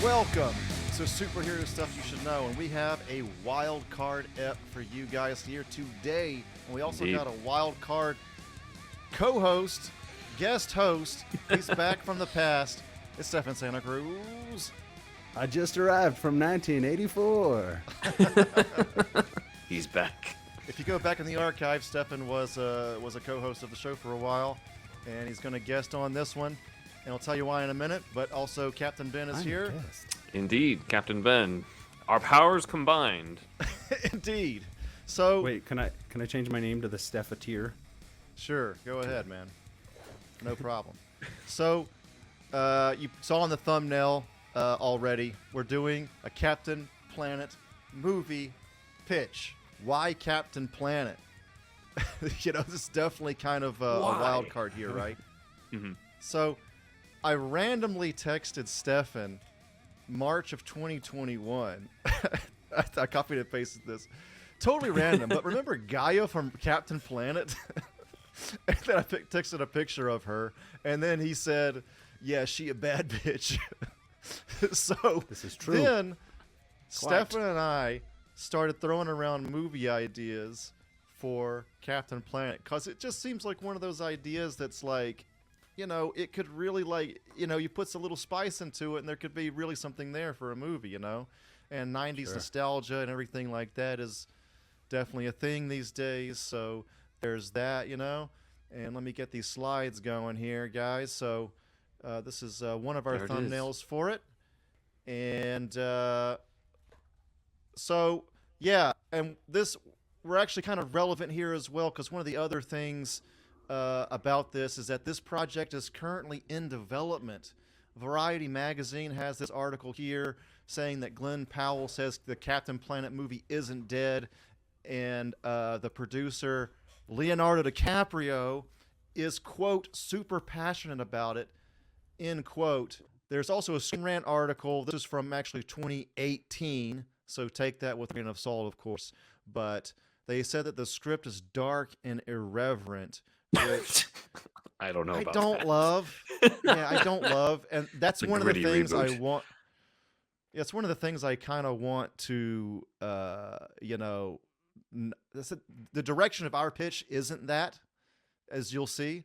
Welcome to Superhero Stuff You Should Know, and we have a wild card ep for you guys here today. And we also got a wild card co-host, guest host. He's back from the past. It's Stefan Santa Cruz. I just arrived from 1984. He's back. If you go back in the archive, Stefan was a co-host of the show for a while, and he's going to guest on this one. And I'll tell you why in a minute, but also Captain Ben is here. Indeed, Captain Ben. Our powers combined. Indeed. So wait, can I change my name to the Steffateer? Sure, go ahead, man. No problem. So, you saw in the thumbnail already, we're doing a Captain Planet movie pitch. Why Captain Planet? You know, this is definitely kind of a wild card here, right? Mm-hmm. So, I randomly texted Stefan March of 2021. I copied and pasted this. Totally random, but remember Gaia from Captain Planet? And then I texted a picture of her, and then he said, yeah, she a bad bitch. So this is true. Then Stefan and I started throwing around movie ideas for Captain Planet, because it just seems like one of those ideas that's like, you know, it could really, like, you know, you put a little spice into it and there could be really something there for a movie, you know? And 90s nostalgia and everything like that is definitely a thing these days. So there's that, you know? And let me get these slides going here, guys. So this is one of our thumbnails for it. And so, yeah, and this, we're actually kind of relevant here as well, because one of the other things about this is that this project is currently in development. Variety magazine has this article here saying that Glenn Powell says the Captain Planet movie isn't dead, and the producer Leonardo DiCaprio is, quote, super passionate about it, end quote. There's also a Screen Rant article. This is from actually 2018, so take that with a grain of salt, of course, but they said that the script is dark and irreverent, which I don't know about I don't that. love. Yeah, I don't love. And that's one of the things reboot. I want. Yeah, it's one of the things I kind of want to, you know, the direction of our pitch isn't that, as you'll see.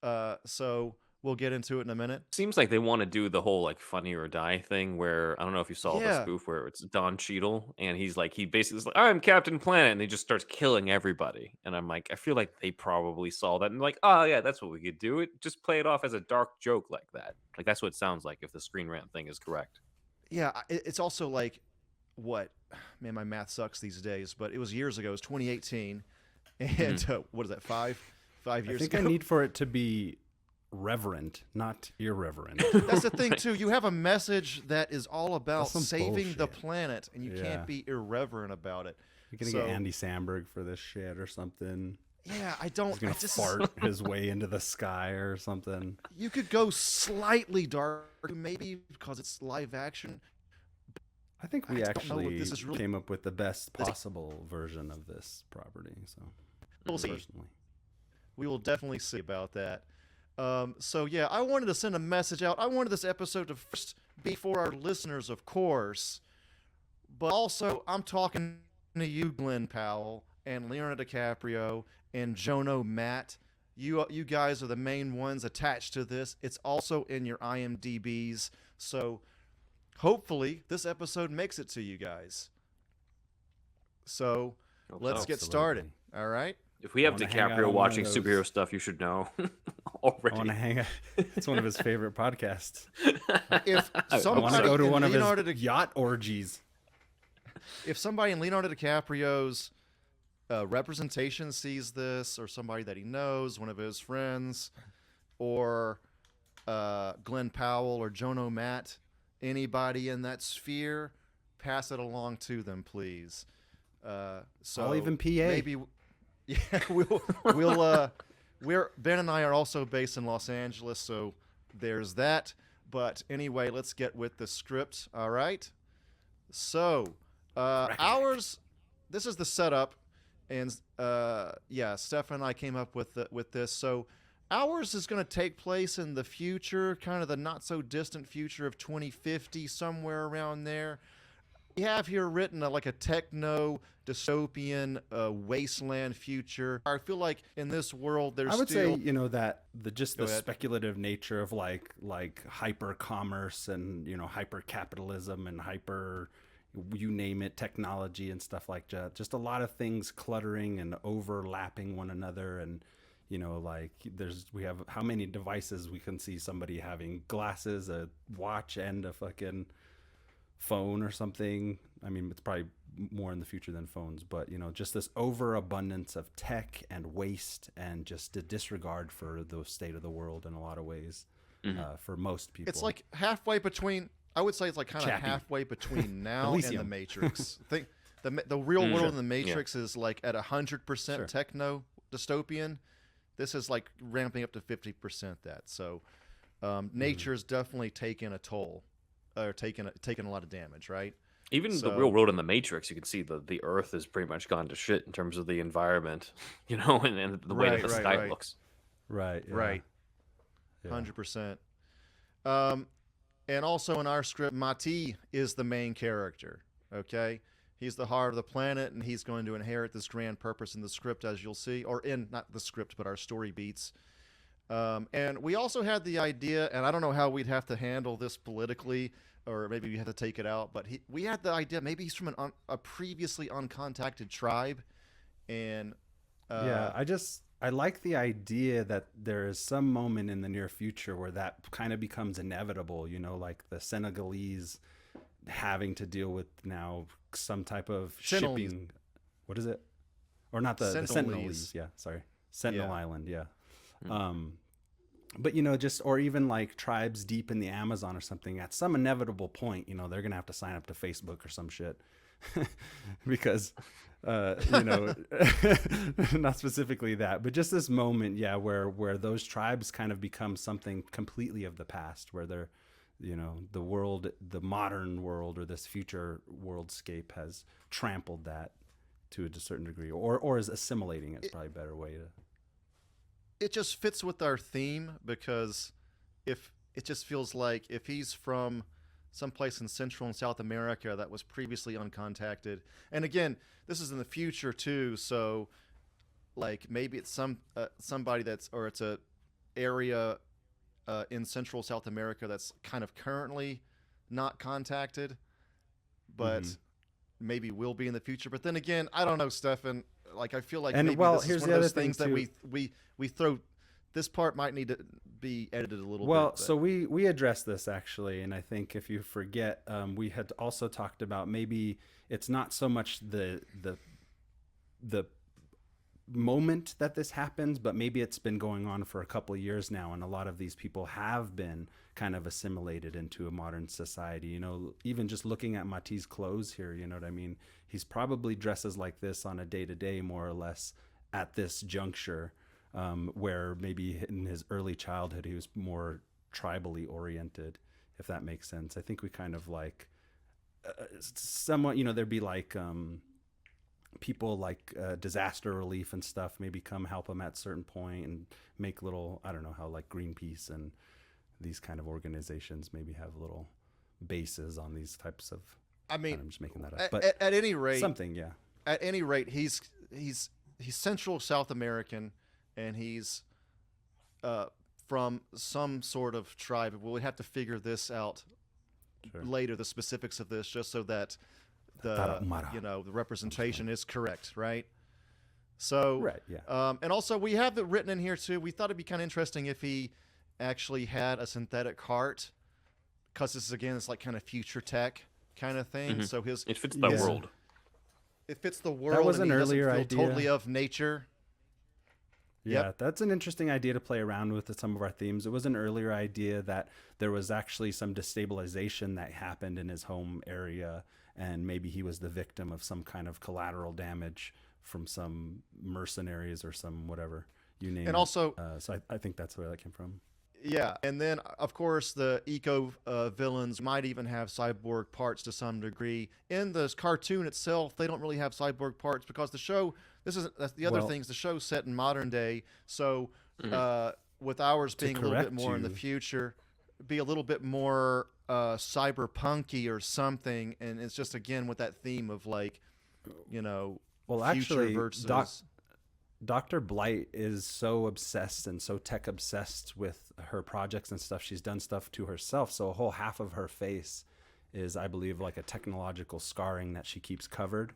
So we'll get into it in a minute. Seems like they want to do the whole like Funny or Die thing where, I don't know if you saw the spoof where it's Don Cheadle and he's like, he basically is like, I'm Captain Planet, and he just starts killing everybody. And I'm like, I feel like they probably saw that and like, oh yeah, that's what we could do. It just play it off as a dark joke like that. Like that's what it sounds like if the Screen Rant thing is correct. Yeah, it's also like, what? Man, my math sucks these days, but it was years ago. It was 2018. And what is that, 5 years ago? I think I need for it to be reverent, not irreverent. That's the thing, too. You have a message that is all about saving the bullshit. Planet, and you can't be irreverent about it. You're going to get Andy Samberg for this shit or something. Yeah, I don't... He's going to fart his way into the sky or something. You could go slightly dark, maybe, because it's live action. I think we actually really... came up with the best possible version of this property. So we'll see. Personally. We will definitely see about that. So, yeah, I wanted to send a message out. I wanted this episode to first be for our listeners, of course. But also, I'm talking to you, Glenn Powell, and Leonardo DiCaprio, and Jono Matt. You guys are the main ones attached to this. It's also in your IMDb's. So, hopefully, this episode makes it to you guys. So, let's get started. All right? If we have DiCaprio watching superhero stuff, you should know already. I want to hang out. It's one of his favorite podcasts. If I want to go to one of his yacht orgies. If somebody in Leonardo DiCaprio's representation sees this, or somebody that he knows, one of his friends, or Glenn Powell or Jono Matt, anybody in that sphere, pass it along to them, please. So I'll even PA. Maybe... Yeah, Ben and I are also based in Los Angeles, so there's that. But anyway, let's get with the script. All right. So, this is the setup, and Steph and I came up with this. So, Ours is going to take place in the future, kind of the not so distant future of 2050, somewhere around there. We have here written like a techno dystopian wasteland future. I feel like in this world there's I would still... say, you know, that the Go ahead. speculative nature of like hyper commerce and, you know, hyper capitalism and hyper, you name it, technology and stuff like that. Just a lot of things cluttering and overlapping one another. And, you know, like we have how many devices we can see somebody having: glasses, a watch, and a fucking phone or something. I mean, it's probably more in the future than phones, but, you know, just this overabundance of tech and waste and just a disregard for the state of the world in a lot of ways. For most people, It's like halfway between... I would say it's like kind of Chappy. halfway between now and Elysium. the Matrix. Think the real world in the Matrix is like at 100% techno dystopian. This is like ramping up to 50% that. So nature's definitely taken a toll, or taken a lot of damage, right? Even the real world in the Matrix, you can see the Earth has pretty much gone to shit in terms of the environment, you know, and the way that the sky looks. Right. Yeah. Right. 100%. And also in our script, Mati is the main character, okay? He's the heart of the planet, and he's going to inherit this grand purpose in the script, as you'll see, or in, not the script, but our story beats. And we also had the idea, and I don't know how we'd have to handle this politically, or maybe we have to take it out, but we had the idea, maybe he's from a previously uncontacted tribe, and... I like the idea that there is some moment in the near future where that kind of becomes inevitable, you know, like the Senegalese having to deal with now some type of shipping. What is it? Or not the Sentinelese. Yeah, sorry. Sentinel Island, yeah. But, you know, just, or even like tribes deep in the Amazon or something, at some inevitable point, you know, they're going to have to sign up to Facebook or some shit. Because, you know, not specifically that, but just this moment, where those tribes kind of become something completely of the past, where they're, you know, the modern world or this future worldscape has trampled that to a certain degree, or is assimilating it. It's probably a better way to. It just fits with our theme, because if it just feels like if he's from someplace in Central and South America that was previously uncontacted. And again, this is in the future too, so like maybe it's somebody it's a area in Central South America that's kind of currently not contacted, but maybe will be in the future. But then again, I don't know, Stefan. Like, I feel like maybe this is one of those things that we throw. This part might need to be edited a little bit. Well, so we addressed this actually, and I think if you forget, we had also talked about maybe it's not so much the moment that this happens, but maybe it's been going on for a couple of years now, and a lot of these people have been kind of assimilated into a modern society. You know, even just looking at Mati's clothes here, you know what I mean? He's probably dresses like this on a day-to-day, more or less, at this juncture. Where maybe in his early childhood he was more tribally oriented, if that makes sense. I think we kind of like somewhat, you know, there'd be like people like disaster relief and stuff maybe come help him at a certain point and make little, I don't know how, like Greenpeace and these kind of organizations maybe have little bases on these types of, I'm just making that up, but at any rate, something, at any rate, he's Central South American, and he's from some sort of tribe. We'll have to figure this out later, the specifics of this, just so that the representation is correct, right? So, and also we have it written in here too. We thought it'd be kind of interesting if he actually had a synthetic heart, because this is, again, it's like kind of future tech kind of thing. So it fits the world. It fits the world. That was and an he earlier doesn't feel idea. totally of nature. Yeah, that's an interesting idea to play around with some of our themes. It was an earlier idea that there was actually some destabilization that happened in his home area, and maybe he was the victim of some kind of collateral damage from some mercenaries or some whatever, you name it. And also, so I think that's where that came from. Yeah, and then, of course, the eco-villains might even have cyborg parts to some degree. In the cartoon itself, they don't really have cyborg parts, because the show, that's the other thing, is the show's set in modern day, so with ours being a little bit correct more in the you. future, be a little bit more cyberpunky or something, and it's just again with that theme of like, you know, Well, future actually, versus. Dr. Blight is so obsessed and so tech obsessed with her projects and stuff. She's done stuff to herself. So a whole half of her face is, I believe, like a technological scarring that she keeps covered.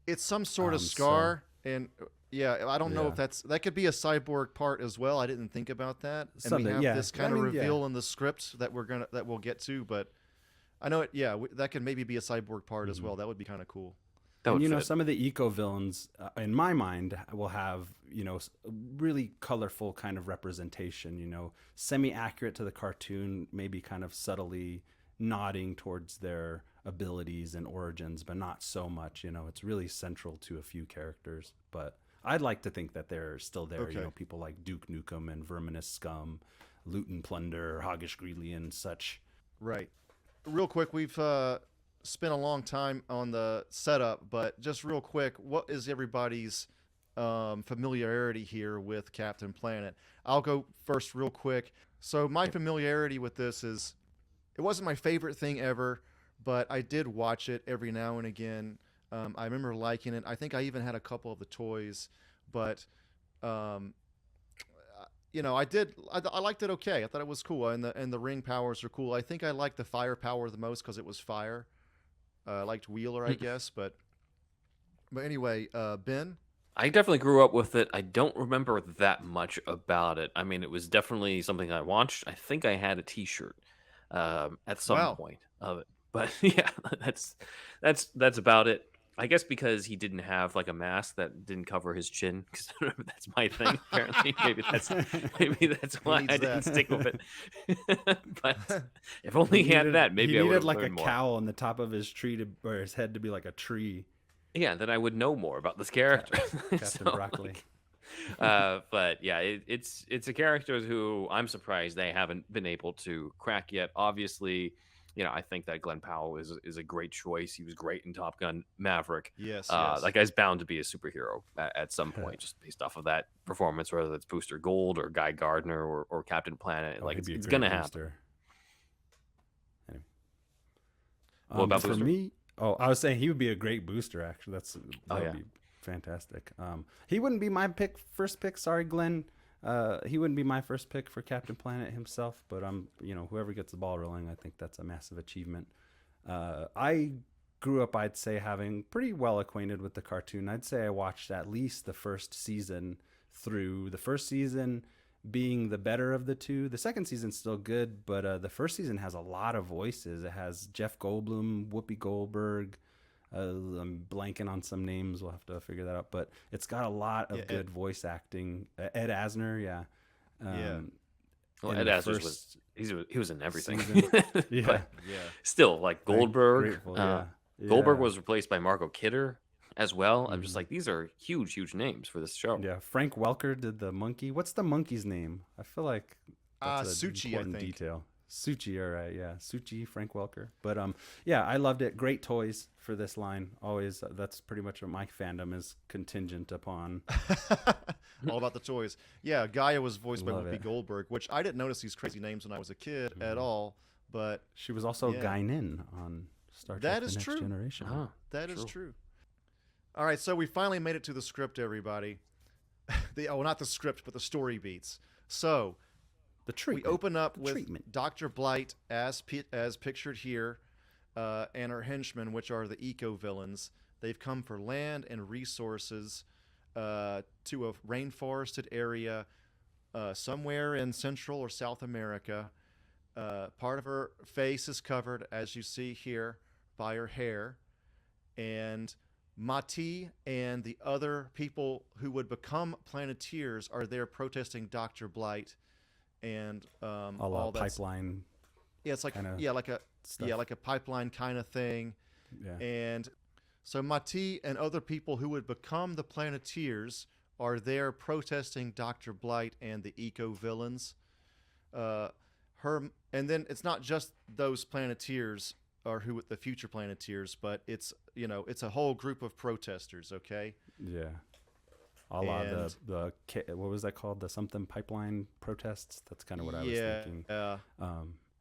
It's some sort of So scar, and yeah, I don't know yeah, if that could be a cyborg part as well. I didn't think about that, and we something. have Yeah, this I kind of mean, yeah. reveal in the script that we'll get to, but I know it. Yeah, that could maybe be a cyborg part as well. That would be kind of cool. That And would you know, fit. some of the eco villains, in my mind, will have, you know, really colorful kind of representation. You know, semi accurate to the cartoon, maybe kind of subtly nodding towards their abilities and origins, but not so much. You know, it's really central to a few characters. But I'd like to think that they're still there. Okay. You know, people like Duke Nukem and Verminous Scum, Loot and Plunder, Hoggish Greeley, and such. Right. Real quick, we've spent a long time on the setup, but just real quick, what is everybody's familiarity here with Captain Planet? I'll go first real quick. So my familiarity with this is, it wasn't my favorite thing ever, but I did watch it every now and again. I remember liking it. I think I even had a couple of the toys, but you know, I liked it okay. I thought it was cool, and the ring powers are cool. I think I liked the fire power the most because it was fire. I liked Wheeler, I guess, but anyway, Ben. I definitely grew up with it. I don't remember that much about it. I mean, it was definitely something I watched. I think I had a T-shirt at some Wow. point of it, but yeah, that's about it. I guess because he didn't have like a mask that didn't cover his chin, because that's my thing. Apparently, maybe that's why needs I didn't that. stick with it. But if only he had that, maybe he I would needed have like a learned more. cowl on the top of his tree or his head to be like a tree. Yeah, then I would know more about this character. Captain So, Broccoli. but yeah, it's a character who I'm surprised they haven't been able to crack yet. Obviously, you know, I think that Glenn Powell is a great choice. He was great in Top Gun Maverick. Yes, That guy's bound to be a superhero at some point, just based off of that performance, whether it's Booster Gold or Guy Gardner or Captain Planet. Oh, Like he'd be a it's great gonna happen. booster. Anyway. What about for Booster? me? Oh, I was saying he would be a great booster. Actually, that would yeah. be fantastic. He wouldn't be my first pick. Sorry, Glenn. He wouldn't be my first pick for Captain Planet himself. But you know, whoever gets the ball rolling, I think that's a massive achievement. I grew up, I'd say, having pretty well acquainted with the cartoon. I'd say I watched at least the first season through. The first season being the better of the two. The second season's still good, but the first season has a lot of voices. It has Jeff Goldblum, Whoopi Goldberg. I'm blanking on some names. We'll have to figure that out. But it's got a lot of good voice acting. Ed Asner, yeah. Well, Ed Asner he was in everything. Yeah. But still, like Goldberg. Grateful, yeah. Goldberg Yeah. was replaced by Margot Kidder as well. I'm just like, these are huge names for this show. Yeah, Frank Welker did the monkey. What's the monkey's name? I feel like that's an Suchi, important I think. detail. Suchi, all right, yeah, Suchi, Frank Welker. But yeah, I loved it. Great toys for this line. Always, that's pretty much what my fandom is contingent upon. All about the toys. Yeah, Gaia was voiced by Love Whoopi it. Goldberg, which I didn't notice these crazy names when I was a kid at all. But She was also Yeah. Guinan on Star Trek: That The is Next true. Generation. Oh, that is true. All right, so we finally made it to the script, everybody. Not the script, but the story beats. So The treatment. we open up with treatment. Dr. Blight as pictured here, and her henchmen, which are the eco-villains. They've come for land and resources to a rainforested area somewhere in Central or South America. Part of her face is covered, as you see here, by her hair. And Mati and the other people who would become Planeteers are there protesting Dr. Blight and all that pipeline. Yeah, it's like kinda stuff. like a pipeline kind of thing. Yeah. And so Mati and other people who would become the Planeteers are there protesting Dr. Blight and the eco-villains. And then it's not just those Planeteers or the future Planeteers, but it's a whole group of protesters, okay? Yeah. A la And what was that called? The something pipeline protests. That's kind of what I was thinking. Yeah.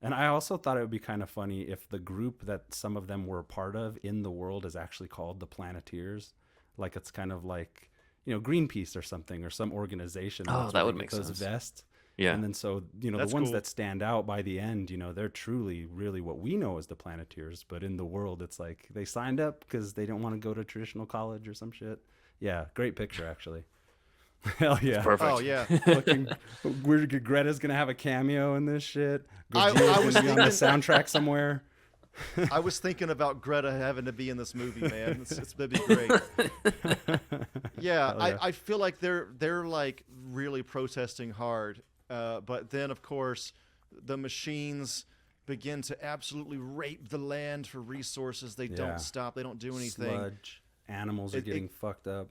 And I also thought it would be kind of funny if the group that some of them were a part of in the world is actually called the Planeteers. Like it's kind of like, Greenpeace or something, or some organization. Oh, that would make those sense. Vests. Yeah. And then so, That's the ones cool. that stand out by the end, they're truly, really what we know as the Planeteers. But in the world, it's like they signed up because they don't want to go to traditional college or some shit. Yeah. Great picture, actually. Hell yeah. Perfect. Oh yeah. Greta's going to have a cameo in this shit. I Godzilla's was going to be on the thinking- soundtrack somewhere. I was thinking about Greta having to be in this movie, man. That'd be great. Yeah, Hell yeah. I feel like they're like really protesting hard, but then of course the machines begin to absolutely rape the land for resources. They Yeah. don't stop. They don't do anything. Sludge. Animals are getting fucked up.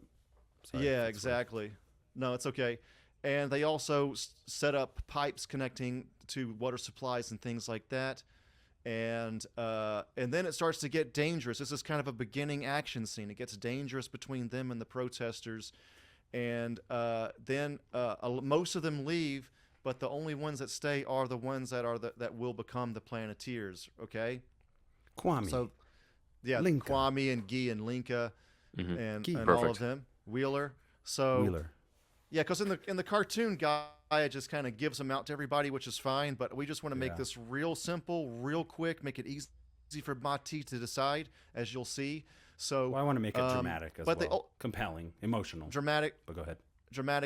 Sorry, Yeah, that's exactly. No, it's okay. And they also set up pipes connecting to water supplies and things like that. And then it starts to get dangerous. This is kind of a beginning action scene. It gets dangerous between them and the protesters. And then most of them leave, but the only ones that stay are the ones that will become the Planeteers. Okay. Kwame. So, yeah, Linka. Kwame and Guy and Linka Mhm. and Guy. all of Perfect. them. Wheeler. So Wheeler. yeah, because in the cartoon, Gaia just kind of gives them out to everybody, which is fine. But we just want to make Yeah. this real simple, real quick, make it easy for Mati to decide, as you'll see. So Well, I want to make it dramatic as but well. they Compelling, emotional. dramatic But go ahead.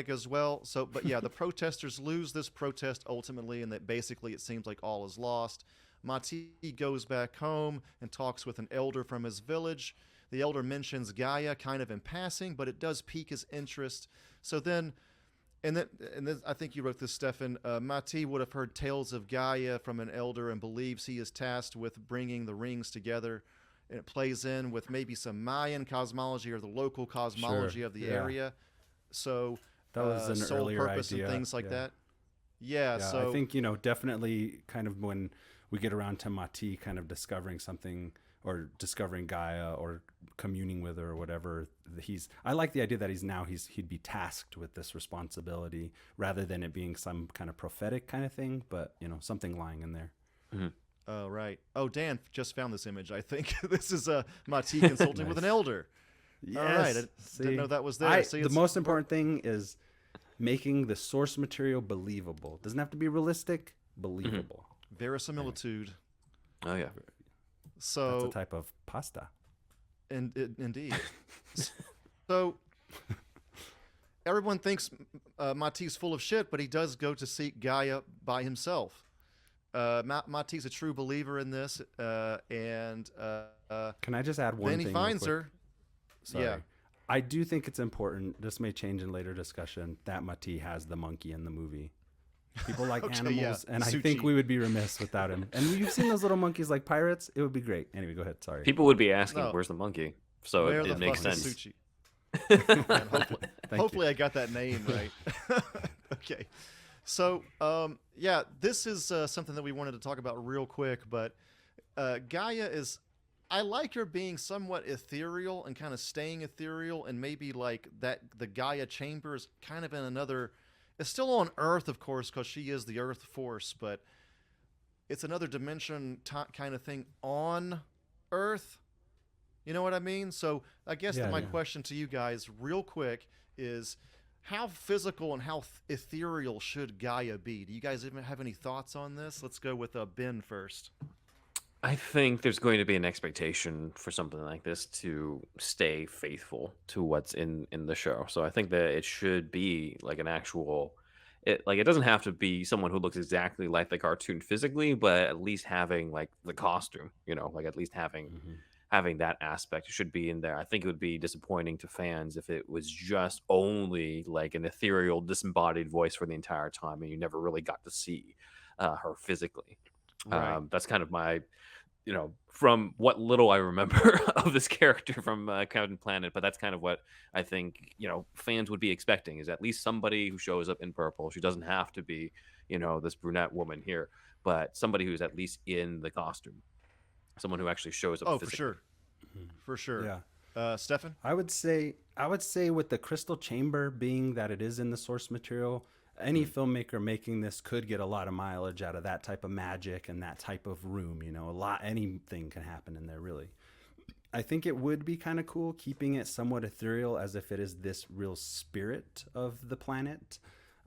as well. So, but yeah, the protesters lose this protest ultimately, and that basically it seems like all is lost. Mati goes back home and talks with an elder from his village. The elder mentions Gaia kind of in passing, but it does pique his interest. So then, and then I think you wrote this, Stefan. Mati would have heard tales of Gaia from an elder and believes he is tasked with bringing the rings together. And it plays in with maybe some Mayan cosmology or the local cosmology Sure, of the yeah. area. So That was an soul earlier purpose idea. and things like Yeah. that. Yeah, Yeah, so I think, definitely kind of when we get around to Mati kind of discovering something or discovering Gaia or communing with her or whatever, I like the idea that he'd be tasked with this responsibility rather than it being some kind of prophetic kind of thing, but something lying in there. oh right. Oh, Dan just found this image. I think this is Mati consulting with an elder. All right, I didn't know that was there. See, the it's- most important thing is making the source material believable. Doesn't have to be realistic, believable. verisimilitude. Oh yeah. So That's a type of pasta. Indeed. So everyone thinks Mati's full of shit, but he does go to seek Gaia by himself. Mati's a true believer in this, and Can I just add one then thing? he real finds quick? her. Sorry. Yeah. I do think it's important, this may change in later discussion, that Mati has the monkey in the movie. People like Okay, animals, yeah. and I Suchi. think we would be remiss without him. And you've seen those little monkeys like pirates? It would be great. Anyway, go ahead. Sorry. People would be asking, No. "Where's the monkey?" So Where it the makes fuck is sense. Suchi? Thank Hopefully I got that name right. Okay. So, yeah, this is something that we wanted to talk about real quick, but Gaia is, I like her being somewhat ethereal and kind of staying ethereal, and maybe like that the Gaia chamber is kind of in another, it's still on Earth, of course, because she is the Earth force, but it's another dimension kind of thing on Earth. You know what I mean? So I guess Yeah, my yeah. question to you guys, real quick, is how physical and how ethereal should Gaia be? Do you guys even have any thoughts on this? Let's go with Ben first. I think there's going to be an expectation for something like this to stay faithful to what's in the show. So I think that it should be like an actual. It doesn't have to be someone who looks exactly like the cartoon physically, but at least having like the costume, like at least having that aspect should be in there. I think it would be disappointing to fans if it was just only like an ethereal, disembodied voice for the entire time, and you never really got to see her physically. Right. That's kind of my, from what little I remember of this character from Captain Planet, but that's kind of what I think, fans would be expecting, is at least somebody who shows up in purple. She doesn't have to be, this brunette woman here, but somebody who's at least in the costume. Someone who actually shows up Oh, physically. for sure. For sure. Yeah. Stefan? I would say with the crystal chamber being that it is in the source material, any filmmaker making this could get a lot of mileage out of that type of magic and that type of room. Anything can happen in there, really. I think it would be kind of cool keeping it somewhat ethereal, as if it is this real spirit of the planet.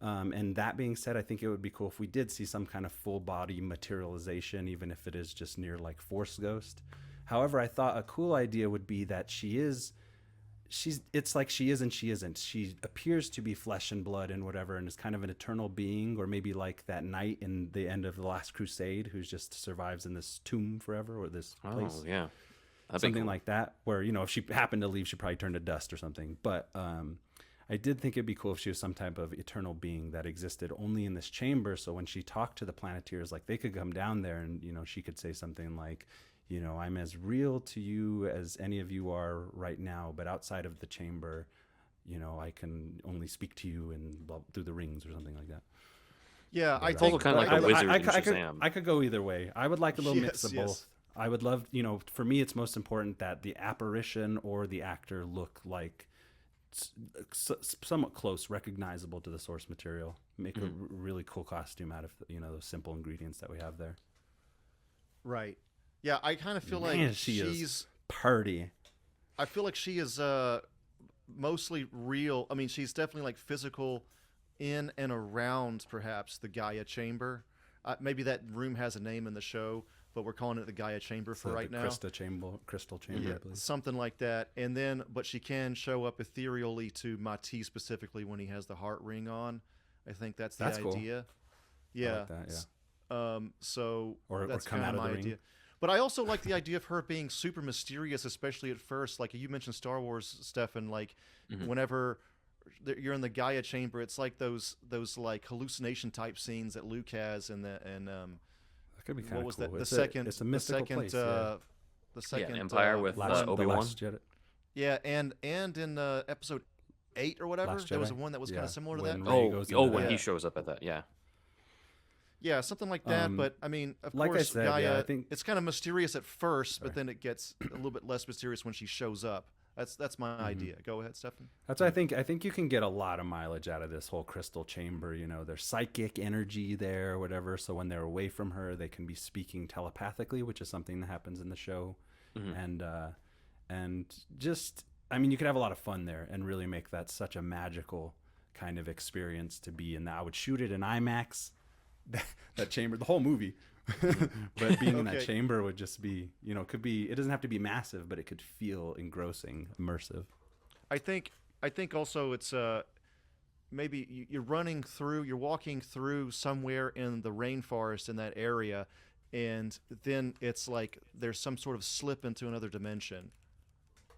And that being said, I think it would be cool if we did see some kind of full body materialization, even if it is just near like Force Ghost. However, I thought a cool idea would be that it's like she is and she isn't. She appears to be flesh and blood and whatever, and is kind of an eternal being, or maybe like that knight in the end of The Last Crusade who just survives in this tomb forever, or this place. Oh, yeah. Something like that, where, if she happened to leave, she'd probably turn to dust or something. But I did think it'd be cool if she was some type of eternal being that existed only in this chamber. So when she talked to the Planeteers, like, they could come down there and, she could say something like, I'm as real to you as any of you are right now, but outside of the chamber, I can only speak to you through the rings or something like that. Yeah, I think kind of like a wizard in Shazam. I could go either way. I would like a little mix of both. Yes. I would love, for me, it's most important that the apparition or the actor look like somewhat close, recognizable to the source material. Make a really cool costume out of, those simple ingredients that we have there. Right. Yeah, I kind of feel like she's party. I feel like she is mostly real. I mean, she's definitely like physical in and around perhaps the Gaia chamber. Maybe that room has a name in the show, but we're calling it the Gaia chamber for right now. Crystal chamber, I believe. Something like that. And then, but she can show up ethereally to Mati specifically when he has the heart ring on. I think that's the idea. Cool. Yeah. I like that, yeah. So or that's come kind out of of my the idea. ring. But I also like the idea of her being super mysterious, especially at first. Like you mentioned Star Wars, Stefan, like whenever you're in the Gaia chamber, it's like those like hallucination type scenes that Luke has in that could be kind what was of cool. that? It's a mystical place. The second Empire with Obi-Wan. Yeah, and in episode 8 or whatever, there was one that was kind of similar to that. When he shows up at that, yeah. Yeah, something like that. But I mean, of like course, I said, Gaia, I think it's kind of mysterious at first, but then it gets a little bit less mysterious when she shows up. That's my idea. Go ahead, Stefan. That's what I think. I think you can get a lot of mileage out of this whole crystal chamber. There's psychic energy there, or whatever. So when they're away from her, they can be speaking telepathically, which is something that happens in the show. And just, I mean, you could have a lot of fun there and really make that such a magical kind of experience to be in. I would shoot it in IMAX. That chamber, the whole movie. But being in that chamber would just be, could be, it doesn't have to be massive, but it could feel engrossing, immersive. I think also it's maybe you're walking through somewhere in the rainforest in that area, and then it's like there's some sort of slip into another dimension.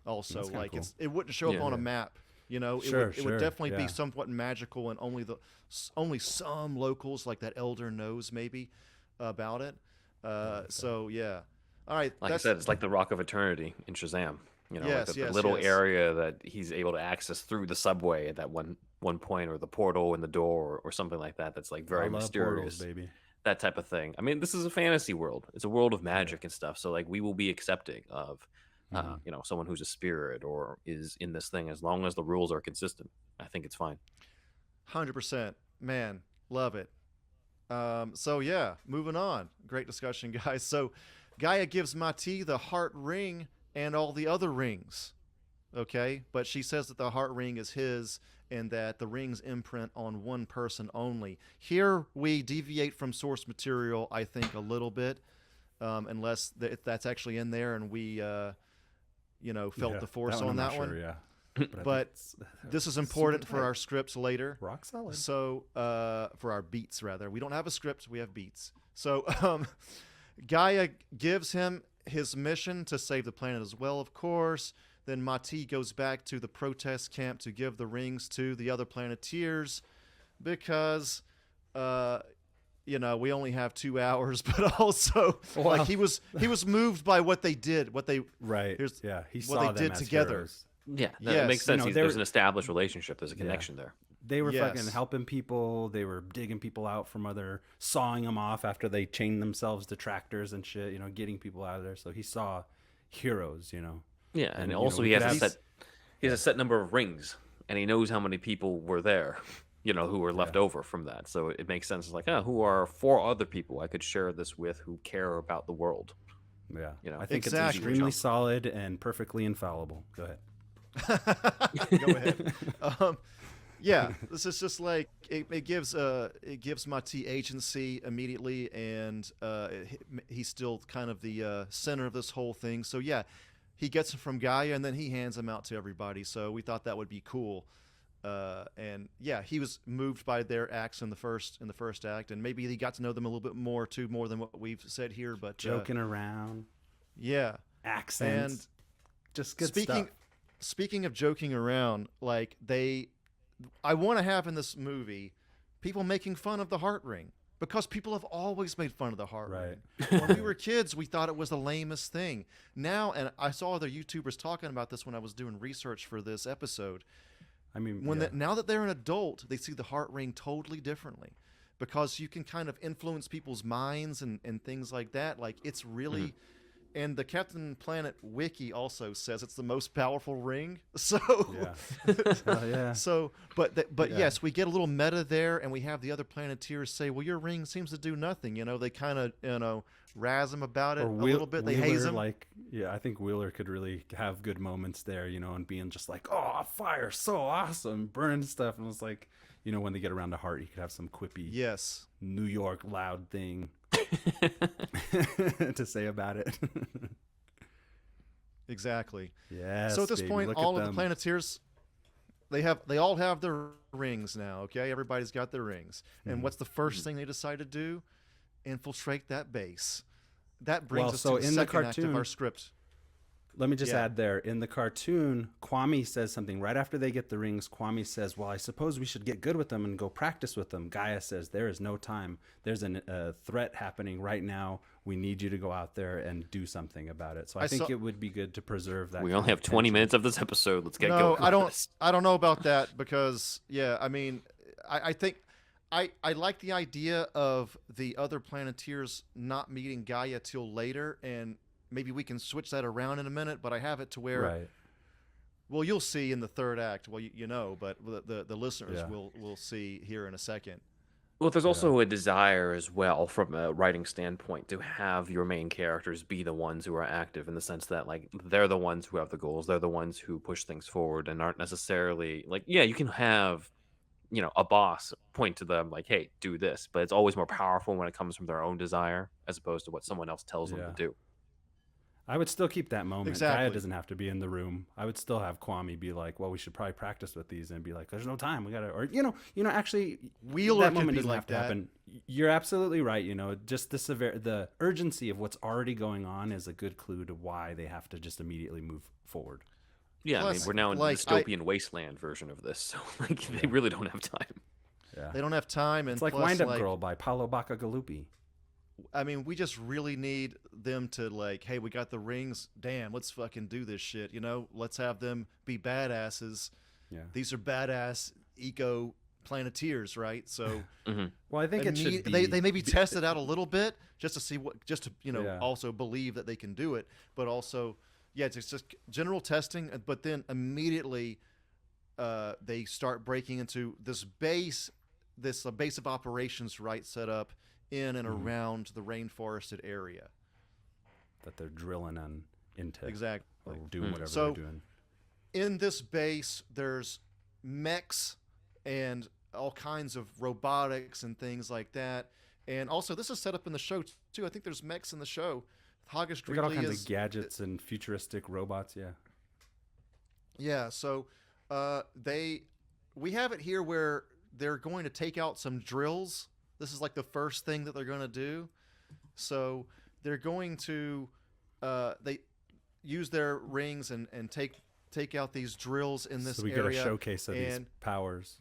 Also, like cool. It wouldn't show up on a map. It would definitely be somewhat magical, and only some locals like that elder knows maybe about it. So yeah, all right. Like I said, it's like the Rock of Eternity in Shazam. Yes, like the little area that he's able to access through the subway at that one point, or the portal in the door, or something like that. That's like very mysterious, portals, baby. That type of thing. I mean, this is a fantasy world. It's a world of magic and stuff. So like we will be accepting of. Someone who's a spirit or is in this thing, as long as the rules are consistent. I think it's fine. 100%. Man, love it. So yeah, moving on. Great discussion, guys. So Gaia gives Mati the heart ring and all the other rings. Okay? But she says that the heart ring is his and that the rings imprint on one person only. Here we deviate from source material, I think, a little bit, unless that's actually in there and we felt the force on that one. Yeah. But this is important for our scripts later. Rock solid. So, for our beats, rather. We don't have a script, we have beats. So, Gaia gives him his mission to save the planet as well, of course. Then Mati goes back to the protest camp to give the rings to the other Planeteers because, we only have 2 hours, but also like he was moved by what they did, what they he saw what they did together. Heroes. Yeah, that makes sense. There's an established relationship. There's a connection there. They were fucking helping people. They were digging people out from sawing them off after they chained themselves to tractors and shit. Getting people out of there. So he saw heroes. Yeah, and you also we he could has have- a set number of rings, and he knows how many people were there, who were left over from that. So it makes sense. It's like, who are 4 other people I could share this with who care about the world? Yeah, I think Exactly. it's extremely solid and perfectly infallible. Go ahead. Go ahead. Yeah, this is just like it gives Mati agency immediately, and he's still kind of the center of this whole thing. So yeah, he gets them from Gaia, and then he hands them out to everybody. So we thought that would be cool. And yeah, he was moved by their acts in the first act, and maybe he got to know them a little bit more too, more than what we've said here. But Joking around, yeah, accents, and just good stuff. Speaking of joking around, like I want to have in this movie people making fun of the heart ring, because people have always made fun of the heart ring. When we were kids, we thought it was the lamest thing. Now, and I saw other YouTubers talking about this when I was doing research for this episode. I mean, Now that they're an adult, they see the heart ring totally differently, because you can kind of influence people's minds and things like that. Like, it's really, and the Captain Planet wiki also says it's the most powerful ring. So So, but yes, we get a little meta there, and we have the other Planeteers say, "Well, your ring seems to do nothing." They kind of razz him about it a little bit. They haze him. I think Wheeler could really have good moments there, and being just like, "Oh, fire, so awesome, burning stuff," and it's like, when they get around to Heart, he could have some quippy, New York loud thing to say about it. Exactly. Yes. So at this point, all of the Planeteers, they all have their rings now. Okay, everybody's got their rings. And what's the first thing they decide to do? Infiltrate that base. That brings us to the second act of our script. Let me just add there, in the cartoon, Kwame says something right after they get the rings. Kwame says, "Well, I suppose we should get good with them and go practice with them." Gaia says, "There is no time. There's a threat happening right now. We need you to go out there and do something about it." So I think it would be good to preserve that. We only have 20 minutes of this episode. Let's get going. I don't know about that, because I mean, I think I like the idea of the other Planeteers not meeting Gaia till later, and maybe we can switch that around in a minute, but I have it to where, well, you'll see in the third act. Well, but the listeners will see here in a second. Well, there's also a desire as well, from a writing standpoint, to have your main characters be the ones who are active, in the sense that, like, they're the ones who have the goals, they're the ones who push things forward, and aren't necessarily like, you can have a boss point to them like, "Hey, do this," but it's always more powerful when it comes from their own desire as opposed to what someone else tells them to do. I would still keep that moment. Exactly. Gaia doesn't have to be in the room. I would still have Kwame be like, "Well, we should probably practice with these," and be like, "There's no time. We gotta," or actually, Wheeler that moment could be doesn't like have to that. happen. You're absolutely right. Just the urgency of what's already going on is a good clue to why they have to just immediately move forward. Yeah, Plus, I mean, we're now in the like, dystopian wasteland version of this, so they really don't have time. Yeah, They don't have time, and it's like plus, Wind Up Girl by Paolo Baccagalupi. I mean, we just really need them to, like, hey, we got the rings. Damn, let's fucking do this shit. Let's have them be badasses. Yeah. These are badass eco Planeteers, right? So, Well, I think it should be. They maybe test it out a little bit just to see also believe that they can do it, but also, it's just general testing. But then immediately, they start breaking into this base of operations, right, set up in and around the rainforested area that they're drilling into. Exactly. Or doing whatever they're doing. In this base, there's mechs and all kinds of robotics and things like that. And also, this is set up in the show too. I think there's mechs in the show. Hoggish They got all kinds of gadgets and futuristic robots. Yeah. So we have it here where they're going to take out some drills. This is like the first thing that they're going to do. So they're going to they use their rings and take out these drills in this area. So we get a showcase of these powers.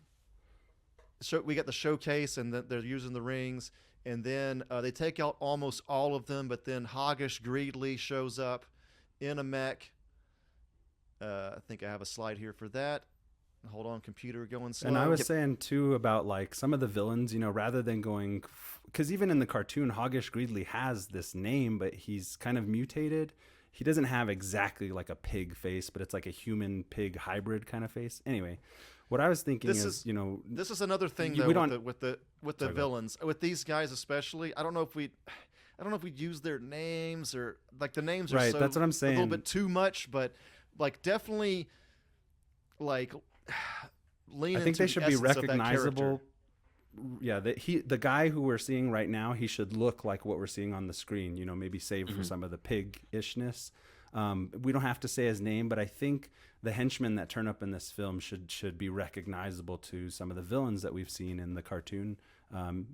So we got the showcase, and they're using the rings, and then they take out almost all of them. But then Hoggish Greedley shows up in a mech. I think I have a slide here for that. Hold on, computer, going slow. And I was saying too about, like, some of the villains, rather than going, because even in the cartoon, Hoggish Greedley has this name, but he's kind of mutated. he doesn't have exactly like a pig face, but it's like a human pig hybrid kind of face. Anyway, what I was thinking is, you know, this is another thing though with the villains, with these guys especially. I don't know if we'd use their names, or like the names are right. So That's what I'm saying. A little bit too much, but like definitely like lean. I think into they should the be essence of that recognizable. character. Yeah, the guy who we're seeing right now, he should look like what we're seeing on the screen. You know, maybe save for some of the pig-ishness. We don't have to say his name, but I think the henchmen that turn up in this film should be recognizable to some of the villains that we've seen in the cartoon.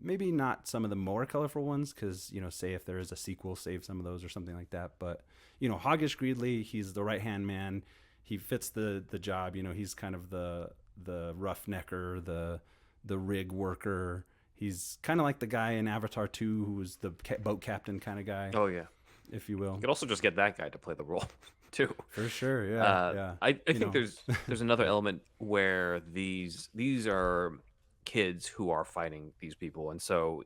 Maybe not some of the more colorful ones, because, you know, say if there is a sequel, save some of those or something like that. But, you know, Hoggish Greedley, he's the right-hand man. He fits the job. You know, he's kind of the roughnecker, the rig worker. He's kind of like the guy in Avatar 2 who was the boat captain kind of guy. Oh yeah, if you will. You could also just get that guy to play the role too. For sure, yeah. I think there's another element where these are kids who are fighting these people, and so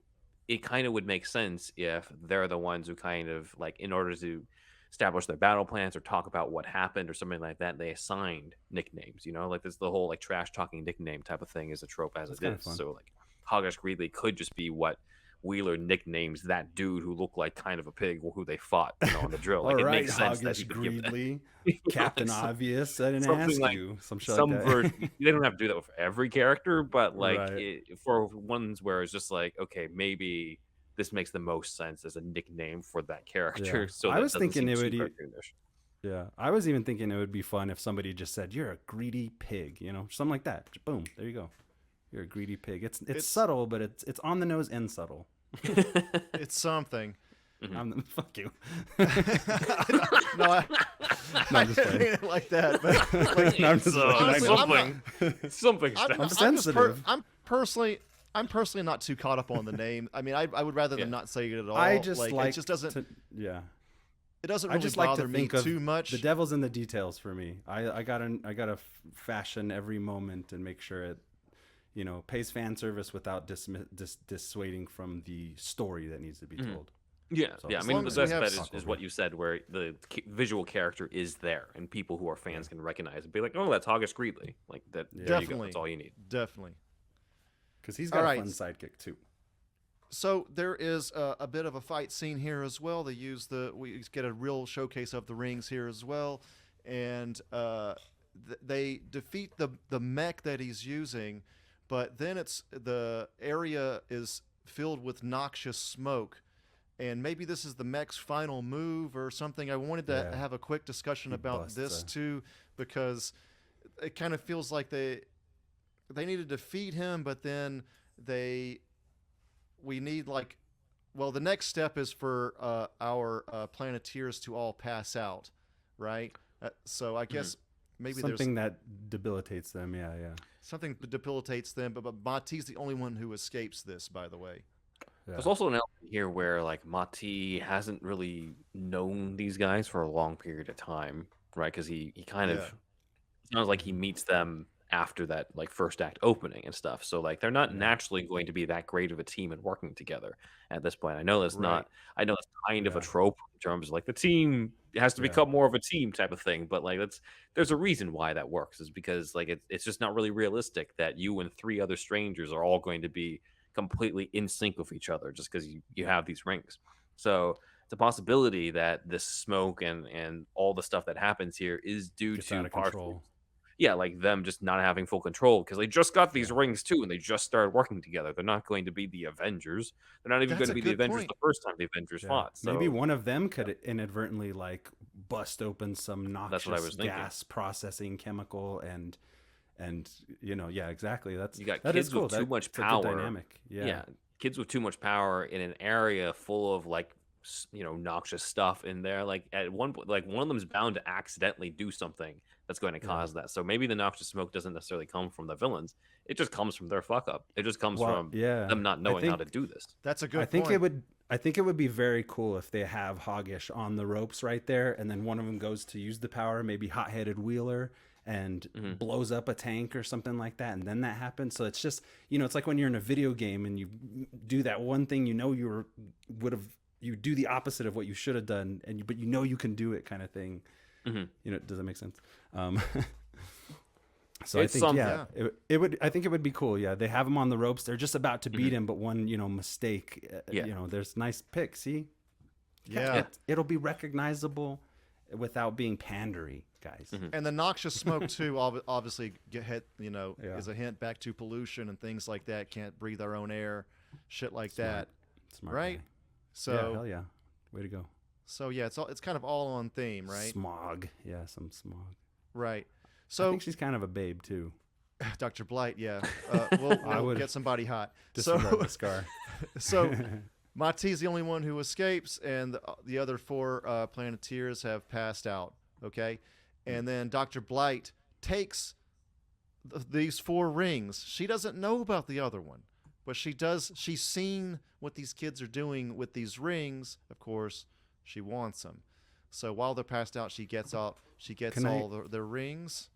it kind of would make sense if they're the ones who kind of like, in order to establish their battle plans or talk about what happened or something like that, they assigned nicknames, you know, like this, the whole like trash talking nickname type of thing is a trope as it is. So like Hoggish Greedley could just be what Wheeler nicknames that dude who looked like kind of a pig who they fought, you know, on the drill. Like, it makes sense that he could give that. Captain Obvious, I didn't ask like, you. Some version. They don't have to do that with every character, but like for ones where it's just like, okay, maybe this makes the most sense as a nickname for that character. Yeah. So I was thinking it would. Yeah, I was even thinking it would be fun if somebody just said, "You're a greedy pig," you know, something like that. There you go. You're a greedy pig. It's subtle, but it's on the nose and subtle. It's something. Fuck you. I'm just playing it like that. But like, no, I'm just something. I'm sensitive. I'm personally not too caught up on the name. I mean, I would rather them not say it at all. I just like it just doesn't. It doesn't really bother me too much. The devil's in the details for me. I gotta fashion every moment and make sure it, you know, pays fan service without dissuading from the story that needs to be told. Yeah, so, yeah. I mean, the best bet is what you said, where the visual character is there, and people who are fans can recognize it. Be like, oh, that's Hoggish Greedley. Like that. Yeah. There you go. That's all you need. Definitely. Because he's got a fun sidekick too. So there is a bit of a fight scene here as well. We get a real showcase of the rings here as well, and they defeat the mech that he's using, but then the area is filled with noxious smoke, and maybe this is the mech's final move or something. I wanted to have a quick discussion about this too, because it kind of feels like they need to defeat him, but then we need the next step is for our Planeteers to all pass out, right? So I guess maybe something that debilitates them. Yeah. Something debilitates them, but Mati's the only one who escapes this, by the way. Yeah. There's also an element here where like Mati hasn't really known these guys for a long period of time, right? Because he kind of sounds like he meets them after that like first act opening and stuff, so like they're not naturally going to be that great of a team and working together at this point. I know that's kind of a trope in terms of like the team has to become more of a team type of thing, but like there's a reason why that works, is because like it's just not really realistic that you and 3 other strangers are all going to be completely in sync with each other just because you have these rings. So it's a possibility that this smoke and all the stuff that happens here is due to partially like them just not having full control, because they just got these rings too and they just started working together. They're not going to be the Avengers. They're not even going to be the Avengers the first time the Avengers fought. So maybe one of them could inadvertently like bust open some noxious gas processing chemical and you know, exactly. You got kids with too much power. Dynamic. Kids with too much power in an area full of like, you know, noxious stuff in there. Like at one point, like one of them is bound to accidentally do something that's going to cause that. So maybe the noxious smoke doesn't necessarily come from the villains. It just comes from their fuck up. It just comes from them not knowing how to do this. That's a good point. I think it would be very cool if they have Hoggish on the ropes right there, and then one of them goes to use the power, maybe hot-headed Wheeler, and blows up a tank or something like that, and then that happens. So it's just, you know, it's like when you're in a video game and you do that one thing you know you would have you do the opposite of what you should have done, but you know you can do it, kind of thing. Mm-hmm. You know, does that make sense? So It's I think something. it would. I think it would be cool. Yeah, they have him on the ropes. They're just about to beat him, but one mistake. Yeah. There's nice pick. See, Yeah. it'll be recognizable without being pandery, guys. Mm-hmm. And the noxious smoke too, obviously Yeah. is a hint back to pollution and things like that. Can't breathe our own air, shit like that, Smart right? guy. So Yeah, hell yeah, way to go. So yeah, it's kind of all on theme, right? Smog, yeah, some smog. Right. I So think she's kind of a babe too. Dr. Blight, yeah, we'll would get somebody hot. Disregard the scar. So Mati's the only one who escapes, and the other 4 Planeteers have passed out. Okay, and then Dr. Blight takes these 4 rings. She doesn't know about the other one, but she does. She's seen what these kids are doing with these rings. Of course, she wants them. So while they're passed out, she gets all their rings.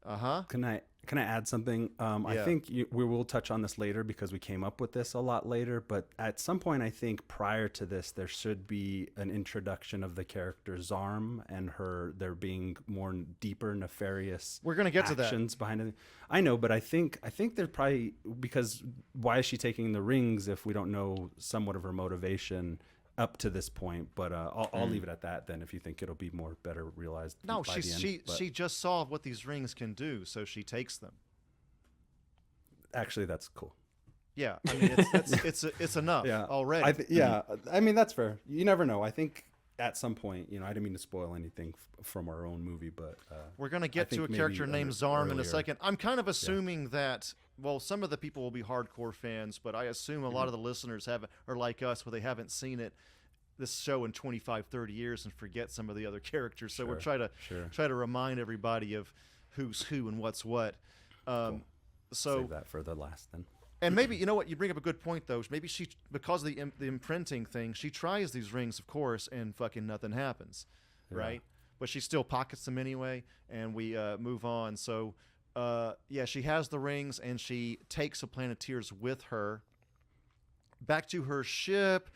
Can I add something? I Yeah. think we will touch on this later because we came up with this a lot later. But at some point, I think prior to this, there should be an introduction of the character Zarm and there being more deeper, nefarious. We're gonna get to that. actions behind it. I know, but I think they're probably, because why is she taking the rings if we don't know somewhat of her motivation up to this point? But I'll leave it at that then. If you think it'll be better realized. No, by the end, but she just saw what these rings can do, so she takes them. actually, that's cool. Yeah, I mean it's enough already. I mean, that's fair. You never know. I think at some point, I didn't mean to spoil anything from our own movie, but We're going to I get to think a character maybe named Zarm in a earlier. second. I'm kind of assuming that, well, some of the people will be hardcore fans, but I assume a lot of the listeners are like us, where they haven't seen this show in 25, 30 years and forget some of the other characters. So we're try to remind everybody of who's who and what's what. Cool. So Save that for the last then. And maybe, you know what, you bring up a good point, though. Maybe she, because of the imprinting thing, she tries these rings, of course, and fucking nothing happens, right? But she still pockets them anyway, and we move on. So, she has the rings, and she takes the Planeteers with her back to her ship.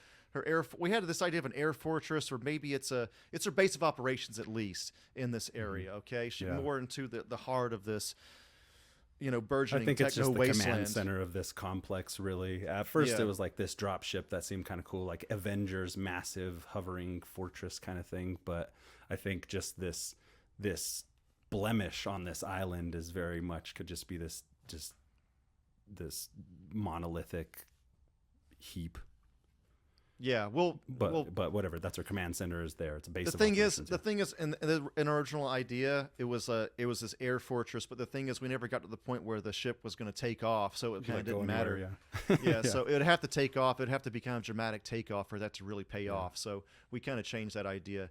We had this idea of an air fortress, or maybe it's her base of operations, at least, in this area, okay? She's more into the heart of this, burgeoning I think it's just the wasteland. command center of this complex, really. At first, Yeah. it was like this drop ship that seemed kind of cool, like Avengers, massive hovering fortress kind of thing. But I think just this blemish on this island is very much could just be this monolithic heap. Yeah, But whatever, that's our command center is there. It's a base. the thing is, in the original idea, it was this air fortress. But the thing is, we never got to the point where the ship was going to take off, so it kind of didn't matter. Yeah, so it would have to take off. It'd have to be kind of dramatic takeoff for that to really pay off. So we kind of changed that idea.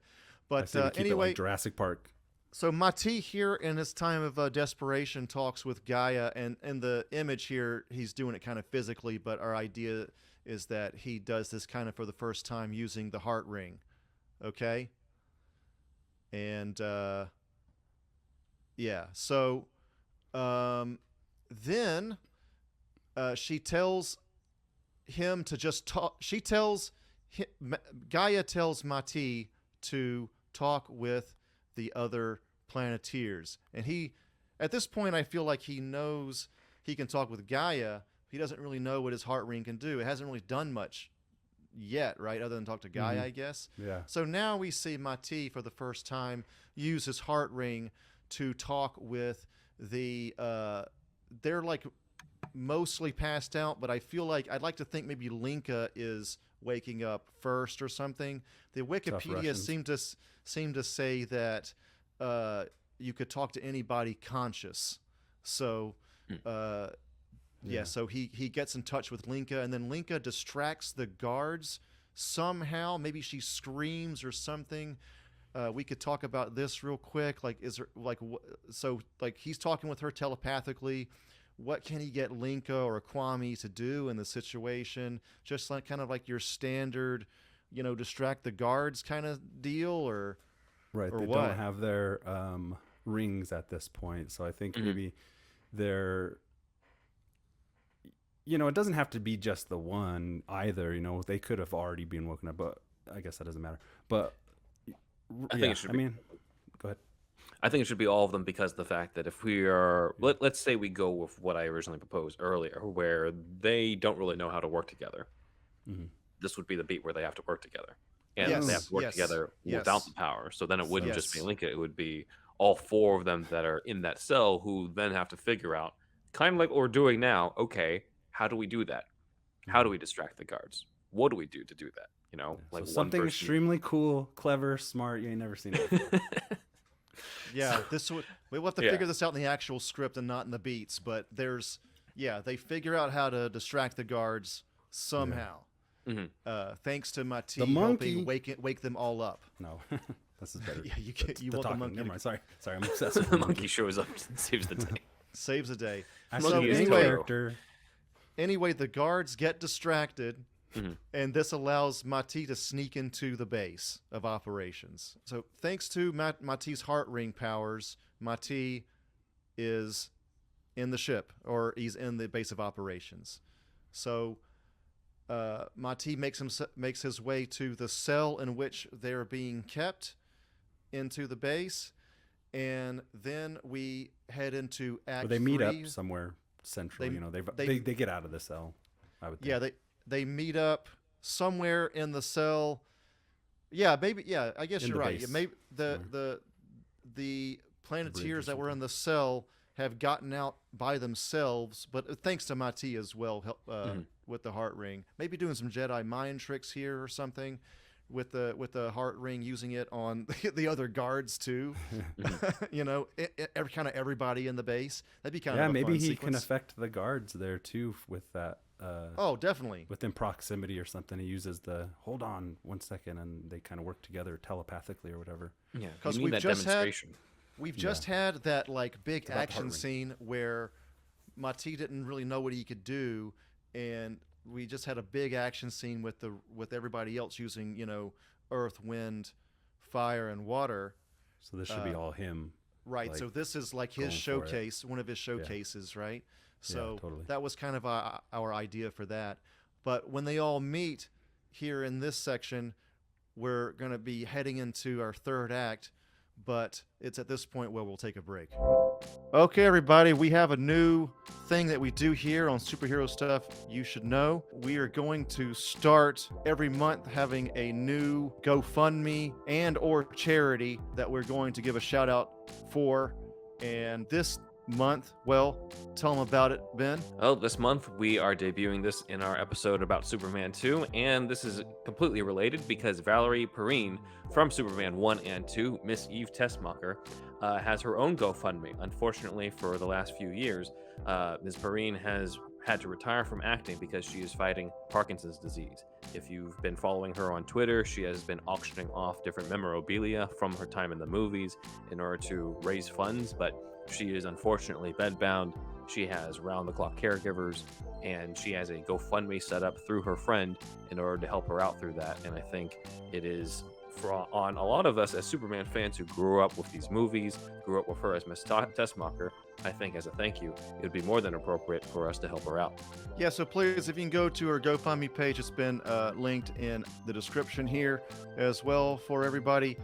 But anyway, like Jurassic Park. So Mati here, in his time of desperation, talks with Gaia, and in the image here, he's doing it kind of physically. But our idea is that he does this kind of for the first time using the heart ring, okay? And so then she tells him to just talk. Gaia tells Mati to talk with the other Planeteers, and at this point, I feel like he knows he can talk with Gaia. He doesn't really know what his heart ring can do. It hasn't really done much yet, right? Other than talk to Gaia, I guess. Yeah. So now we see Mati for the first time use his heart ring to talk with the. They're like mostly passed out, but I feel like I'd like to think maybe Linka is waking up first or something. The Wikipedia seemed to say that you could talk to anybody conscious. So. So he gets in touch with Linka, and then Linka distracts the guards somehow. Maybe she screams or something. We could talk about this real quick. Like, is there he's talking with her telepathically. What can he get Linka or Kwame to do in the situation? Just like kind of like your standard, distract the guards kind of deal, or right? Or they what? don't have their rings at this point, so I think maybe they're. It doesn't have to be just the one either. They could have already been woken up, but I guess that doesn't matter. But I think it should be. Go ahead. I think it should be all of them because of the fact that if we are, let's say we go with what I originally proposed earlier, where they don't really know how to work together. Mm-hmm. This would be the beat where they have to work together, and Yes, they have to work yes, together yes. without the power. So then it wouldn't just be Yes. Lincoln; it would be all four of them that are in that cell who then have to figure out, kind of like what we're doing now. Okay, how do we do that? How do we distract the guards? What do we do to do that? You know, So like something one person. extremely cool, clever, smart. You ain't never seen it before. Yeah, we'll have to Yeah. figure this out in the actual script and not in the beats. But they figure out how to distract the guards somehow. Mhm. Thanks to Mati The monkey. helping wake them all up. No, this is better. Yeah, you The want the talking. monkey Never to mind. Sorry, I'm obsessed with The the monkey shows up and saves the day. saves the day. Actually, So Monkey is main anyway, Totoro. character. anyway, the guards get distracted, Mhm. and this allows Mati to sneak into the base of operations. So thanks to Mati's heart ring powers, Mati is in the ship, or he's in the base of operations. So Mati makes his way to the cell in which they're being kept into the base, and then we head into Act But they meet 3. up somewhere central. They- They get out of the cell. I would think. Yeah, they meet up somewhere in the cell. Yeah, maybe. Yeah, I guess In you're the right. base Maybe somewhere. the Planeteers or that were in the cell have gotten out by themselves, but thanks to Mati as well with the heart ring. Maybe doing some Jedi mind tricks here or something with the heart ring, using it on the other guards too. You know, kind of everybody in the base. That'd be kind of a maybe fun he sequence. can affect the guards there too with that. Oh, definitely. Within proximity or something, he uses the hold on 1 second, and they kind of work together telepathically or whatever. Yeah, 'Cause you need we've that just had- demonstration. We've just had that like big about the heart action ring. scene where Mati didn't really know what he could do, and we just had a big action scene with everybody else using earth, wind, fire, and water. So this should be all him. Right. Like, so this is like going his for it. showcase, one of his showcases, right? So totally. that was kind of our idea for that. But when they all meet here in this section, we're going to be heading into our third act, but it's at this point where we'll take a break. Okay, everybody, we have a new thing that we do here on Superhero Stuff You Should Know. We are going to start every month having a new GoFundMe and or charity that we're going to give a shout out for. And this month, well, tell them about it, Ben. Oh, this month we are debuting this in our episode about Superman 2, and this is completely related because Valerie Perrine from Superman 1 and 2, Miss Eve Tessmacher, has her own GoFundMe. Unfortunately, for the last few years, Ms. Perrine has had to retire from acting because she is fighting Parkinson's disease. If you've been following her on Twitter, she has been auctioning off different memorabilia from her time in the movies in order to raise funds, but she is unfortunately bedbound. She has round-the-clock caregivers, and she has a GoFundMe set up through her friend in order to help her out through that. And I think it is on a lot of us as Superman fans who grew up with these movies, grew up with her as Miss Tessmacher. I think as a thank you, it would be more than appropriate for us to help her out. Yeah, so please, if you can go to her GoFundMe page, it's been linked in the description here as well for everybody.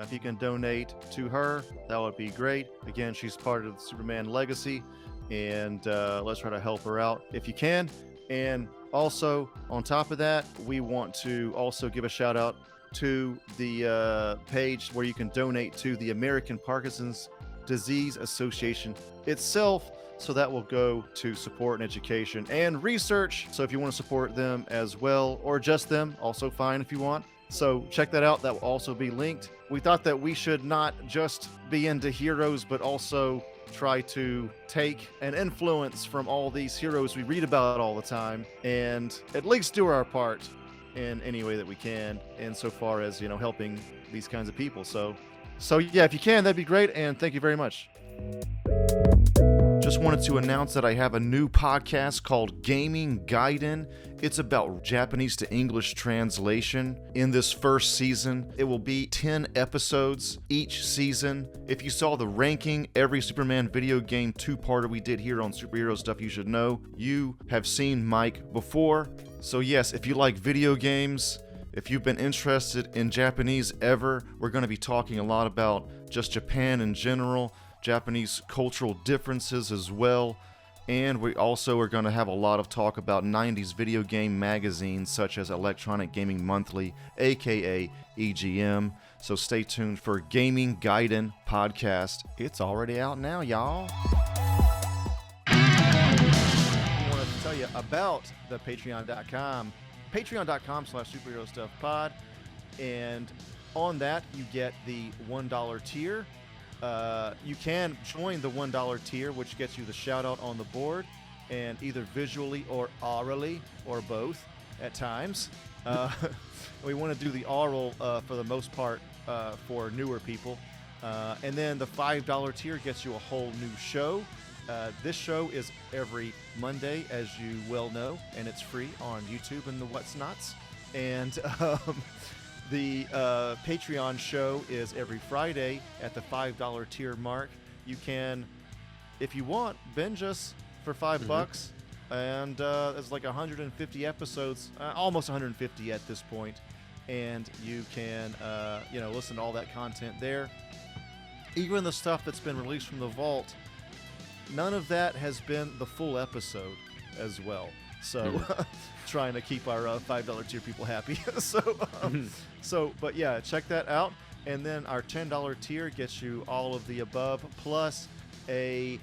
If you can donate to her, that would be great. Again, she's part of the Superman legacy, and let's try to help her out if you can. And also, on top of that, we want to also give a shout out to the page where you can donate to the American Parkinson's Disease Association itself. So that will go to support and education and research. So if you want to support them as well, or just them, also fine if you want. So check that out. That will also be linked. We thought that we should not just be into heroes, but also try to take an influence from all these heroes we read about all the time and at least do our part in any way that we can, insofar as, helping these kinds of people. So yeah, if you can, that'd be great. And thank you very much. Just wanted to announce that I have a new podcast called Gaming Gaiden. It's about Japanese to English translation. In this first season, it will be 10 episodes each season. If you saw the ranking every Superman video game two-parter we did here on Superhero Stuff You Should Know, you have seen Mike before. So yes, if you like video games, If you've been interested in Japanese ever, we're going to be talking a lot about just Japan in general, Japanese cultural differences as well, and we also are going to have a lot of talk about 90s video game magazines such as Electronic Gaming Monthly, aka EGM. So stay tuned for Gaming Gaiden podcast. It's already out now, y'all. I want to tell you about the Patreon.com. Patreon.com/superherostuffpod, and on that you get the $1 tier. You can join the $1 tier, which gets you the shout out on the board, and either visually or orally, or both at times. We want to do the oral for the most part for newer people. And then the $5 tier gets you a whole new show. This show is every Monday, as you well know, and it's free on YouTube and the what's nots. And the Patreon show is every Friday at the $5 tier mark. You can, if you want, binge us for $5, and there's like 150 episodes, almost 150 at this point, and you can listen to all that content there. Even the stuff that's been released from the vault, none of that has been the full episode as well. So trying to keep our $5 tier people happy. But yeah, check that out. And then our $10 tier gets you all of the above, plus it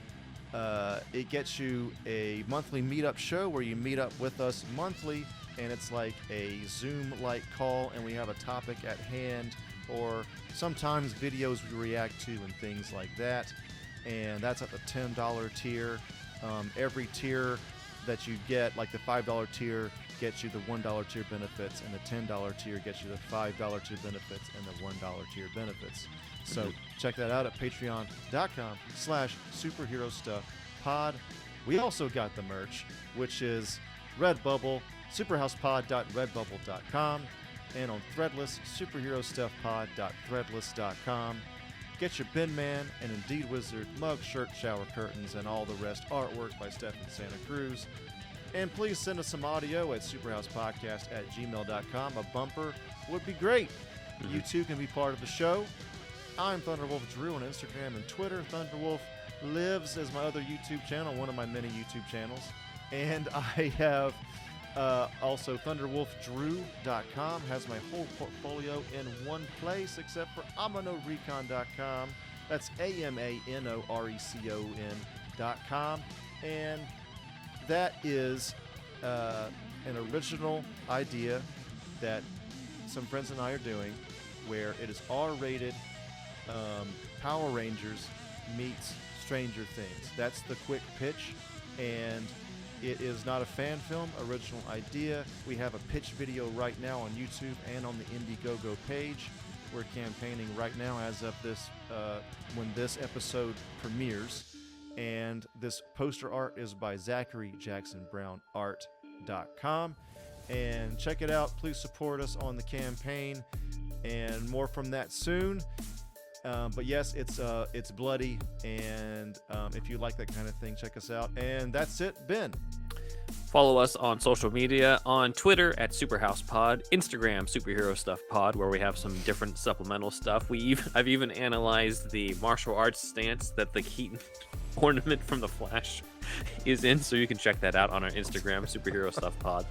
gets you a monthly meetup show where you meet up with us monthly, and it's like a Zoom-like call, and we have a topic at hand, or sometimes videos we react to and things like that. And that's at the $10 tier. Every tier that you get, like the $5 tier gets you the $1 tier benefits, and the $10 tier gets you the $5 tier benefits and the $1 tier benefits. So check that out at patreon.com/superherostuffpod. We also got the merch, which is Redbubble, superhousepod.redbubble.com, and on Threadless, superherostuffpod.threadless.com. Get your Bin Man and Indeed Wizard mug, shirt, shower curtains, and all the rest artwork by Stephen Santa Cruz. And please send us some audio at superhousepodcast@gmail.com. A bumper would be great. You too can be part of the show. I'm ThunderWolfDrew on Instagram and Twitter. ThunderWolf Lives is my other YouTube channel, one of my many YouTube channels. And I have also ThunderWolfDrew.com has my whole portfolio in one place, except for AmanoRecon.com. That's AMANORECON.com. And that is an original idea that some friends and I are doing, where it is R-rated Power Rangers meets Stranger Things. That's the quick pitch, and it is not a fan film, original idea. We have a pitch video right now on YouTube and on the Indiegogo page. We're campaigning right now as of this, when this episode premieres. And this poster art is by ZacharyJacksonBrownArt.com. And check it out. Please support us on the campaign, and more from that soon. But yes, it's bloody, and if you like that kind of thing, check us out. And that's it, Ben. Follow us on social media, on Twitter at SuperHousePod, Instagram Superhero Stuff Pod, where we have some different supplemental stuff. I've even analyzed the martial arts stance that the Keaton ornament from The Flash is in, so you can check that out on our Instagram, Superhero Stuff Pod.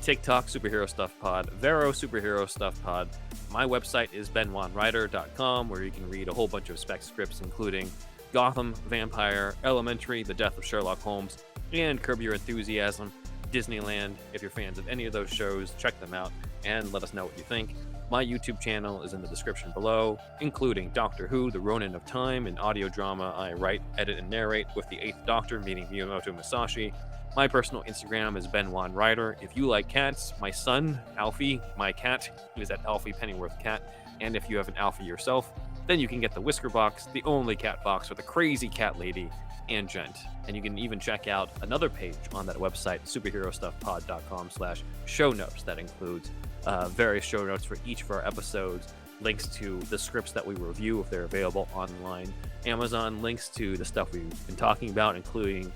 TikTok, Superhero Stuff Pod, Vero, Superhero Stuff Pod. My website is benwanwriter.com, where you can read a whole bunch of spec scripts, including Gotham, Vampire, Elementary, The Death of Sherlock Holmes, and Curb Your Enthusiasm, Disneyland. If you're fans of any of those shows, check them out and let us know what you think. My YouTube channel is in the description below, including Doctor Who, The Ronin of Time, an audio drama I write, edit, and narrate with the 8th Doctor meeting Miyamoto Musashi. My personal Instagram is benwanwriter. If you like cats, my son, Alfie, my cat, is at Alfie Pennyworth Cat. And if you have an Alfie yourself, then you can get the Whisker Box, the only cat box with a crazy cat lady and gent. And you can even check out another page on that website, superherostuffpod.com/show notes. That includes various show notes for each of our episodes, links to the scripts that we review if they're available online. Amazon links to the stuff we've been talking about, including,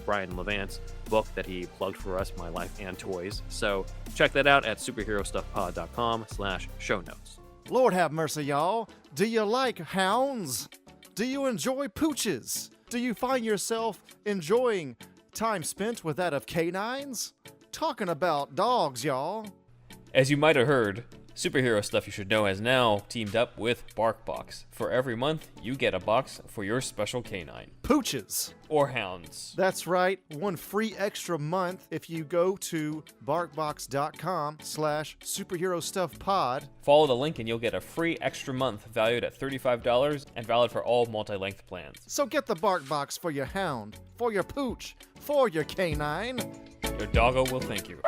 Brian Levant's book that he plugged for us, My Life and Toys. So check that out at superherostuffpod.com/show notes. Lord have mercy, y'all. Do you like hounds? Do you enjoy pooches? Do you find yourself enjoying time spent with that of canines? Talking about dogs, y'all. As you might have heard, Superhero Stuff You Should Know has now teamed up with BarkBox. For every month, you get a box for your special canine. Pooches. Or hounds. That's right. One free extra month if you go to barkbox.com/superherostuffpod. Follow the link and you'll get a free extra month valued at $35 and valid for all multi-length plans. So get the BarkBox for your hound, for your pooch, for your canine. Your doggo will thank you.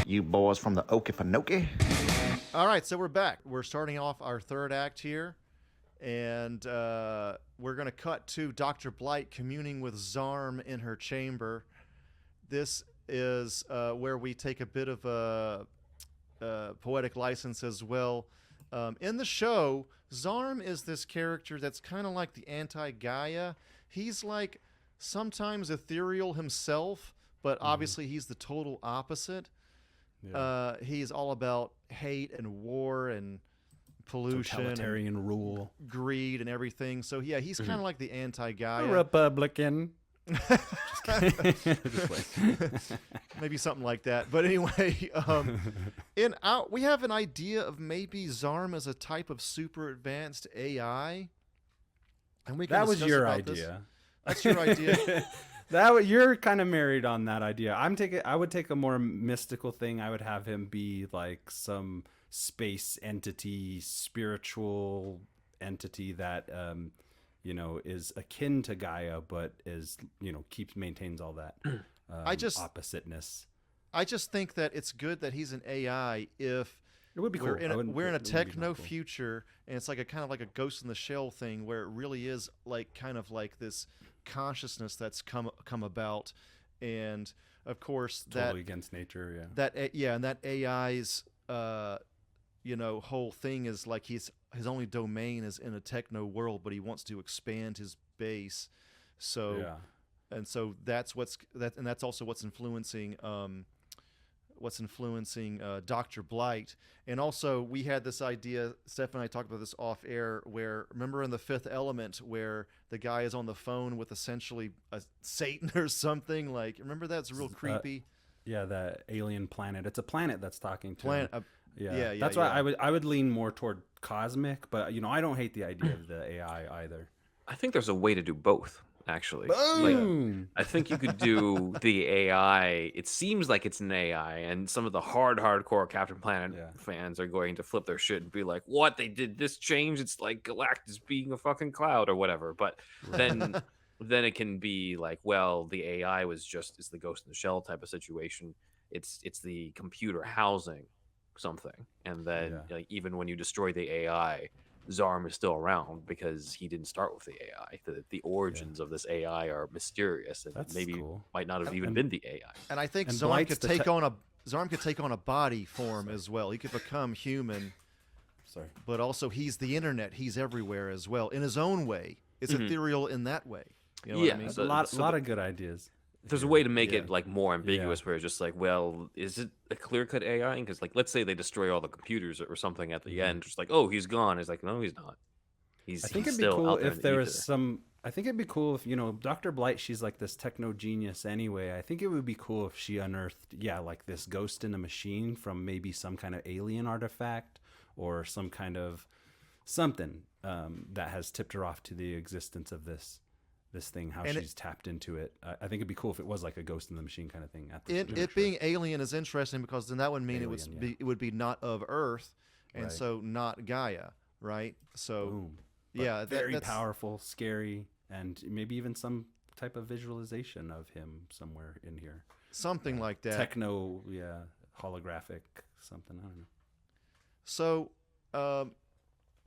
You boys from the Okefenokee. All right, so we're back. We're starting off our third act here, and we're going to cut to Dr. Blight communing with Zarm in her chamber. This is where we take a bit of a poetic license as well. In the show, Zarm is this character that's kind of like the anti-Gaia. He's like sometimes ethereal himself, but obviously he's the total opposite. Yeah. He's all about hate and war and pollution, totalitarian and rule, greed, and everything. So yeah, he's kind of like the anti-Gaia. Republican. Maybe something like that. But anyway, we have an idea of maybe Zarm as a type of super advanced AI, and we can that was your idea. That's your idea. You're kind of married on that idea. I would take a more mystical thing. I would have him be like some space entity, spiritual entity that is akin to Gaia, but is maintains all that oppositeness. I just think that it's good that he's an AI. If it would be cool. We're in a techno future, and it's like a kind of like a Ghost in the Shell thing, where it really is like kind of like this consciousness that's come about, and of course totally against nature. And that AI's whole thing is like his only domain is in a techno world, but he wants to expand his base. So and so that's that's also what's influencing Dr. Blight. And also we had this idea, Steph and I talked about this off air, where remember in The Fifth Element where the guy is on the phone with essentially a Satan or something, like, remember that's real creepy. The alien planet. It's a planet that's talking to him. Yeah. That's why I would lean more toward cosmic, but I don't hate the idea of the AI either. I think there's a way to do both, actually. Boom! I think you could do the AI. It seems like it's an AI, and some of the hardcore Captain Planet fans are going to flip their shit and be like, "What? They did this change? It's like Galactus being a fucking cloud or whatever." But then it can be like, well, the AI it's the Ghost in the Shell type of situation. It's the computer housing something, and then like, even when you destroy the AI, Zarm is still around because he didn't start with the AI. The origins of this AI are mysterious, and That's maybe cool. might not have even been the AI. And I think Zarm could take on a body form as well. He could become human. But also he's the internet. He's everywhere as well in his own way. It's ethereal in that way. You know what I mean? A lot of good ideas. There's a way to make it like more ambiguous, where it's just like, well, is it a clear-cut AI? Because like, let's say they destroy all the computers or something at the end, just like, oh, he's gone. It's like, no, he's not. I think it'd be cool if there was some. I think it'd be cool if Dr. Blight. She's like this techno genius anyway. I think it would be cool if she unearthed, like this ghost in a machine from maybe some kind of alien artifact or some kind of something that has tipped her off to the existence of this thing, how she's tapped into it. I think it'd be cool if it was like a Ghost in the Machine kind of thing. It being alien is interesting because then that would mean it would be not of Earth, and so not Gaia, right? So very powerful, scary, and maybe even some type of visualization of him somewhere in here. Something like that. Techno, holographic, something. I don't know. So,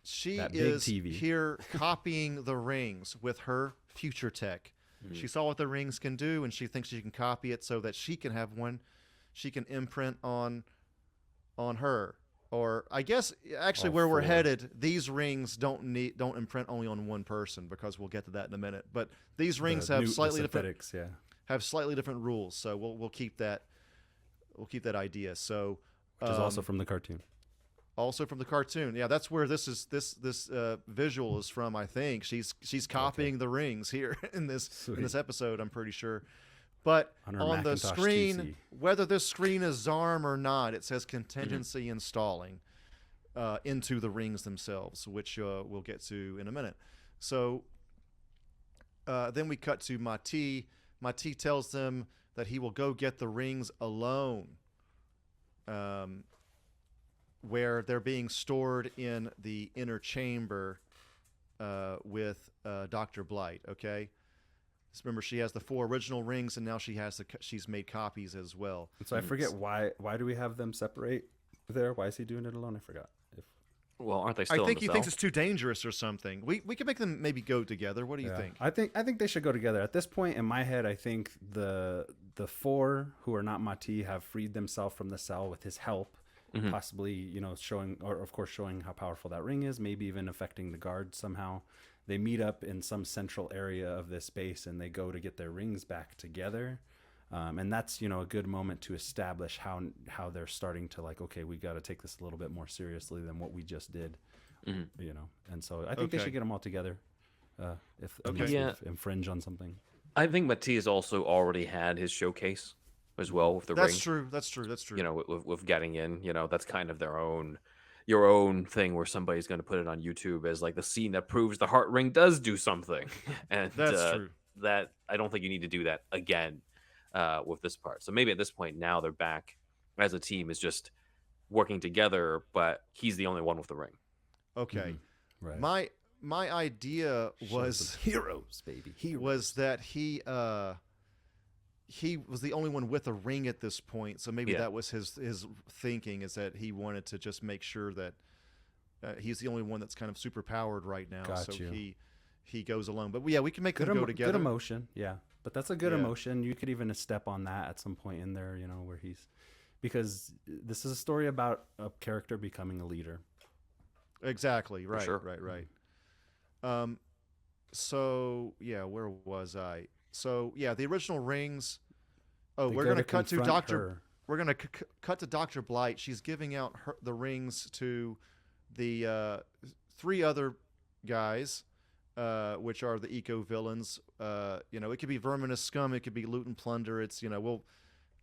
she is here copying the rings with her future tech. She saw what the rings can do, and she thinks she can copy it so that she can have one. She can imprint on on her. Or I guess actually All where we're 4. headed, these rings don't imprint only on one person, because we'll get to that in a minute. But these rings have slightly different rules, so we'll keep that idea. So which is also from the cartoon. Also from the cartoon, yeah. That's where this visual is from. I think she's copying the rings here in this episode. I'm pretty sure. But on the screen, TC. Whether this screen is ZARM or not, it says contingency installing into the rings themselves, which we'll get to in a minute. So then we cut to Mati. Mati tells them that he will go get the rings alone, where they're being stored in the inner chamber with Dr. Blight, okay? Remember, she has the 4 original rings, and now she's made copies as well. And so I forget why do we have them separate there? Why is he doing it alone? I forgot. Well, aren't they still? I think he thinks it's too dangerous or something. We can make them maybe go together. What do you think? I think they should go together. At this point in my head, I think the 4 who are not Mati have freed themselves from the cell with his help, possibly showing how powerful that ring is, maybe even affecting the guards somehow. They meet up in some central area of this space, and they go to get their rings back together. And that's, a good moment to establish how they're starting to okay, we got to take this a little bit more seriously than what we just did, And so I think they should get them all together if they infringe on something. I think Matias also already had his showcase as well with the ring. That's true. With getting in, that's kind of your own thing where somebody's going to put it on YouTube as the scene that proves the heart ring does do something. And that's true. That I don't think you need to do that again with this part. So maybe at this point now they're back as a team, is just working together, but he's the only one with the ring. Okay. Right. My idea was heroes, baby. Heroes. Was that he was the only one with a ring at this point, so maybe that was his thinking, is that he wanted to just make sure that he's the only one that's kind of super powered right now. He goes alone. But we can make them go together. Good emotion, yeah. But that's a good emotion. You could even step on that at some point in there, where because this is a story about a character becoming a leader. Exactly. Right. Sure. Right. So where was I? So the original rings. Oh, we're gonna cut to Dr. We're gonna cut to Dr. Blight. She's giving out the rings to the 3 other guys, which are the eco villains. It could be Verminous Scum, it could be Loot and Plunder. It's we'll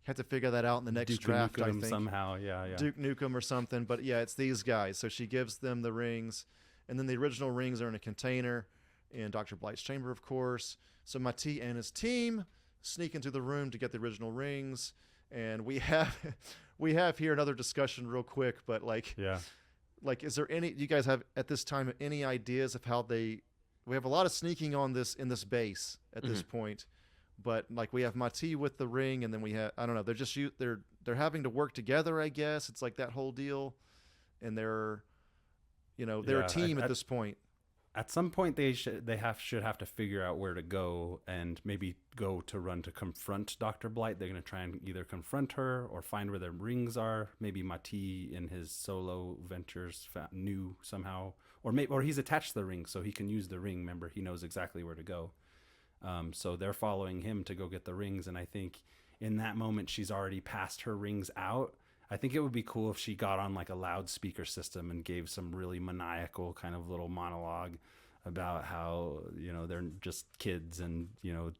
have to figure that out in the next draft. Nukem I think somehow, Duke Nukem or something. But it's these guys. So she gives them the rings, and then the original rings are in a container in Dr. Blight's chamber, of course. So Mati and his team sneak into the room to get the original rings, and we have here another discussion real quick. But is there any? You guys have at this time any ideas of how they? We have a lot of sneaking on this in this base at this point, but we have Mati with the ring, and then we have they're having to work together. I guess it's that whole deal, and they're a team at this point. At some point, they should have to figure out where to go, and maybe go to run to confront Dr. Blight. They're going to try and either confront her or find where their rings are. Maybe Mati in his solo ventures knew somehow, or he's attached to the ring, so he can use the ring. Remember, he knows exactly where to go. So they're following him to go get the rings, and I think in that moment she's already passed her rings out. I think it would be cool if she got on a loudspeaker system and gave some really maniacal kind of little monologue about how, they're just kids, and,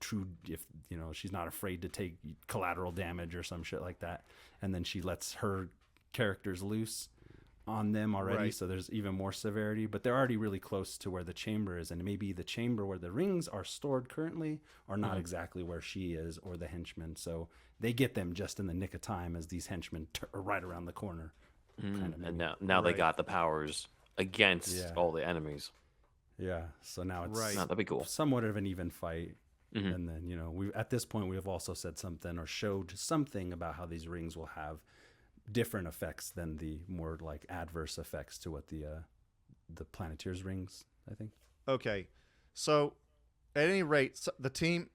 true, if, she's not afraid to take collateral damage or some shit like that. And then she lets her characters loose on them already. Right. So there's even more severity, but they're already really close to where the chamber is. And maybe the chamber where the rings are stored currently are not exactly where she is or the henchmen. So they get them just in the nick of time as these henchmen are right around the corner. And now they got the powers against all the enemies. Yeah. So now it's that'd be cool. Somewhat of an even fight. And then, we at this point, we have also said something or showed something about how these rings will have different effects than the more adverse effects to what the Planeteers rings, I think. Okay. So at any rate, the team,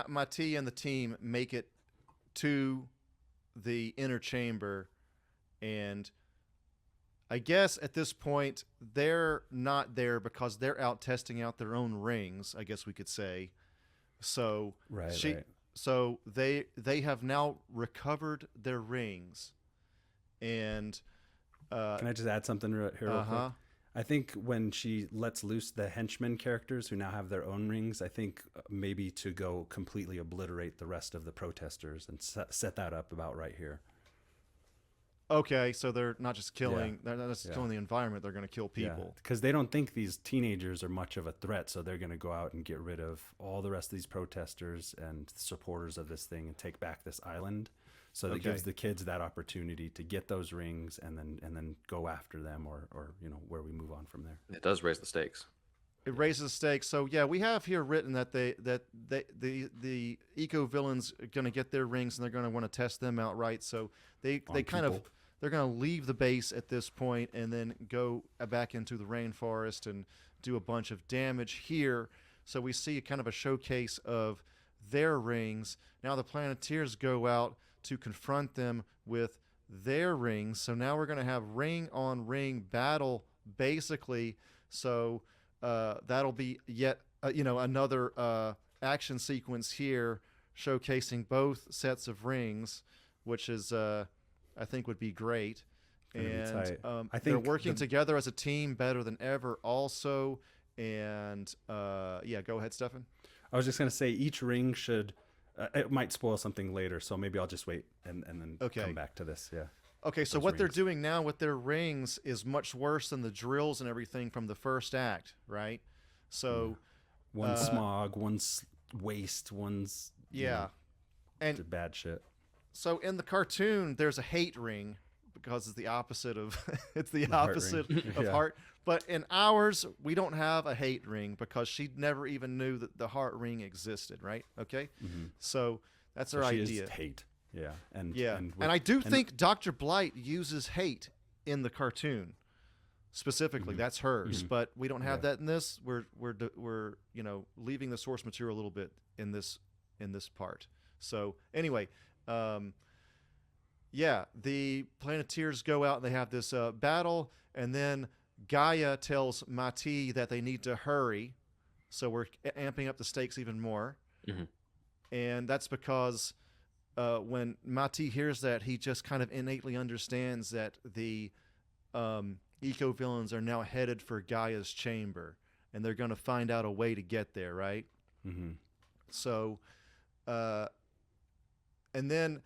Mati and the team make it to the inner chamber, and I guess at this point they're not there because they're out testing out their own rings, I guess we could say. So Right. so they have now recovered their rings. And Can I just add something here real quick? I think when she lets loose the henchmen characters who now have their own rings, I think maybe to go completely obliterate the rest of the protesters and set that up about right here. Okay, so they're not just killing, they're not just killing the environment, they're going to kill people. Because they don't think these teenagers are much of a threat, so they're going to go out and get rid of all the rest of these protesters and supporters of this thing and take back this island. So that gives the kids that opportunity to get those rings and then go after them or where we move on from there. It does raise the stakes. It raises the stakes. So yeah, we have here written that the eco villains are going to get their rings and they're going to want to test them outright. So they're going to leave the base at this point and then go back into the rainforest and do a bunch of damage here. So we see kind of a showcase of their rings. Now the Planeteers go out to confront them with their rings. So now we're going to have ring on ring battle basically. So that'll be yet another action sequence here showcasing both sets of rings, which is I think would be great. And I think they're working together as a team better than ever also. And go ahead, Stefan. I was just going to say each ring should it might spoil something later, so maybe I'll just wait and then come back to this. Yeah. Okay, so what they're doing now with their rings is much worse than the drills and everything from the first act, right? So one's smog, one's waste, one's and bad shit. So in the cartoon, there's a hate ring because it's the opposite of heart. But in ours, we don't have a hate ring because she never even knew that the heart ring existed, right? Okay, so that's her idea. Is hate, and I do think Dr. Blight uses hate in the cartoon specifically. That's hers, but we don't have that in this. We're leaving the source material a little bit in this part. So anyway. The Planeteers go out and they have this battle, and then Gaia tells Mati that they need to hurry, so we're amping up the stakes even more. And that's because when Mati hears that, he just kind of innately understands that the eco-villains are now headed for Gaia's chamber, and they're going to find out a way to get there, right? So, and then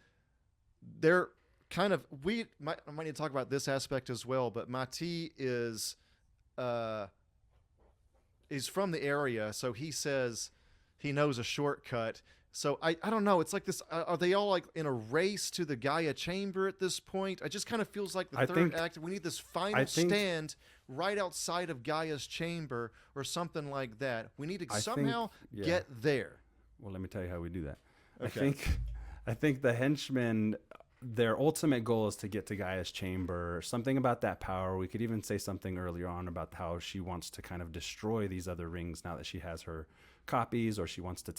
they're kind of I might need to talk about this aspect as well, but Mati is from the area, so he says he knows a shortcut. So I don't know, it's like this, are they all like in a race to the Gaia chamber at this point? It just kind of feels like the third act, we need this final stand right outside of Gaia's chamber or something like that. We need to somehow get there. Well, let me tell you how we do that. Okay. I think the henchmen, their ultimate goal is to get to Gaia's chamber. Something about that power. We could even say something earlier on about how she wants to kind of destroy these other rings now that she has her copies, or she wants to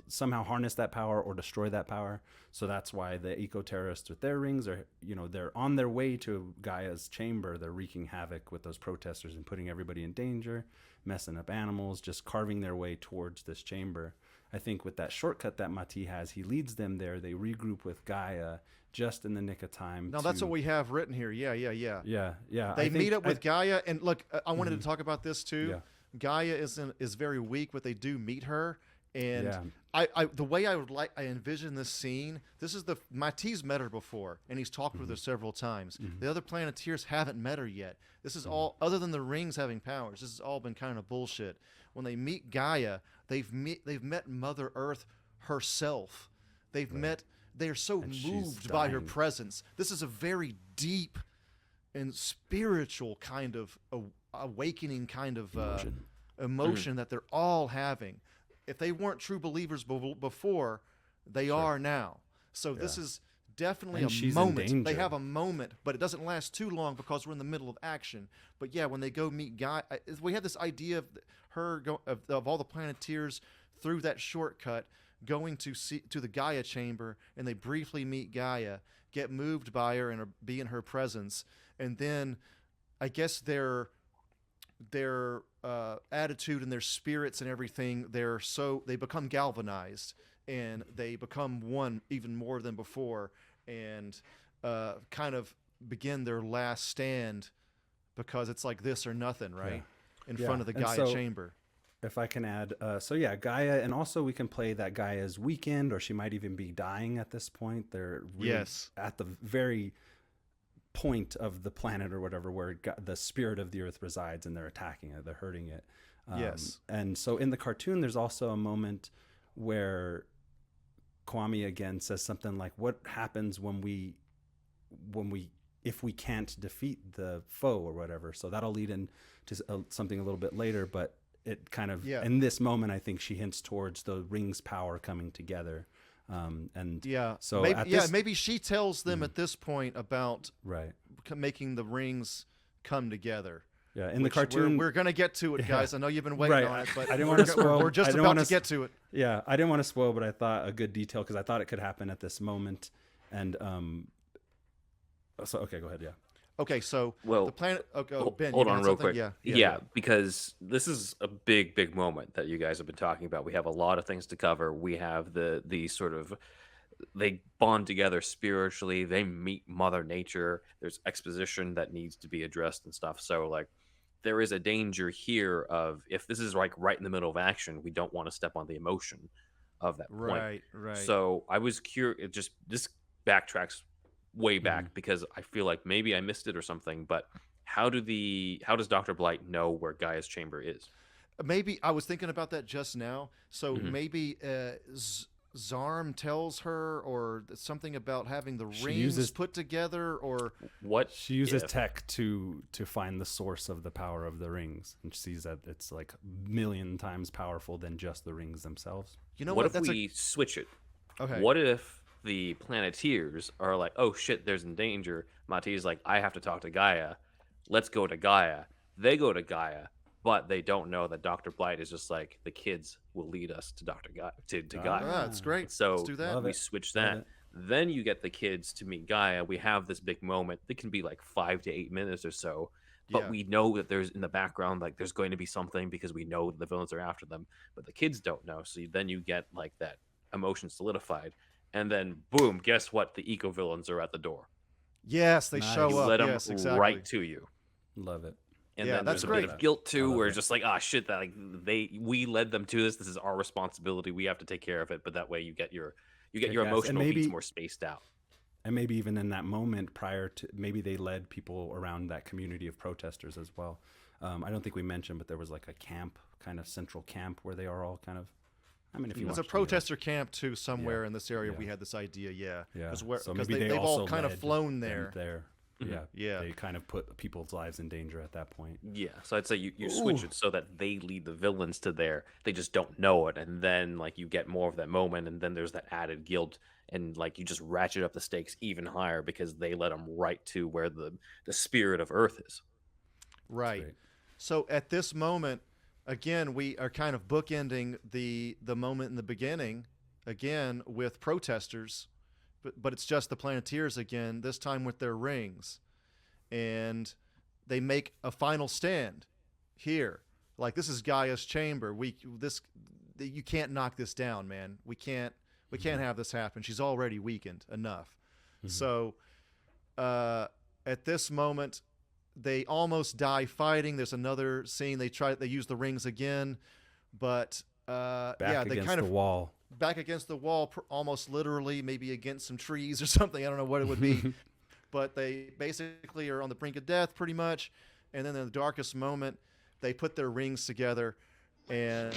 somehow harness that power or destroy that power. So that's why the eco-terrorists with their rings are, they're on their way to Gaia's chamber. They're wreaking havoc with those protesters and putting everybody in danger, messing up animals, just carving their way towards this chamber. I think with that shortcut that Mati has, he leads them there. They regroup with Gaia just in the nick of time. No, that's what we have written here. Yeah. Yeah. They meet up with Gaia, and look, I wanted to talk about this too. Yeah. Gaia is very weak, but they do meet her, and the way I envision this scene. This is Mati's met her before, and he's talked with her several times. The other Planeteers haven't met her yet. This is all, other than the rings having powers, this has all been kind of bullshit. When they meet Gaia, they've met Mother Earth herself. They are so moved by her presence. This is a very deep and spiritual kind of awakening kind of emotion that they're all having. If they weren't true believers before, they are now. So this is definitely a moment. They have a moment, but it doesn't last too long because we're in the middle of action. But yeah, when they go meet Gaia, we have this idea of her of all the Planeteers through that shortcut going to the Gaia chamber, and they briefly meet Gaia, get moved by her and be in her presence, and then I guess their attitude and their spirits and everything, they become galvanized and they become one even more than before, and kind of begin their last stand, because it's like this or nothing, right? In front of the Gaia chamber. If I can add, Gaia, and also we can play that Gaia's weakened, or she might even be dying at this point. They're really at the very point of the planet or whatever where the spirit of the earth resides, and they're attacking it, they're hurting it. And so in the cartoon, there's also a moment where Kwame again says something like, what happens if we can't defeat the foe or whatever. So that'll lead into something a little bit later, but it kind of, in this moment, I think she hints towards the ring's power coming together. So maybe she tells them at this point about making the rings come together. Yeah, in the cartoon, we're gonna get to it, guys. I know you've been waiting on it, but I didn't want to spoil. We're just about to get to it. Yeah, I didn't want to spoil, but I thought a good detail, because I thought it could happen at this moment. And so okay, go ahead. Yeah. Okay, so the planet. Okay, Ben, hold on real quick. Yeah, because this is a big moment that you guys have been talking about. We have a lot of things to cover. We have the sort of, they bond together spiritually. They meet Mother Nature. There's exposition that needs to be addressed and stuff. So like, there is a danger here of, if this is like right in the middle of action, we don't want to step on the emotion of that point. Right. So I was curious. Just this backtracks way back, because I feel like maybe I missed it or something, but how does Dr. Blight know where Gaia's chamber is? Maybe I was thinking about that just now. So maybe Zarm tells her, or something about having the rings put together, or what she uses tech to find the source of the power of the rings, and she sees that it's like a million times powerful than just the rings themselves. You know what if we switch it? Okay. What if the Planeteers are like, oh shit, there's in danger. Mati's like, I have to talk to Gaia. Let's go to Gaia. They go to Gaia, but they don't know that Dr. Blight is just like, the kids will lead us to Gaia. That's great. So let's do that. We switch that. Then you get the kids to meet Gaia. We have this big moment. It can be like 5 to 8 minutes or so, but we know that there's in the background, like there's going to be something, because we know the villains are after them, but the kids don't know. So then you get like that emotion solidified. And then, boom, guess what? The eco-villains are at the door. Yes, they show you up. Let them exactly. right to you. Love it. And then there's a bit of guilt, too, where it's just like, shit, that like we led them to this. This is our responsibility. We have to take care of it. But that way you get your emotional beats more spaced out. And maybe even in that moment prior to, maybe they led people around that community of protesters as well. I don't think we mentioned, but there was like a camp, kind of central camp, where they are all kind of, I mean, if you there's a protester camp too somewhere in this area. We had this idea, because so they've all kind of flown there. They kind of put people's lives in danger at that point. Yeah, so I'd say you switch it so that they lead the villains to there. They just don't know it, and then like you get more of that moment, and then there's that added guilt, and like you just ratchet up the stakes even higher because they led them right to where the spirit of Earth is. Right. So at this moment, again, we are kind of bookending the moment in the beginning, again, with protesters, but it's just the Planeteers again, this time with their rings. And they make a final stand here. Like, this is Gaia's chamber. You can't knock this down, man. We can't have this happen. She's already weakened enough. So at this moment, they almost die fighting. There's another scene. They use the rings again, but back they against kind of the wall. Back against the wall, almost literally, maybe against some trees or something. I don't know what it would be, but they basically are on the brink of death, pretty much. And then in the darkest moment, they put their rings together, and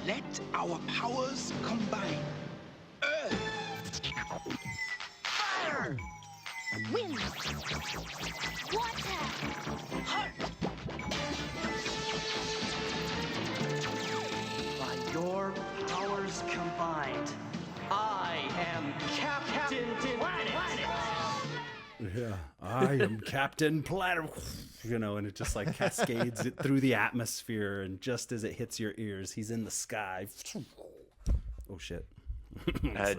let our powers combine. Earth, fire, wind, water, heart. By your powers combined, I am Captain Planet. Yeah, I am Captain Planet. And it just like cascades it through the atmosphere, and just as it hits your ears, he's in the sky. Oh shit!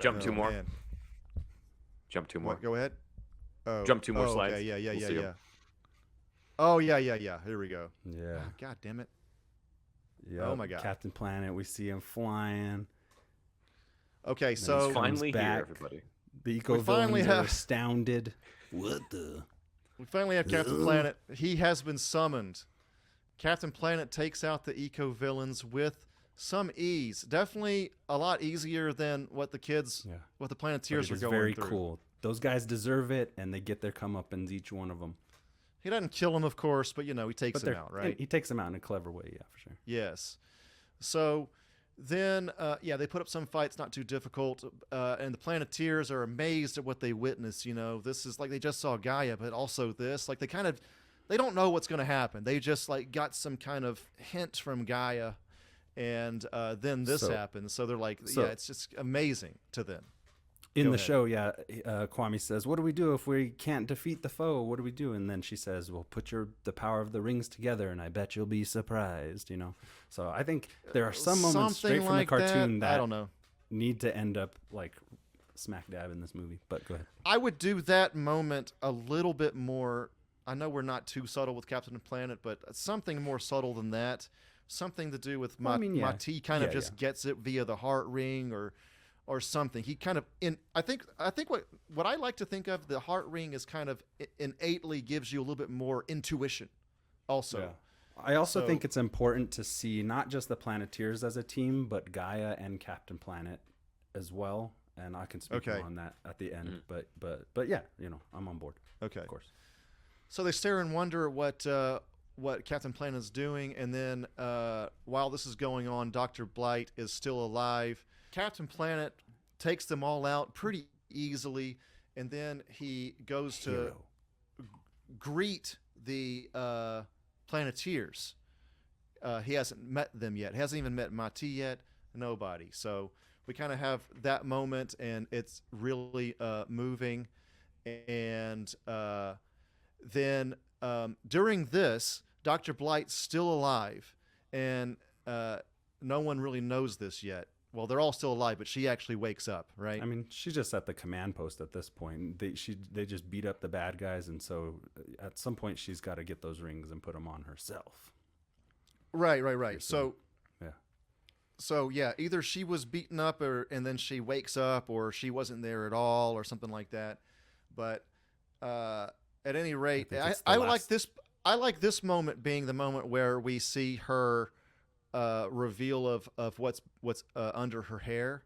Jump two more. Man. Jump two more. What, go ahead. Jump two more slides. Okay, yeah. Oh yeah. Here we go. Yeah. Ah, God damn it. Yeah. Oh my God. Captain Planet. We see him flying. Okay, Then so he's Finally back. here, everybody. The eco finally villains are have- astounded. What the? we finally have Captain Planet. He has been summoned. Captain Planet takes out the eco villains with some ease. Definitely a lot easier than what the Planeteers It were is going very through. cool. Those guys deserve it, and they get their comeuppance, each one of them. He doesn't kill him, of course, but he takes But him out, right? He takes them out in a clever way, yeah, for sure. Yes. So then, they put up some fights, not too difficult, and the Planeteers are amazed at what they witness. This is like they just saw Gaia, but also this. Like they don't know what's going to happen. They just got some kind of hint from Gaia, and then this happens. So they're like, it's just amazing to them. In Go the ahead. show, Kwame says, "What do we do if we can't defeat the foe? What do we do?" And then she says, "Well, put the power of the rings together, and I bet you'll be surprised." So I think there are some moments Something straight from the like cartoon that I don't know. need to end up like smack dab in this movie. But go ahead. I would do that moment a little bit more. I know we're not too subtle with Captain Planet, but something more subtle than that. Something to do with Mati kind of just gets it via the heart ring or something. He kind of I think what I like to think of the heart ring is kind of innately gives you a little bit more intuition. Also, I also think it's important to see not just the Planeteers as a team, but Gaia and Captain Planet as well. And I can speak more on that at the end. But yeah, I'm on board. Okay, of course. So they stare and wonder what Captain Planet is doing, and then while this is going on, Dr. Blight is still alive. Captain Planet takes them all out pretty easily, and then he goes to greet the Planeteers. He hasn't met them yet. He hasn't even met Mati yet. Nobody. So we kind of have that moment, and it's really moving. And then during this, Dr. Blight's still alive, and no one really knows this yet. Well, they're all still alive, but she actually wakes up, right? I mean, she's just at the command post at this point. They just beat up the bad guys, and so at some point she's got to get those rings and put them on herself. Right. So yeah. Either she was beaten up, and then she wakes up, or she wasn't there at all, or something like that. But at any rate, I like this. I like this moment being the moment where we see her reveal of what's under her hair.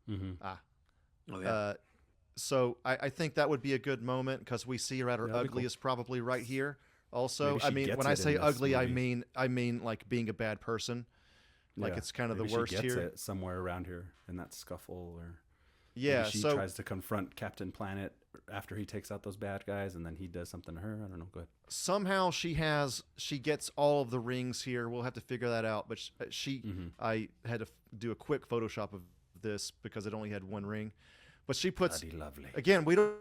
Mm-hmm. So I think that would be a good moment because we see her at her ugliest probably right here. Also, I mean, when I say ugly, I mean like being a bad person. Like it's kind of the worst she gets here. it somewhere around here in that scuffle, or yeah. she So tries to confront Captain Planet after he takes out those bad guys, and then he does something to her. I don't know. Go ahead. somehow she gets all of the rings here. We'll have to figure that out. But I had to do a quick Photoshop of this because it only had one ring. But she puts lovely. Again, we don't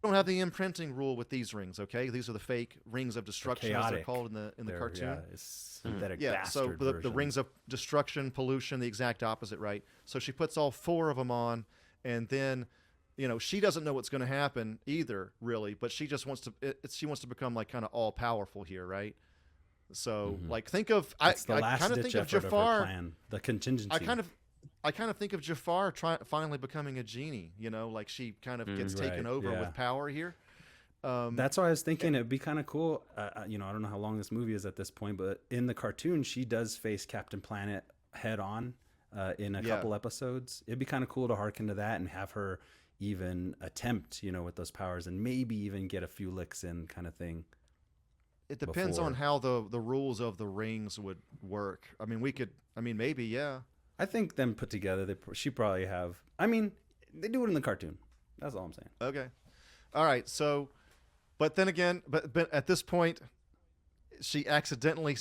have the imprinting rule with these rings. Okay, these are the fake rings of destruction as they're called in the cartoon. Yeah, it's synthetic So bastard the version. rings of destruction, pollution, the exact opposite, right? So she puts all four of them on, and then she doesn't know what's going to happen either, really. But she just wants to become like kind of all powerful here, right? So like think of I kind of think of Jafar. Plan, the contingency. I kind of think of Jafar finally becoming a genie. Like she kind of gets taken over with power here. That's why I was thinking it'd be kind of cool. I don't know how long this movie is at this point, but in the cartoon, she does face Captain Planet head on in a couple episodes. It'd be kind of cool to harken to that and have her even attempt, with those powers, and maybe even get a few licks in, kind of thing. It depends on how the rules of the rings would work. I mean, maybe, yeah. I think them put together, she probably have. I mean, they do it in the cartoon. That's all I'm saying. Okay. All right. So, but then again, but at this point, she accidentally,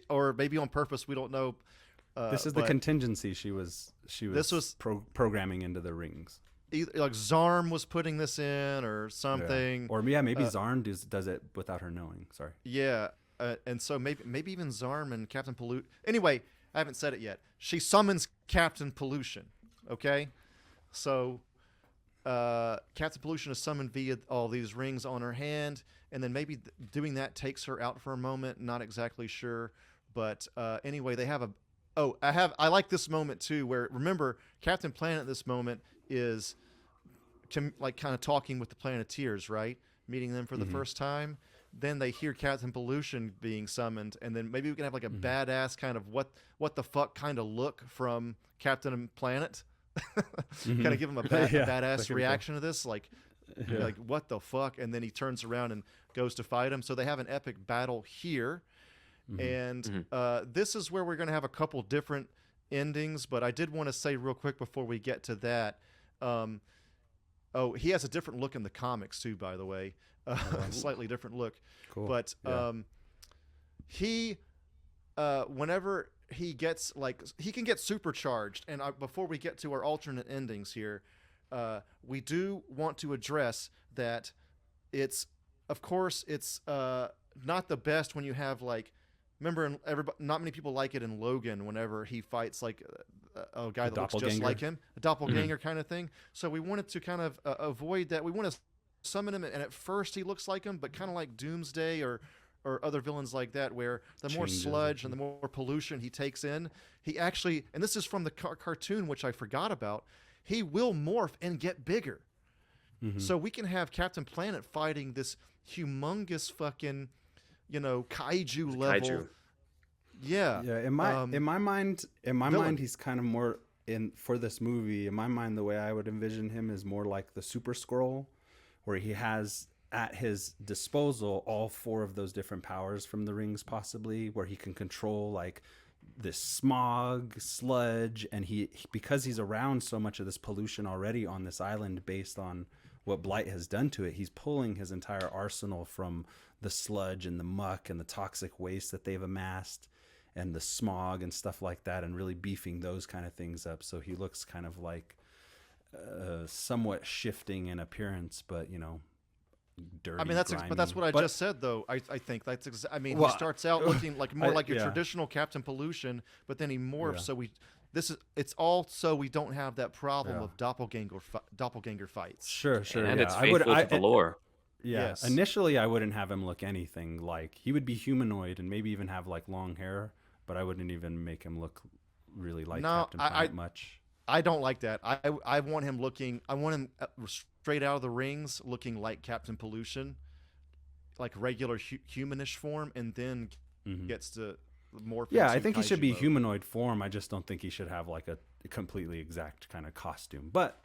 or maybe on purpose, we don't know. This is the contingency she was programming into the rings. Either like Zarm was putting this in or something. Or maybe Zarm does it without her knowing. Sorry. Yeah. And so maybe even Zarm and Captain Pollute. Anyway, I haven't said it yet. She summons Captain Pollution. Okay. So, Captain Pollution is summoned via all these rings on her hand, and then maybe doing that takes her out for a moment. Not exactly sure, but anyway, they have a. Oh, I like this moment too, where remember Captain Planet at this moment is like kind of talking with the Planeteers, right? Meeting them for the first time. Then they hear Captain Pollution being summoned, and then maybe we can have like a badass kind of what the fuck kind of look from Captain Planet. Kind of give him a badass reaction to this, like what the fuck, and then he turns around and goes to fight him. So they have an epic battle here, and this is where we're going to have a couple different endings. But I did want to say real quick before we get to that, he has a different look in the comics too, by the way, slightly different look. Cool. But he, whenever he gets he can get supercharged, and before we get to our alternate endings here, we do want to address that it's not the best when you have remember not many people like it in Logan whenever he fights a guy that looks just like him, a doppelganger kind of thing. So we wanted to kind of avoid that. We want to summon him, and at first he looks like him, but kind of like Doomsday or other villains like that, where the more sludge and the more pollution he takes in, he actually, and this is from the cartoon, which I forgot about, he will morph and get bigger. So we can have Captain Planet fighting this humongous fucking, kaiju level. Kaiju. Yeah. Yeah. In my mind, he's kind of more for this movie. In my mind, the way I would envision him is more like the Super Skrull, where he has at his disposal all 4 of those different powers from the rings, possibly, where he can control this smog, sludge, and he because he's around so much of this pollution already on this island based on what Blight has done to it, he's pulling his entire arsenal from the sludge and the muck and the toxic waste that they've amassed and the smog and stuff like that, and really beefing those kind of things up. So he looks kind of like somewhat shifting in appearance, but dirty. I mean, that's what I just said, though. I think that's. He starts out looking more like your traditional Captain Pollution, but then he morphs. So it's all so we don't have that problem of doppelganger fights. Sure. And it's faithful to the lore. Yeah. Yes. Initially, I wouldn't have him look anything like. He would be humanoid and maybe even have long hair, but I wouldn't even make him look really like Captain Planet much. I don't like that. I want him looking. I want him straight out of the rings, looking like Captain Pollution, like regular humanish form, and then gets to morph. Yeah, I think he should be humanoid form. I just don't think he should have a completely exact kind of costume. But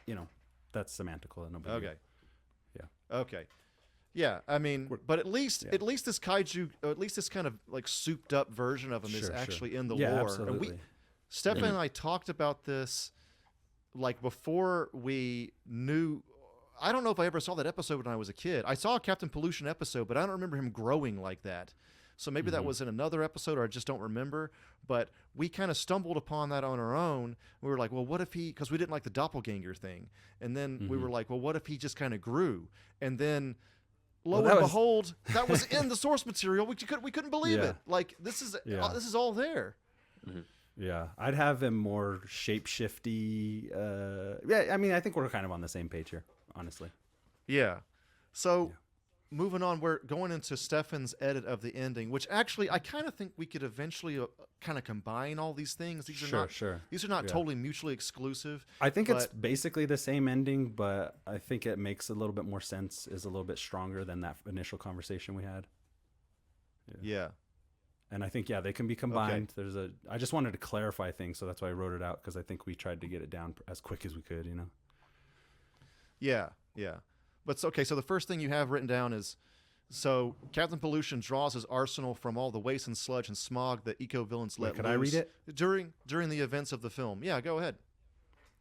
that's semantical. Okay. Yeah. Okay. Yeah, I mean, but at least this kaiju, or at least this kind of souped up version of him is actually in the lore. Absolutely. And Stefan and I talked about this before we knew. I don't know if I ever saw that episode when I was a kid. I saw a Captain Pollution episode, but I don't remember him growing like that. So maybe that was in another episode, or I just don't remember. But we kind of stumbled upon that on our own. We were like, well, what if because we didn't like the doppelganger thing. And then we were like, well, what if he just kind of grew? And then lo and behold, that was in the source material. We couldn't believe it. This is all there. Yeah, I'd have him more shape-shifty. I think we're kind of on the same page here, honestly. Yeah. So moving on, we're going into Stefan's edit of the ending, which actually I kind of think we could eventually kind of combine all these things. These are not totally mutually exclusive. I think it's basically the same ending, but I think it makes a little bit more sense, is a little bit stronger than that initial conversation we had. Yeah. And I think, they can be combined. Okay. I just wanted to clarify things, so that's why I wrote it out, because I think we tried to get it down as quick as we could, Yeah. But so the first thing you have written down is, so Captain Pollution draws his arsenal from all the waste and sludge and smog that eco-villains let loose. Could I read it? During the events of the film. Yeah, go ahead.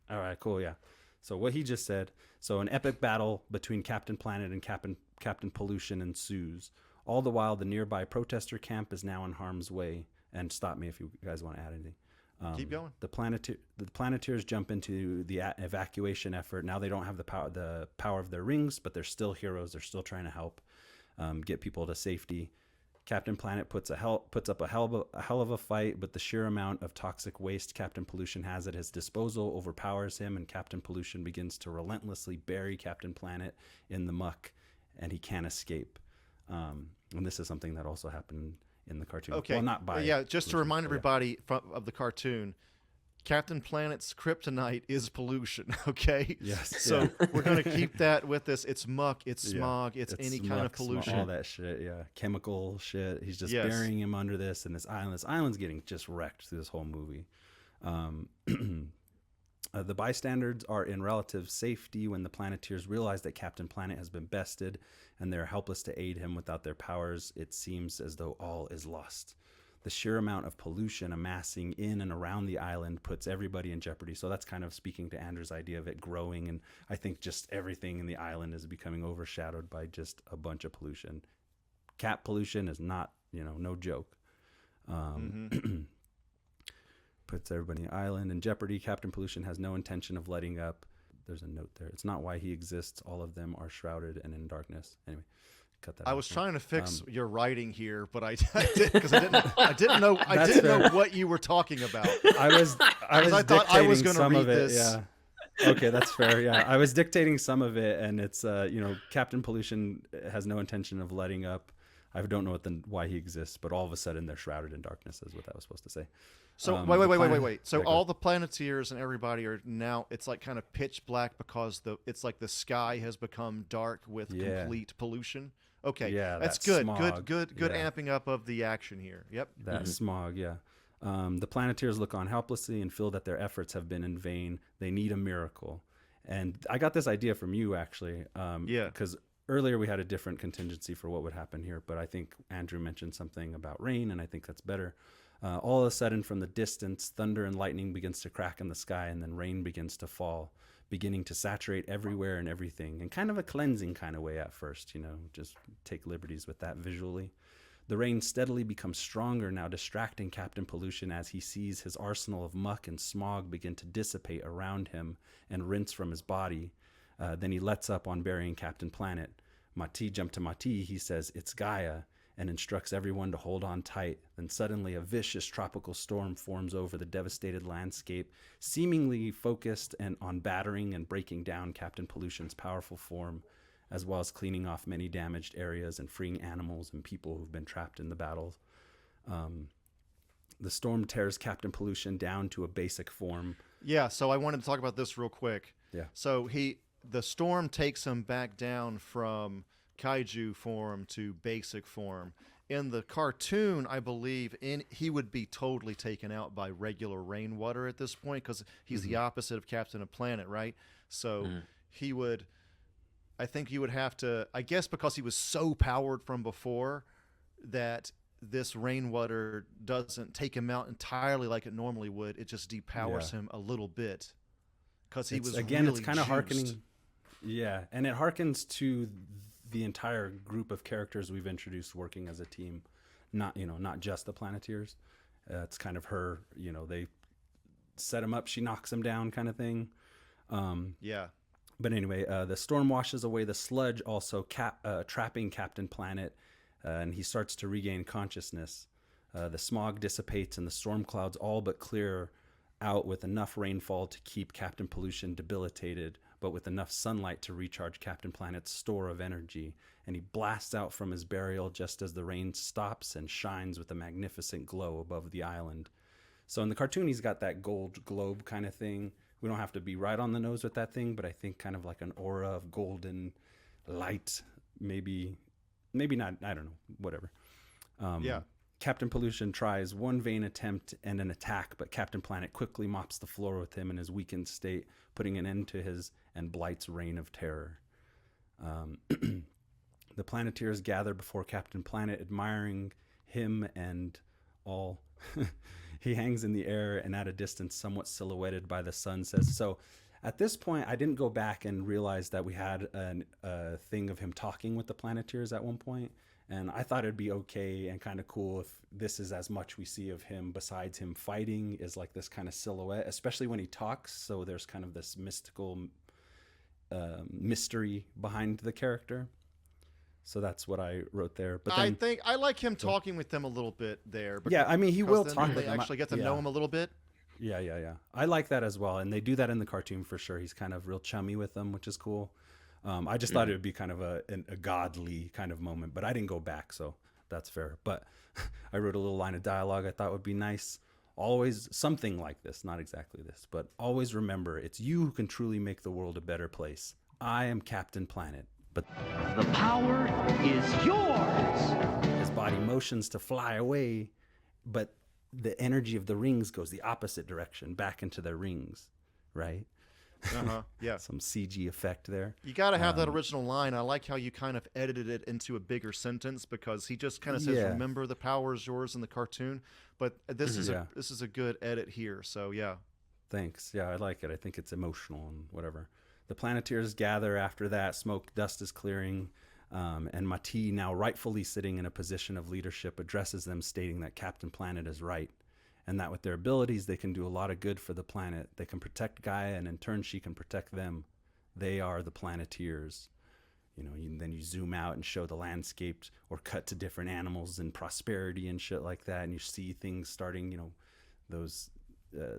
All right, cool, yeah. So what he just said, an epic battle between Captain Planet and Captain Pollution ensues. All the while, the nearby protester camp is now in harm's way. And stop me if you guys want to add anything. Keep going. The Planeteers jump into the evacuation effort. Now they don't have the power of their rings, but they're still heroes. They're still trying to help get people to safety. Captain Planet puts up a hell of a fight, but the sheer amount of toxic waste Captain Pollution has at his disposal overpowers him, and Captain Pollution begins to relentlessly bury Captain Planet in the muck, and he can't escape. And this is something that also happened in the cartoon. Okay. Well, not by yeah, just to Pollution, remind but everybody of the cartoon, Captain Planet's kryptonite is pollution, okay? Yes. So we're going to keep that with us. It's muck, it's smog, it's any kind of muck, pollution. all that shit, yeah. Chemical shit. He's just Yes. burying him under this, and this island. This island's getting just wrecked through this whole movie. The bystanders are in relative safety when the Planeteers realize that Captain Planet has been bested, and they're helpless to aid him. Without their powers, it seems as though all is lost. The sheer amount of pollution amassing in and around the island puts everybody in jeopardy. So that's kind of speaking to Andrew's idea of it growing. And I think just everything in the island is becoming overshadowed by just a bunch of pollution. Cat pollution is not, no joke. Puts everybody in the island in jeopardy. Captain Pollution has no intention of letting up. There's a note there. It's not why he exists. All of them are shrouded and in darkness. Anyway. Cut that I out. was trying to fix your writing here, but I didn't know what you were talking about. I thought I was going to read this. Yeah. Okay, that's fair. Yeah, I was dictating some of it, and it's Captain Pollution has no intention of letting up. I don't know why he exists, but all of a sudden they're shrouded in darkness, is what that was supposed to say. So wait. So all the Planeteers and everybody are now, it's like kind of pitch black because it's like the sky has become dark with complete pollution. Okay, yeah, that's that good. smog. Good amping up of the action here. Yep. That smog, yeah. The Planeteers look on helplessly and feel that their efforts have been in vain. They need a miracle. And I got this idea from you, actually. Because earlier we had a different contingency for what would happen here, but I think Andrew mentioned something about rain, and I think that's better. All of a sudden, from the distance, thunder and lightning begins to crack in the sky, and then rain begins to fall, beginning to saturate everywhere and everything, in kind of a cleansing kind of way at first, just take liberties with that visually. The rain steadily becomes stronger, now distracting Captain Pollution as he sees his arsenal of muck and smog begin to dissipate around him and rinse from his body. Then he lets up on burying Captain Planet. Jump to Mati, he says, "It's Gaia," and instructs everyone to hold on tight. Then suddenly a vicious tropical storm forms over the devastated landscape, seemingly focused on battering and breaking down Captain Pollution's powerful form, as well as cleaning off many damaged areas and freeing animals and people who've been trapped in the battles. The storm tears Captain Pollution down to a basic form. Yeah, so I wanted to talk about this real quick. Yeah. So the storm takes him back down from kaiju form to basic form. In the cartoon, I believe he would be totally taken out by regular rainwater at this point because he's the opposite of Captain Planet, right? So he would, I think you would have to, I guess because he was so powered from before that this rainwater doesn't take him out entirely like it normally would. It just depowers him a little bit because he was again, really it's kind of juiced. hearkening. Yeah, and it harkens to the entire group of characters we've introduced working as a team, not just the Planeteers. It's kind of her, they set him up, she knocks him down kind of thing. But anyway, the storm washes away the sludge, also trapping Captain Planet, and he starts to regain consciousness. The smog dissipates and the storm clouds all but clear out with enough rainfall to keep Captain Pollution debilitated, but with enough sunlight to recharge Captain Planet's store of energy. And he blasts out from his burial just as the rain stops and shines with a magnificent glow above the island. So in the cartoon, he's got that gold globe kind of thing. We don't have to be right on the nose with that thing, but I think kind of like an aura of golden light, maybe not, I don't know, whatever. Captain Pollution tries one vain attempt and an attack, but Captain Planet quickly mops the floor with him in his weakened state, putting an end to his and Blight's reign of terror. The Planeteers gather before Captain Planet, admiring him and all. He hangs in the air and at a distance, somewhat silhouetted by the sun, says, so at this point, I didn't go back and realize that we had a thing of him talking with the Planeteers at one point. And I thought it'd be okay and kind of cool if this is as much we see of him besides him fighting is like this kind of silhouette, especially when he talks. So there's kind of this mystical mystery behind the character. So that's what I wrote there. But I then, think I like him talking with them a little bit there. yeah, I mean, he will then talk they with them. actually get to Yeah. know him a little bit. Yeah. I like that as well, and they do that in the cartoon for sure. He's kind of real chummy with them, which is cool. I just thought it would be kind of a godly kind of moment, but I didn't go back, so that's fair. But I wrote a little line of dialogue I thought would be nice. Always something like this, not exactly this, but always remember, it's you who can truly make the world a better place. I am Captain Planet, but The power is yours. his body motions to fly away, but the energy of the rings goes the opposite direction, back into their rings, right? Yeah. Some CG effect there. You got to have that original line. I like how you kind of edited it into a bigger sentence because he just kind of says, Yeah. "Remember, the power is yours" in the cartoon. But this is Yeah. this is a good edit here. So yeah. Thanks. Yeah, I like it. I think it's emotional and whatever. The Planeteers gather after that. Smoke, dust is clearing. And Mati, now rightfully sitting in a position of leadership, addresses them, stating that Captain Planet is right. And that with their abilities, they can do a lot of good for the planet. They can protect Gaia, and in turn, she can protect them. They are the Planeteers. You know, then you zoom out and show the landscape or cut to different animals and prosperity and shit like that. And you see things starting, you know, those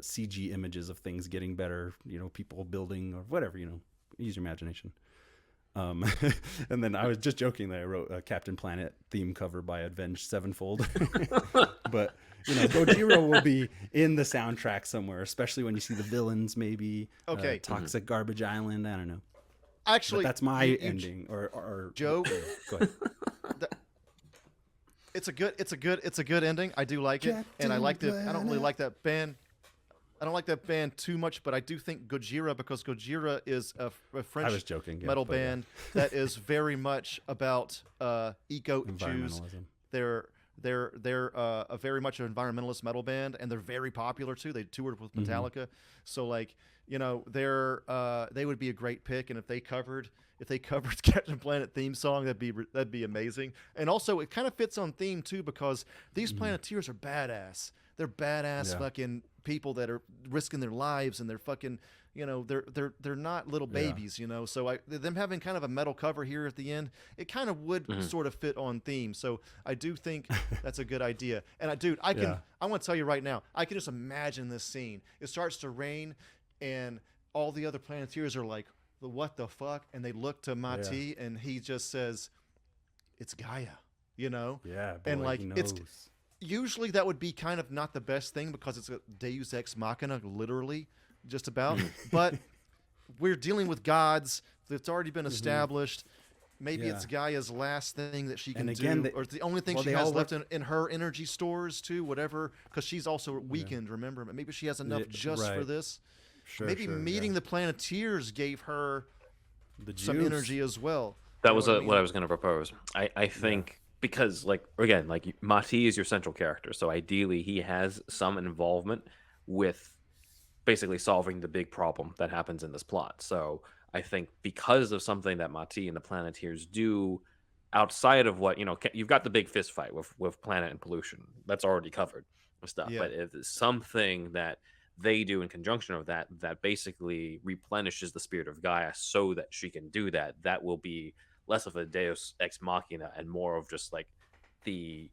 CG images of things getting better, you know, people building or whatever, you know, use your imagination. And then I was just joking that I wrote a Captain Planet theme cover by Avenged Sevenfold. But, you know, Gojira will be in the soundtrack somewhere, especially when you see the villains, maybe. Okay. Toxic Garbage Island. I don't know. Actually, But that's my you- ending. Or Joe? Go ahead. It's a good ending. I do like it, and I like the. I don't really like that band. I don't like that band too much, but I do think Gojira, because Gojira is a French was joking, yeah, metal but yeah. band that is very much about eco issues. Environmentalism. They're a very much an environmentalist metal band, and they're very popular too. They toured with Metallica, so like, you know, they would be a great pick. And if they covered Captain Planet theme song, that'd be amazing. And also, it kind of fits on theme too, because these Planeteers are badass. They're badass Yeah. fucking people that are risking their lives, and they're fucking, you know, they're not little babies, you know. So them having kind of a metal cover here at the end, it kind of would sort of fit on theme. So I do think that's a good idea. And I want to tell you right now, I can just imagine this scene. It starts to rain, and all the other Planeteers are like, "What the fuck?" And they look to Mati, and he just says, "It's Gaia," you know. Yeah, boy, and like he it's. knows. Usually that would be kind of not the best thing, because it's a deus ex machina, literally, just about. But we're dealing with gods. That's already been established. Maybe it's Gaia's last thing that she can do, or it's the only thing she has left in her energy stores too, whatever, because she's also weakened, remember? Maybe she has enough just for this. Maybe meeting the Planeteers gave her some energy as well. That was what I was going to propose. I think... Because, like, again, like, Mati is your central character, so ideally he has some involvement with basically solving the big problem that happens in this plot. So I think because of something that Mati and the Planeteers do outside of what, you know, you've got the big fist fight with planet and pollution. That's already covered and stuff. Yeah. But if it's something that they do in conjunction with that basically replenishes the spirit of Gaia so that she can do that, that will be less of a deus ex machina and more of just like the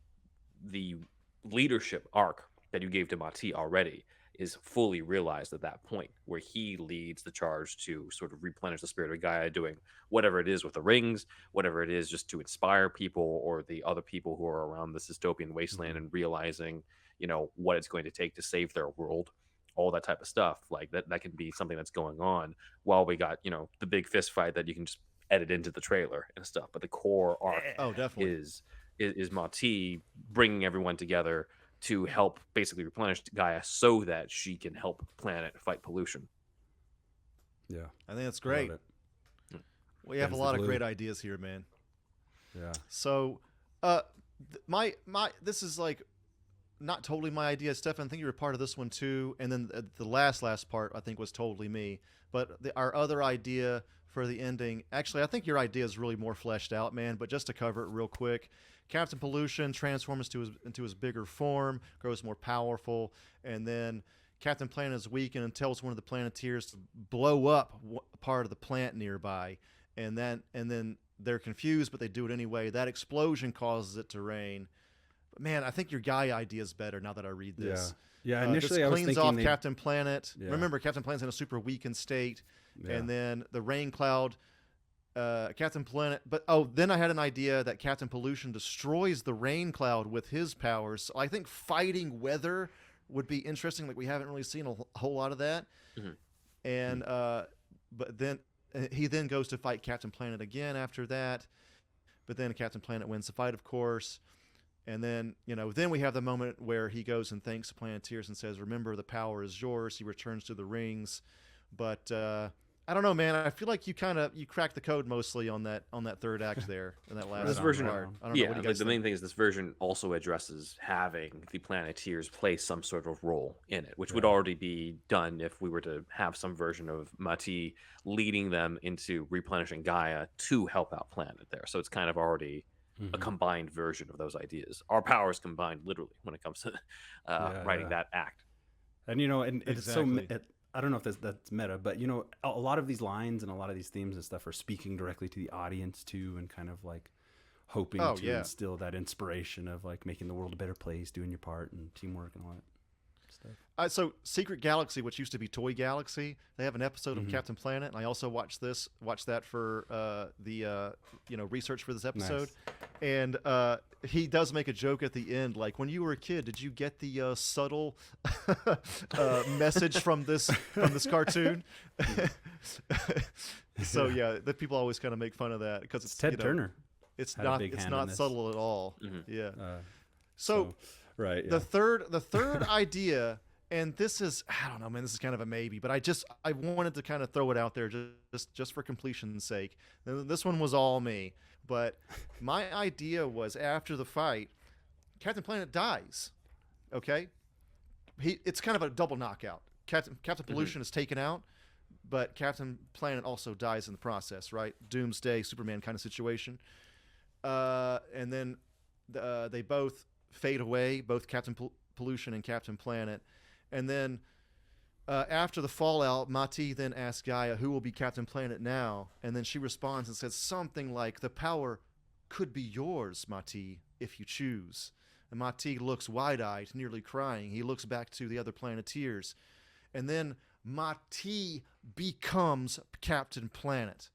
leadership arc that you gave to Mati already is fully realized at that point, where he leads the charge to sort of replenish the spirit of Gaia, doing whatever it is with the rings, whatever it is just to inspire people or the other people who are around this dystopian wasteland, and realizing, you know, what it's going to take to save their world, all that type of stuff. Like that can be something that's going on while we got, you know, the big fist fight that you can just edit into the trailer and stuff. But the core arc is Mati bringing everyone together to help basically replenish Gaia so that she can help planet fight pollution. Yeah, I think that's great. We have a lot of great ideas here, man. Yeah. So, my this is like not totally my idea, Stefan. I think you were part of this one too. And then the last part I think was totally me. But our other idea for the ending, actually, I think your idea is really more fleshed out, man. But just to cover it real quick, Captain Pollution transforms into his bigger form, grows more powerful, and then Captain Planet is weakened and tells one of the Planeteers to blow up part of the plant nearby, and then they're confused, but they do it anyway. That explosion causes it to rain. But man, I think your guy idea is better now that I read this. Yeah. Initially, this I was cleans thinking off Captain Planet. Yeah. Remember, Captain Planet's in a super weakened state, Yeah. and then the rain cloud. Captain Planet, but then I had an idea that Captain Pollution destroys the rain cloud with his powers. So I think fighting weather would be interesting. Like we haven't really seen a whole lot of that. And but then he then goes to fight Captain Planet again after that. But then Captain Planet wins the fight, of course. And then then we have the moment where he goes and thanks the Planeteers and says, "Remember, the power is yours." He returns to the rings, but. I don't know, man. I feel like you cracked the code mostly on that third act there in that last version. part. I don't know. What do you guys the think? main thing is this version also addresses having the Planeteers play some sort of role in it, which would already be done if we were to have some version of Mati leading them into replenishing Gaia to help out Planet there. So it's kind of already a combined version of those ideas. Our powers combined, literally, when it comes to writing that act. And and it's so. Exactly. I don't know if that's meta, but a lot of these lines and a lot of these themes and stuff are speaking directly to the audience too, and kind of like hoping to instill that inspiration of like making the world a better place, doing your part, and teamwork and all that stuff. So Secret Galaxy, which used to be Toy Galaxy, they have an episode of Captain Planet, and I also watched that for the research for this episode. Nice. And he does make a joke at the end, like, when you were a kid, did you get the subtle message from this cartoon? So yeah, the people always kind of make fun of that because it's Ted Turner. It's had a big hand in not this. subtle at all. Yeah. So right. the third idea, and this is, I don't know, man, this is kind of a maybe, but I wanted to kind of throw it out there just for completion's sake. This one was all me, but my idea was after the fight, Captain Planet dies. Okay, it's kind of a double knockout. Captain Pollution is taken out, but Captain Planet also dies in the process. Right, Doomsday Superman kind of situation. And then they both fade away, both Captain Pollution and Captain Planet. And then after the fallout, Mati then asks Gaia, who will be Captain Planet now? And then she responds and says something like, the power could be yours, Mati, if you choose. And Mati looks wide-eyed, nearly crying. He looks back to the other Planeteers. And then Mati becomes Captain Planet.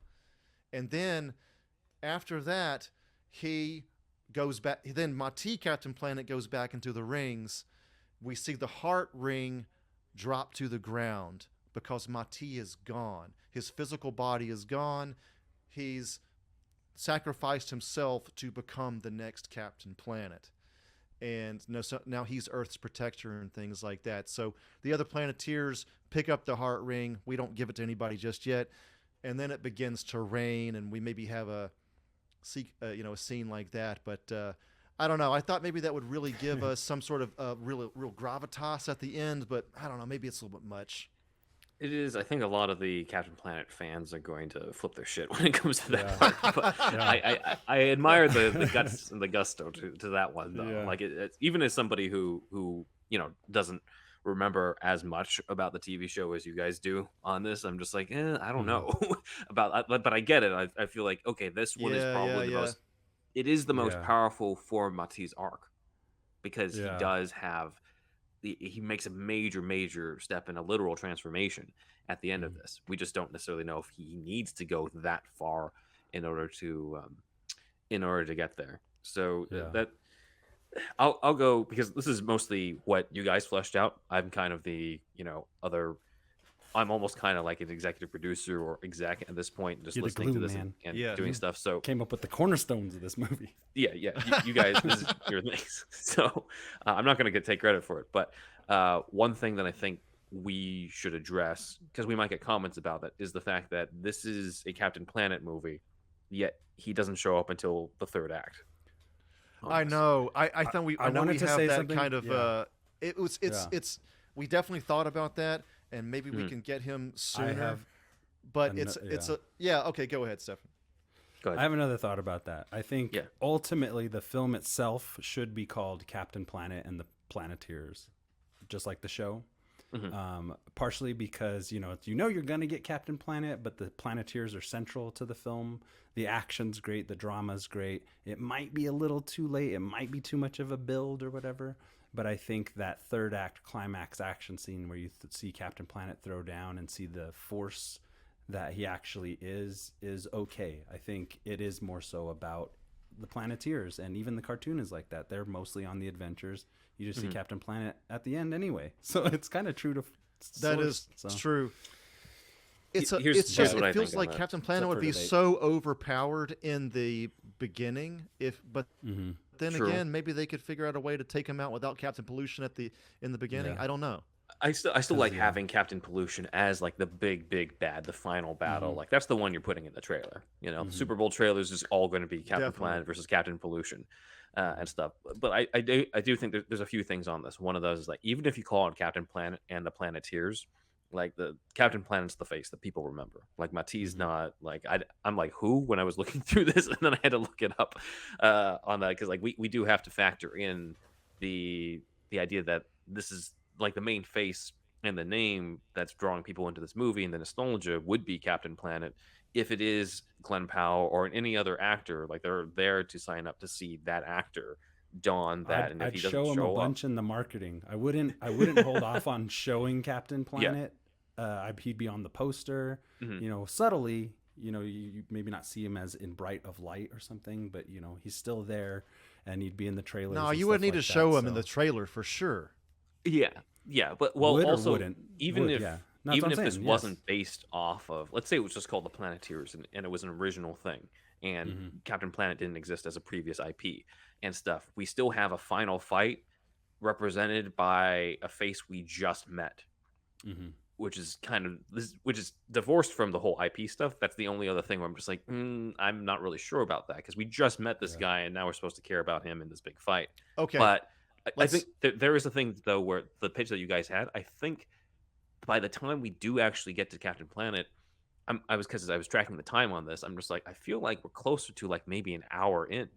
And then after that, he goes back. Then Mati, Captain Planet, goes back into the rings. We see the heart ring drop to the ground because Mati is gone. His physical body is gone. He's sacrificed himself to become the next Captain Planet. And now he's Earth's protector and things like that. So the other Planeteers pick up the heart ring. We don't give it to anybody just yet. And then it begins to rain, and we maybe have a scene like that. But I don't know. I thought maybe that would really give us some sort of real gravitas at the end. But I don't know. Maybe it's a little bit much. It is. I think a lot of the Captain Planet fans are going to flip their shit when it comes to that part. But I admire the guts and the gusto to that one, though. Yeah. Like it's even as somebody who doesn't remember as much about the TV show as you guys do on this, I'm just like, I don't know about that. But I get it. I feel like, okay, this one is probably the most. It is the most powerful for Mati's arc because he does have. He makes a major step in a literal transformation at the end of this. We just don't necessarily know if he needs to go that far in order to get there. So that I'll go because this is mostly what you guys fleshed out. I'm kind of the I'm almost kind of like an executive producer or exec at this point, just listening to this and doing stuff. So came up with the cornerstones of this movie. Yeah. You guys, this is your things. So I'm not going to take credit for it. But one thing that I think we should address, because we might get comments about that, is the fact that this is a Captain Planet movie, yet he doesn't show up until the third act. I know. I thought we have that something. kind of. It's. We definitely thought about that. And maybe we can get him sooner. Okay, go ahead, Stefan. Go ahead. I have another thought about that. I think ultimately the film itself should be called Captain Planet and the Planeteers, just like the show. Partially because you're gonna get Captain Planet, but the Planeteers are central to the film. The action's great, the drama's great. It might be a little too late, it might be too much of a build or whatever, but I think that third act climax action scene where you see Captain Planet throw down and see the force that he actually is okay. I think it is more so about the Planeteers, and even the cartoon is like that. They're mostly on the adventures. You just see Captain Planet at the end anyway, so it's kind of true to that is true. It I feels think like on that. Captain Planet would be so overpowered in the beginning, but then True. again, maybe they could figure out a way to take him out without Captain Pollution in the beginning. Yeah. I don't know. I still like having Captain Pollution as like the big bad, the final battle. Like that's the one you're putting in the trailer. Super Bowl trailers is all going to be Captain Planet versus Captain Pollution and stuff. But I do think there's a few things on this. One of those is like, even if you call it Captain Planet and the Planeteers, like the Captain Planet's the face that people remember. Like Matisse not like I'm like, who, when I was looking through this, and then I had to look it up on that, because like we do have to factor in the idea that this is like the main face and the name that's drawing people into this movie, and the nostalgia would be Captain Planet. If it is Glenn Powell or any other actor, like they're there to sign up to see that actor don that. And if he doesn't show him a bunch in the marketing. I wouldn't hold off on showing Captain Planet. He'd be on the poster, subtly. You maybe not see him as in bright of light or something, but he's still there, and he'd be in the trailer. No, you would need to show him in the trailer for sure. Yeah, but also wouldn't. Even if this yes. wasn't based off of, let's say it was just called the Planeteers and it was an original thing, and Captain Planet didn't exist as a previous IP and stuff, we still have a final fight represented by a face we just met, which is which is divorced from the whole IP stuff. That's the only other thing where I'm just like, I'm not really sure about that, because we just met this guy and now we're supposed to care about him in this big fight. Okay, but I think there is a thing, though, where the pitch that you guys had, I think by the time we do actually get to Captain Planet, because I was tracking the time on this, I'm just like, I feel like we're closer to like maybe an hour in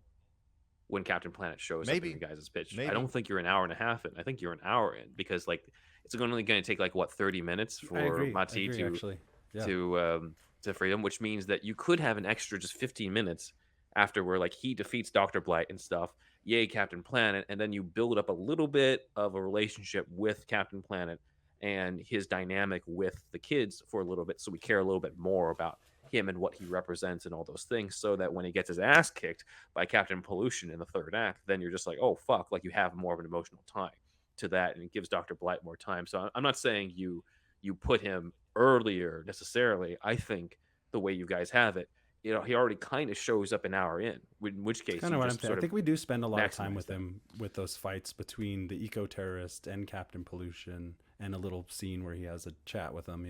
when Captain Planet shows up in you guys' pitch. I don't think you're an hour and a half in. I think you're an hour in, because like it's only going to take like 30 minutes for Mati to free him, which means that you could have an extra just 15 minutes after where like he defeats Dr. Blight and stuff. Yay, Captain Planet, and then you build up a little bit of a relationship with Captain Planet and his dynamic with the kids for a little bit, so we care a little bit more about him and what he represents and all those things, so that when he gets his ass kicked by Captain Pollution in the third act, then you're just like, oh fuck, like you have more of an emotional tie to that, and it gives Dr. Blight more time. So I'm not saying you put him earlier necessarily. I think the way you guys have it, he already kind of shows up an hour in which case kind of what I'm saying. I think we do spend a lot of time with him with those fights between the eco-terrorist and Captain Pollution, and a little scene where he has a chat with them,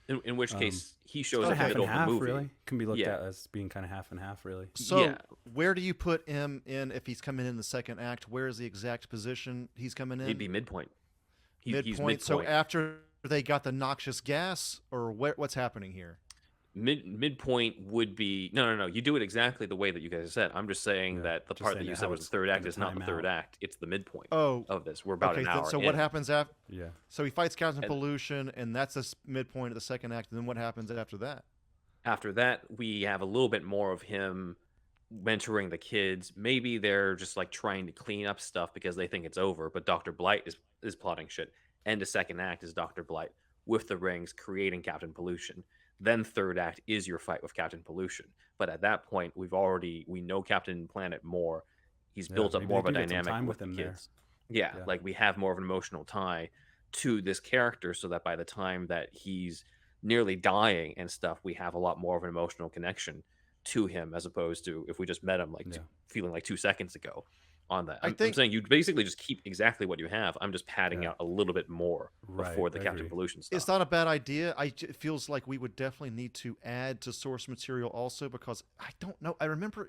in which case he shows up in the middle of the movie. Really can be looked at as being kind of half and half, really. So where do you put him in if he's coming in the second act? Where is the exact position he's coming in? He'd be midpoint. He's midpoint. So after they got the noxious gas, or what's happening here? Midpoint would be no. You do it exactly the way that you guys said. I'm just saying that the part that you said was the third act is not the third act. It's the midpoint of this. We're about an hour. So what happens after? Yeah. So he fights Captain Pollution, and that's the midpoint of the second act. And then what happens after that? After that, we have a little bit more of him mentoring the kids. Maybe they're just like trying to clean up stuff because they think it's over, but Dr. Blight is plotting shit. And the second act is Dr. Blight with the rings creating Captain Pollution. Then third act is your fight with Captain Pollution. But at that point, we know Captain Planet more. He's built up more of a dynamic with the kids. Yeah, like we have more of an emotional tie to this character, so that by the time that he's nearly dying and stuff, we have a lot more of an emotional connection to him, as opposed to if we just met him feeling like 2 seconds ago on that. I'm saying you basically just keep exactly what you have. I'm just padding out a little bit more before the Captain Pollution stuff. It's not a bad idea. It feels like we would definitely need to add to source material also, because I don't know. I remember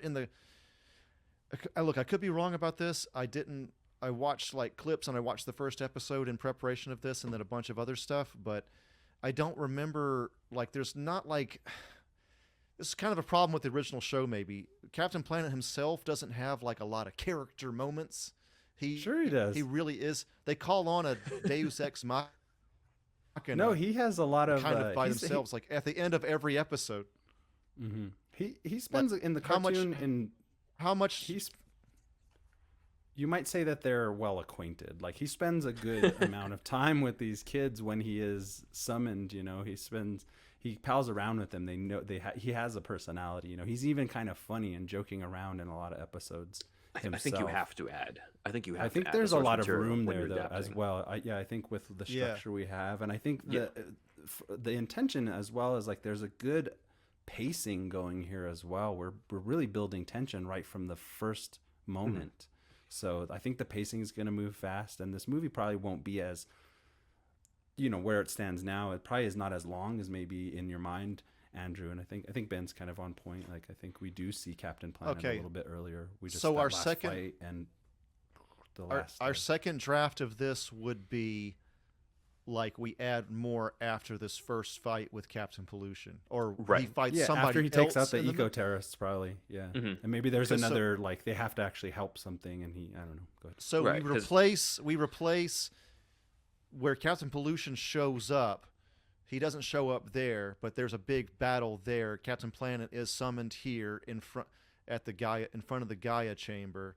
I could be wrong about this. I watched like clips, and I watched the first episode in preparation of this, and then a bunch of other stuff, but I don't remember, like, there's not like... This is kind of a problem with the original show, maybe. Captain Planet himself doesn't have like a lot of character moments. Sure he does. He really is. They call on a Deus Ex gonna No, he has a lot of kind of by he's- themselves, like at the end of every episode. He spends in the cartoon in How much? you might say that they're well acquainted. Like he spends a good amount of time with these kids when he is summoned. You know, he pals around with them. They know he has a personality. You know, he's even kind of funny and joking around in a lot of episodes. I think you have to add. I think there's a source lot of material room when there you're though, adapting. as well. I think with the structure we have, and I think the intention as well is like there's a good pacing going here as well. We're really building tension right from the first moment. So I think the pacing is going to move fast, and this movie probably won't be as, where it stands now. It probably is not as long as maybe in your mind, Andrew. And I think Ben's kind of on point. Like I think we do see Captain Planet a little bit earlier. We just So that our last second fight and the last our second draft of this would be like we add more after this first fight with Captain Pollution, or he fights somebody after he takes out else the in eco terrorists, probably, and maybe there's Because another like they have to actually help something, and I don't know. Go ahead. So Right, we replace where Captain Pollution shows up. He doesn't show up there, but there's a big battle there. Captain Planet is summoned here in front of the Gaia chamber.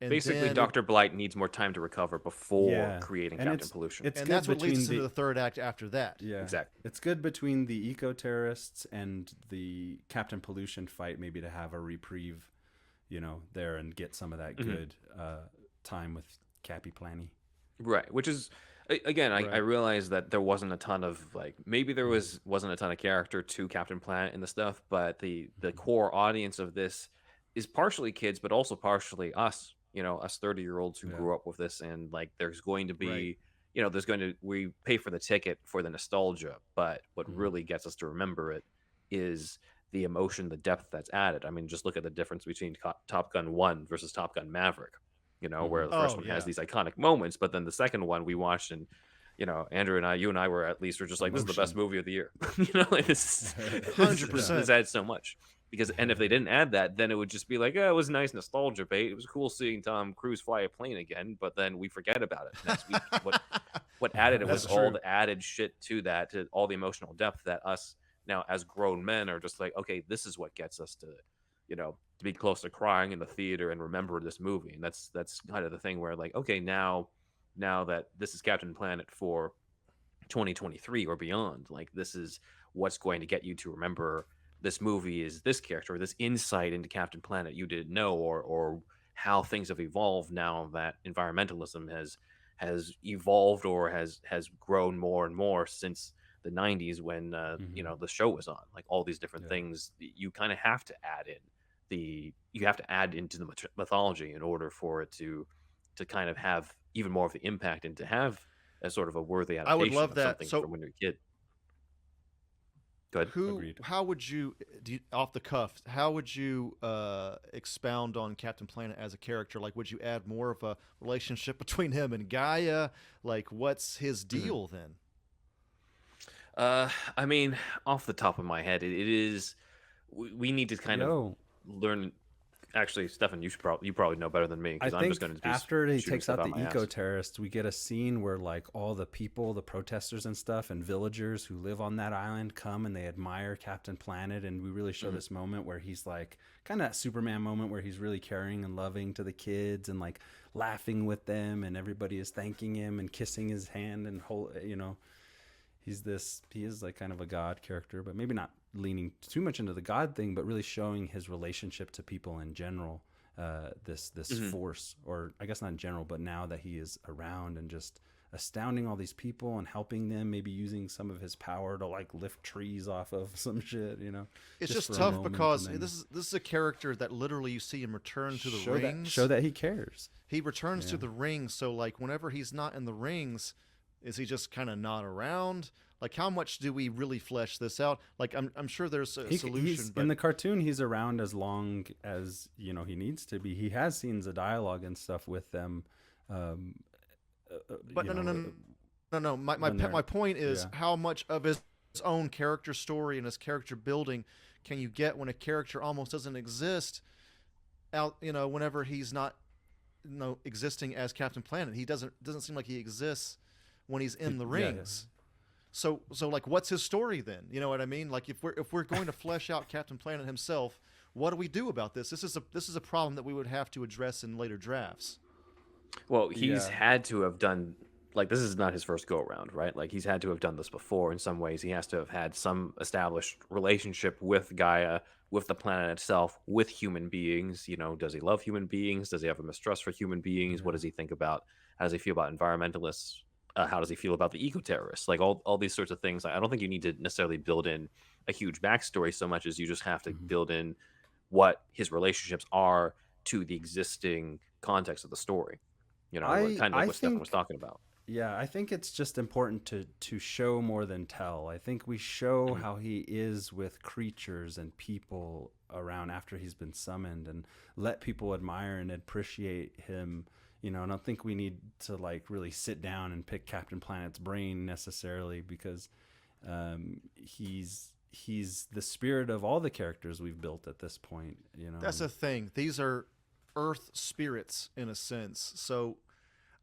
And Basically, then Dr. Blight needs more time to recover before creating And Captain Pollution. It's and good that's what leads between us into the third act after that. Yeah, Exactly. It's good between the eco-terrorists and the Captain Pollution fight, maybe to have a reprieve, there and get some of that good time with Cappy Planny. Right, which is again, I realize that there wasn't a ton of maybe there wasn't a ton of character to Captain Planet and the stuff, but the core audience of this is partially kids, but also partially us. Us 30-year-olds who grew up with this, and there's going to be, we pay for the ticket for the nostalgia, but what really gets us to remember it is the emotion, the depth that's added. I mean, just look at the difference between Top Gun 1 versus Top Gun Maverick, where the first one has these iconic moments, but then the second one we watched and, Andrew and you and I were at least, we're just like, this is the best movie of the year. This 100%. This adds so much. And if they didn't add that, then it would just be like, it was nice nostalgia bait. It was cool seeing Tom Cruise fly a plane again, but then we forget about it next week. What added it was all the added shit to that, to all the emotional depth that us now as grown men are just like, okay, this is what gets us to, to be close to crying in the theater and remember this movie. And that's kind of the thing where okay, now that this is Captain Planet for 2023 or beyond, this is what's going to get you to remember this movie is this character, or this insight into Captain Planet you didn't know, or how things have evolved now that environmentalism has evolved or has grown more and more since the 90s when the show was on. All these different things you kind of have to add into the mythology in order for it to kind of have even more of the impact and to have a sort of a worthy adaptation. I would love of that. something So from when you're a kid. Good. How would you, off the cuff, how would you expound on Captain Planet as a character? Would you add more of a relationship between him and Gaia? What's his deal then? I mean, off the top of my head, it is. We need to kind of learn. Actually, Stefan, you probably know better than me, because I'm just going to. After he takes out the eco-terrorists, we get a scene where all the people, the protesters and stuff, and villagers who live on that island come and they admire Captain Planet, and we really show this moment where he's kind of that Superman moment where he's really caring and loving to the kids and laughing with them, and everybody is thanking him and kissing his hand and he is kind of a god character, but maybe not leaning too much into the god thing, but really showing his relationship to people in general, this force, or I guess not in general, but now that he is around and just astounding all these people and helping them, maybe using some of his power to lift trees off of some shit, It's just tough because this is a character that literally you see him return to the rings. Show that he cares. He returns to the rings, so whenever he's not in the rings, is he just kind of not around? How much do we really flesh this out? I'm sure there's a solution. But in the cartoon, he's around as long as he needs to be. He has scenes of dialogue and stuff with them. But no. My point is how much of his own character story and his character building can you get when a character almost doesn't exist out? Whenever he's not, existing as Captain Planet, he doesn't seem like he exists when he's in the rings. So like, what's his story then? You know what I mean? Like, if we're going to flesh out Captain Planet himself, what do we do about this? This is a problem that we would have to address in later drafts. Well, he's Yeah. had to have done, like, this is not his first go around, right? Like, he's had to have done this before in some ways. He has to have had some established relationship with Gaia, with the planet itself, with human beings. You know, does he love human beings? Does he have a mistrust for human beings? What Yeah. does he think about? How does he feel about environmentalists? How does he feel about the eco-terrorists? Like, all these sorts of things. I don't think you need to necessarily build in a huge backstory so much as you just have to Mhm. build in what his relationships are to the existing context of the story. You know, like, kind of like I what Stefan was think talking about. Yeah, I think it's just important to show more than tell. I think we show Mhm. how he is with creatures and people around after he's been summoned, and let people admire and appreciate him. You know, I don't think we need to like really sit down and pick Captain Planet's brain necessarily, because he's the spirit of all the characters we've built at this point. You know, That's the thing. These are Earth spirits in a sense. So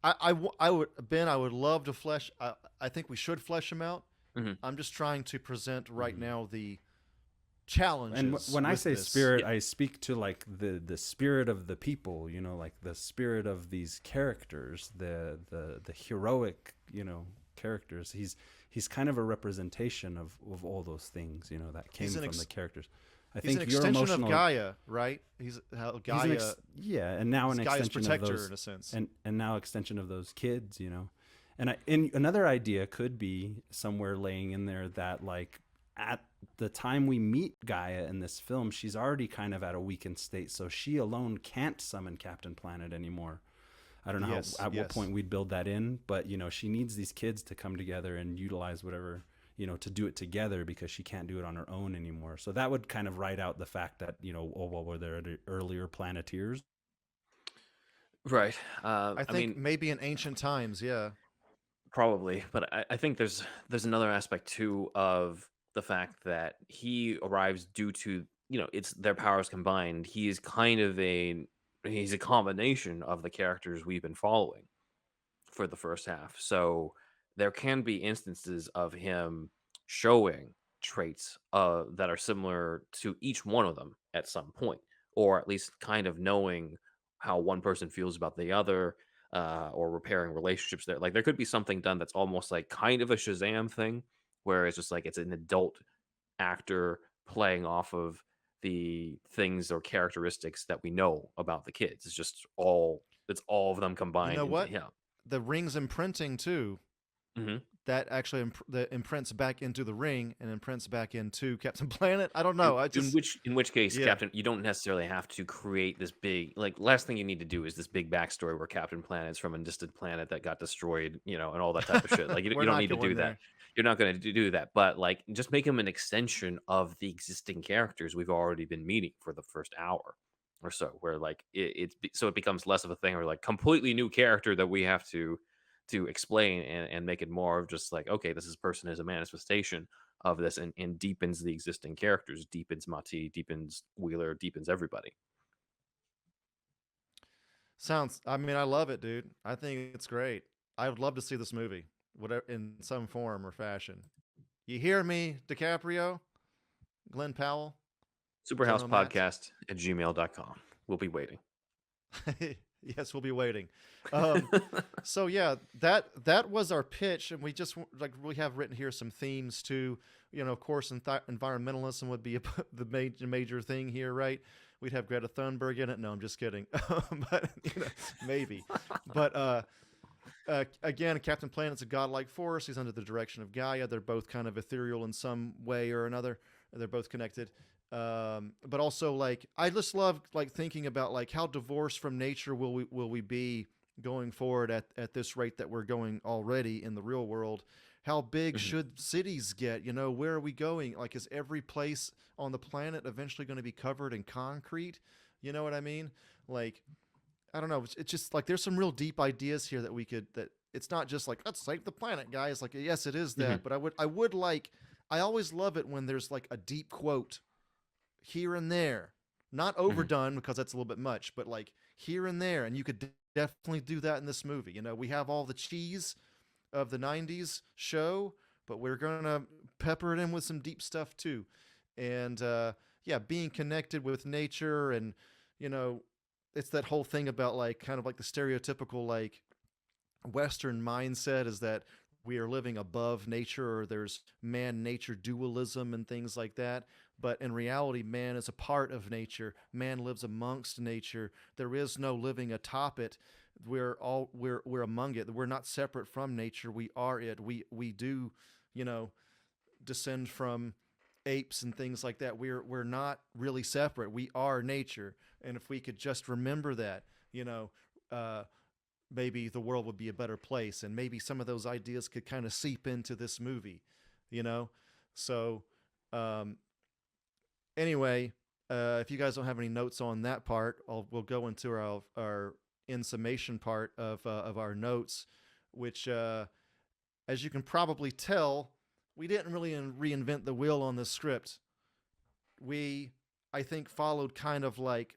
I would, Ben, I would love to flesh. I think we should flesh them out. Mhm. I'm just trying to present right Mhm. now the and challenges. when I with say this. spirit, I speak to like the spirit of the people, you know, like the spirit of these characters, the heroic, you know, characters. He's kind of a representation of all those things, you know, that came He's an from ex- the characters. I He's think an your extension emotional of Gaia, right? He's how he's Gaia. an yeah, and now an He's Gaia's extension of protector those, in a sense. and now extension of those kids, you know. And another idea could be somewhere laying in there that like at the time we meet Gaia in this film, she's already kind of at a weakened state, so she alone can't summon Captain Planet anymore. I don't know Yes, how, at what yes. point we'd build that in, but you know, she needs these kids to come together and utilize whatever, you know, to do it together, because she can't do it on her own anymore. So that would kind of write out the fact that, you know, oh well, were there earlier Planeteers? Right. I I think mean, maybe in ancient times, yeah. probably, but I think there's another aspect too of the fact that he arrives due to, you know, it's their powers combined. He is kind of he's a combination of the characters we've been following for the first half. So there can be instances of him showing traits that are similar to each one of them at some point, or at least kind of knowing how one person feels about the other, or repairing relationships there. Like there could be something done that's almost like kind of a Shazam thing, where it's just like it's an adult actor playing off of the things or characteristics that we know about the kids. It's all of them You combined know into what? him. The ring's imprinting too. Mhm. That actually that imprints back into the ring and imprints back into Captain Planet. I don't know. I just In which case, yeah. Captain, you don't necessarily have to create this big, like, last thing you need to do is this big backstory where Captain Planet's from a distant planet that got destroyed, you know, and all that type of shit. Like We're you don't not need to going do that. there. You're not going to do that, but like just make him an extension of the existing characters we've already been meeting for the first hour or so, where like so it becomes less of a thing or like completely new character that we have to explain and make it more of just like, okay, this person is a manifestation of this, and deepens the existing characters, deepens Mati, deepens Wheeler, deepens everybody. Sounds. I mean, I love it, dude. I think it's great. I would love to see this movie, whatever in some form or fashion. You hear me, DiCaprio, Glenn Powell, General Matt. SuperHousePodcast@gmail.com. We'll be waiting. Yes, we'll be waiting. So yeah, that was our pitch, and we just like we have written here some themes too. You know, of course, environmentalism would be the major thing here, right? We'd have Greta Thunberg in it. No, I'm just kidding. But you know, maybe. But again, Captain Planet's a godlike force. He's under the direction of Gaia. They're both kind of ethereal in some way or another. They're both connected. But also, like, I just love like thinking about like how divorced from nature will we be going forward at this rate that we're going already in the real world. How big should cities get? You know, where are we going? Like, is every place on the planet eventually going to be covered in concrete? You know what I mean? Like, I don't know. It's just like there's some real deep ideas here that we could. That it's not just like let's save the planet, guys. Like, yes, it is that, but I would like. I always love it when there's like a deep quote here and there, not overdone because that's a little bit much, but like here and there, and you could definitely do that in this movie. You know, we have all the cheese of the '90s show, but we're gonna pepper it in with some deep stuff too. And yeah, being connected with nature, and it's that whole thing about like kind of like the stereotypical like Western mindset is that we are living above nature, or there's man-nature dualism and things like that. But in reality, man is a part of nature. Man lives amongst nature. There is no living atop it. We're among it. We're not separate from nature. We are it. We do, descend from apes and things like that. We're not really separate. We are nature. And if we could just remember that, maybe the world would be a better place, and maybe some of those ideas could kind of seep into this movie, So, anyway, if you guys don't have any notes on that part, we'll go into our in summation part of our notes, which, as you can probably tell, we didn't really reinvent the wheel on this script. We, I think, followed kind of like,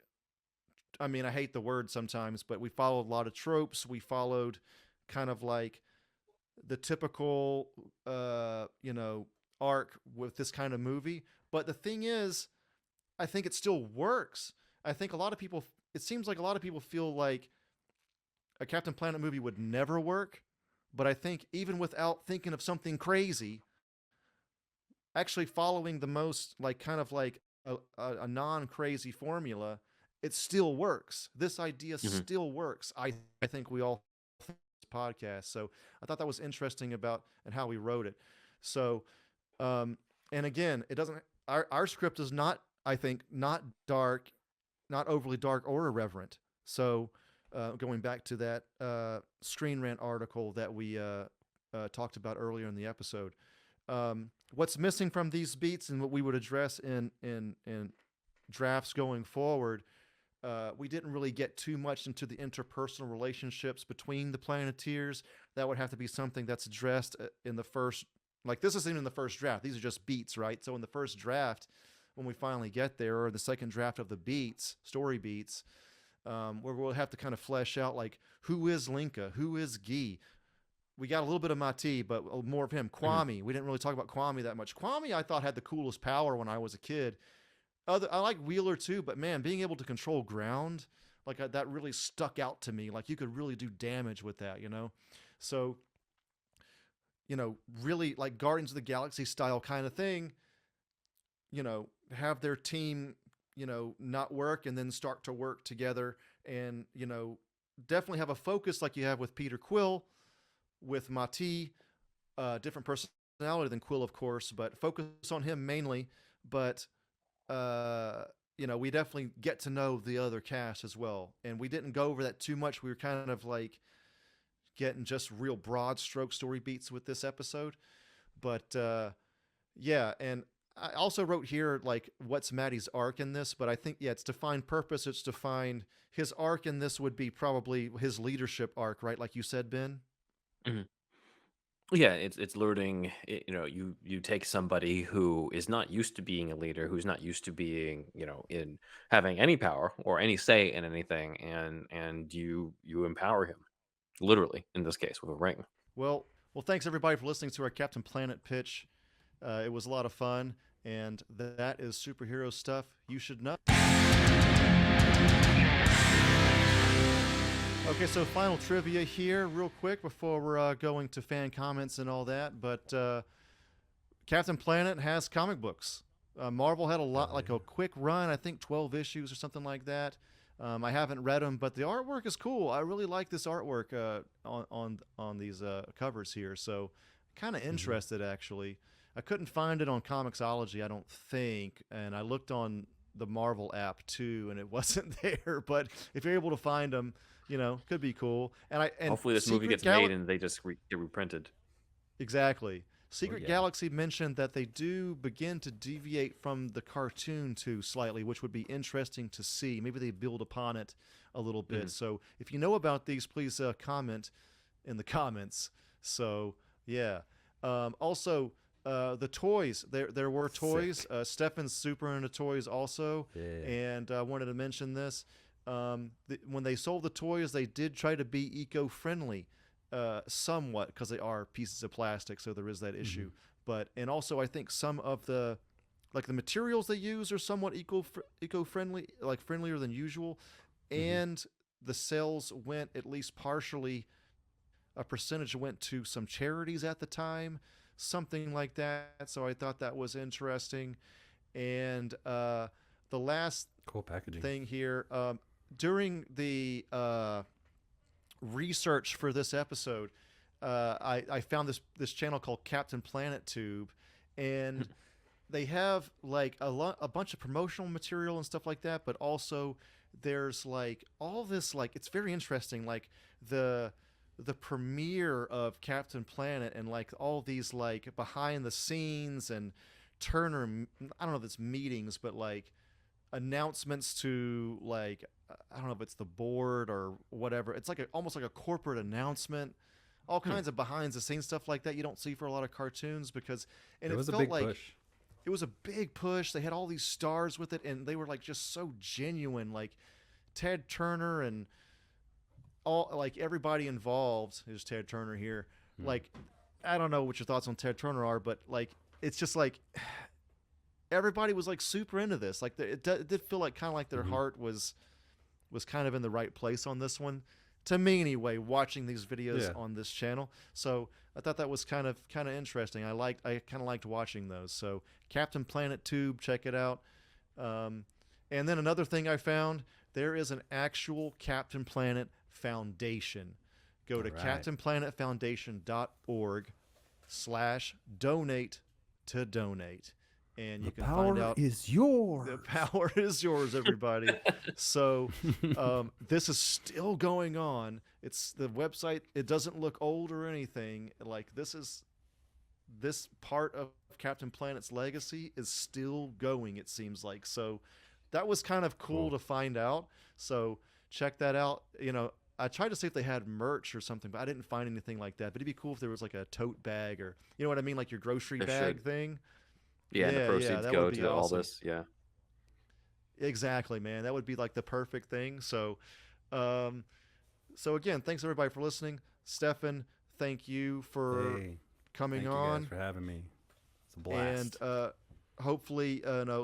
I mean, I hate the word sometimes, but we followed a lot of tropes. We followed kind of like the typical, arc with this kind of movie. But the thing is, I think it still works. I think it seems like a lot of people feel like a Captain Planet movie would never work. But I think even without thinking of something crazy, actually following the most like kind of like a non-crazy formula, it still works. This idea still works. I think we all think this podcast. So I thought that was interesting about and how we wrote it. So, and again, it doesn't. Our script is not, I think, not dark, not overly dark or irreverent. So, going back to that Screen Rant article that we talked about earlier in the episode, what's missing from these beats and what we would address in drafts going forward. We didn't really get too much into the interpersonal relationships between the Planeteers. That would have to be something that's addressed in the first, like this isn't in the first draft. These are just beats, right? So in the first draft, when we finally get there, or the second draft of the beats, story beats, where we'll have to kind of flesh out like, who is Linka? Who is Guy? We got a little bit of Mati, but more of him. Kwame. We didn't really talk about Kwame that much. Kwame, I thought, had the coolest power when I was a kid. I like Wheeler too, but man, being able to control ground, like that really stuck out to me. Like you could really do damage with that, So, really like Guardians of the Galaxy style kind of thing, have their team, not work and then start to work together, and, definitely have a focus like you have with Peter Quill, with Mati, different personality than Quill, of course, but focus on him mainly. But we definitely get to know the other cast as well. And we didn't go over that too much. We were kind of like getting just real broad stroke story beats with this episode. But yeah, and I also wrote here like what's Maddie's arc in this, but I think it's to find purpose. It's to find his arc in this would be probably his leadership arc, right? Like you said, Ben. Mm-hmm. Yeah, it's learning. You take somebody who is not used to being a leader, who's not used to being, in having any power or any say in anything, and you empower him, literally in this case with a ring. Well, thanks everybody for listening to our Captain Planet pitch. It was a lot of fun, and that is superhero stuff you should know. Okay, so final trivia here real quick before we're going to fan comments and all that. But Captain Planet has comic books. Marvel had a lot, like a quick run, I think 12 issues or something like that. I haven't read them, but the artwork is cool. I really like this artwork on these covers here. So kind of interested, actually. I couldn't find it on Comixology, I don't think. And I looked on the Marvel app too, and it wasn't there. But if you're able to find them, could be cool. And hopefully this movie gets made and they just get reprinted. Exactly. Secret Galaxy mentioned that they do begin to deviate from the cartoon too slightly, which would be interesting to see. Maybe they build upon it a little bit. Mm-hmm. So if you know about these, please comment in the comments. So yeah. Also, the toys. There were toys. Stefan's super into toys also, and I wanted to mention this. When they sold the toys, they did try to be eco-friendly. somewhat, because they are pieces of plastic, so there is that issue. But and also I think some of the materials they use are somewhat eco-friendly, like friendlier than usual, and the sales went at least partially. A percentage went to some charities at the time, something like that. So I thought that was interesting. And the last Cool packaging thing here, during the research for this episode, I found this channel called Captain Planet Tube, and they have like a bunch of promotional material and stuff like that, but also there's like all this, like, it's very interesting, like the premiere of Captain Planet and like all these like behind the scenes and Turner, I don't know if it's meetings, but like announcements to, like, I don't know if it's the board or whatever. It's like almost like a corporate announcement, all kinds of behind the scenes stuff like that you don't see for a lot of cartoons, because it was felt a big like push. It was a big push. They had all these stars with it, and they were like just so genuine, like Ted Turner and all, like everybody involved. Is Ted Turner here? Like, I don't know what your thoughts on Ted Turner are, but like it's just like everybody was like super into this. Like it did feel like kind of like their heart was kind of in the right place on this one, to me anyway, watching these videos on this channel. So I thought that was kind of interesting. I kind of liked watching those. So Captain Planet Tube, check it out. And then another thing I found, there is an actual Captain Planet Foundation. Go to captainplanetfoundation.org/donate to donate. And you can find out. The power is yours. The power is yours, everybody. So this is still going on. It's the website. It doesn't look old or anything. Like this part of Captain Planet's legacy is still going, it seems like. So that was kind of cool to find out. So check that out. You know, I tried to see if they had merch or something, but I didn't find anything like that. But it'd be cool if there was like a tote bag, or you know what I mean, like your grocery bag thing. Yeah, the proceeds go to all awesome. this. Yeah. Exactly, man. That would be like the perfect thing. So, so again, thanks everybody for listening. Stefan, thank you for coming on. Thank you guys for having me. It's a blast. And hopefully,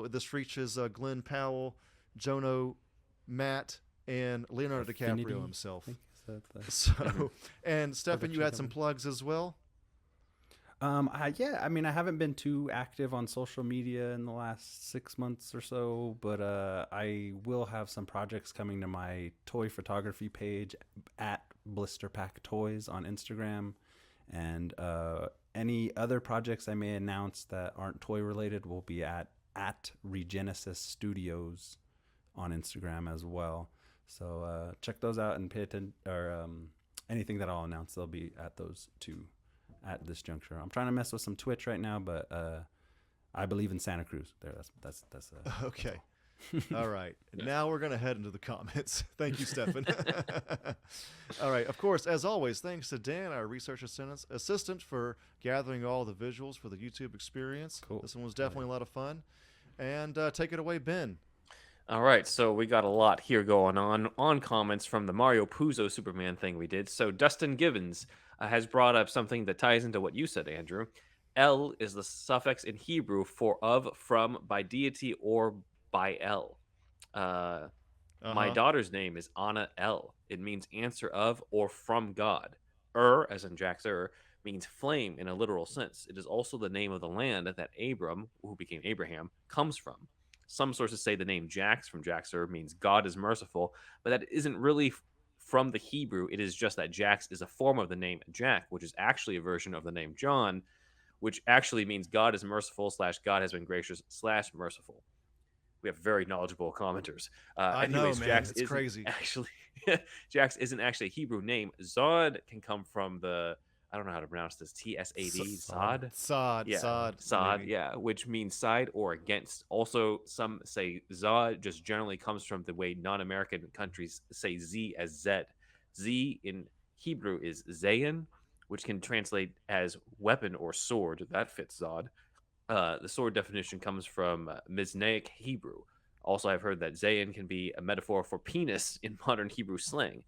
this reaches Glenn Powell, Jono, Matt, and Leonardo DiCaprio himself. So, and Stefan, you had some plugs as well. I haven't been too active on social media in the last 6 months or so, but I will have some projects coming to my toy photography page at Blister Pack Toys on Instagram, and any other projects I may announce that aren't toy related will be at Regenesis Studios on Instagram as well. So check those out and pay attention, or anything that I'll announce, they'll be at those two at this juncture. I'm trying to mess with some Twitch right now, but I believe in Santa Cruz. There, that's okay. All right. Now we're gonna head into the comments. Thank you, Stefan. All right. Of course, as always, thanks to Dan, our research assistant, for gathering all the visuals for the YouTube experience. Cool. This one was definitely a lot of fun. And take it away, Ben. All right, so we got a lot here going on comments from the Mario Puzo Superman thing we did. So Dustin Givens has brought up something that ties into what you said, Andrew. El is the suffix in Hebrew for of, from, by deity, or by El. My daughter's name is Anna El. It means answer of or from God. As in Jack's means flame in a literal sense. It is also the name of the land that Abram, who became Abraham, comes from. Some sources say the name Jax from Jaxer means God is merciful, but that isn't really from the Hebrew. It is just that Jax is a form of the name Jack, which is actually a version of the name John, which actually means God is merciful / God has been gracious / merciful. We have very knowledgeable commenters. I know, man. Jax it's crazy. Jax isn't actually a Hebrew name. Zod can come from the, I don't know how to pronounce this, T-S-A-D, Sod? Sod. Yeah. Sod, yeah, which means side or against. Also, some say Zod just generally comes from the way non-American countries say Z as Zed. Z in Hebrew is Zayin, which can translate as weapon or sword. That fits Zod. The sword definition comes from Mishnaic Hebrew. Also, I've heard that Zayin can be a metaphor for penis in modern Hebrew slang.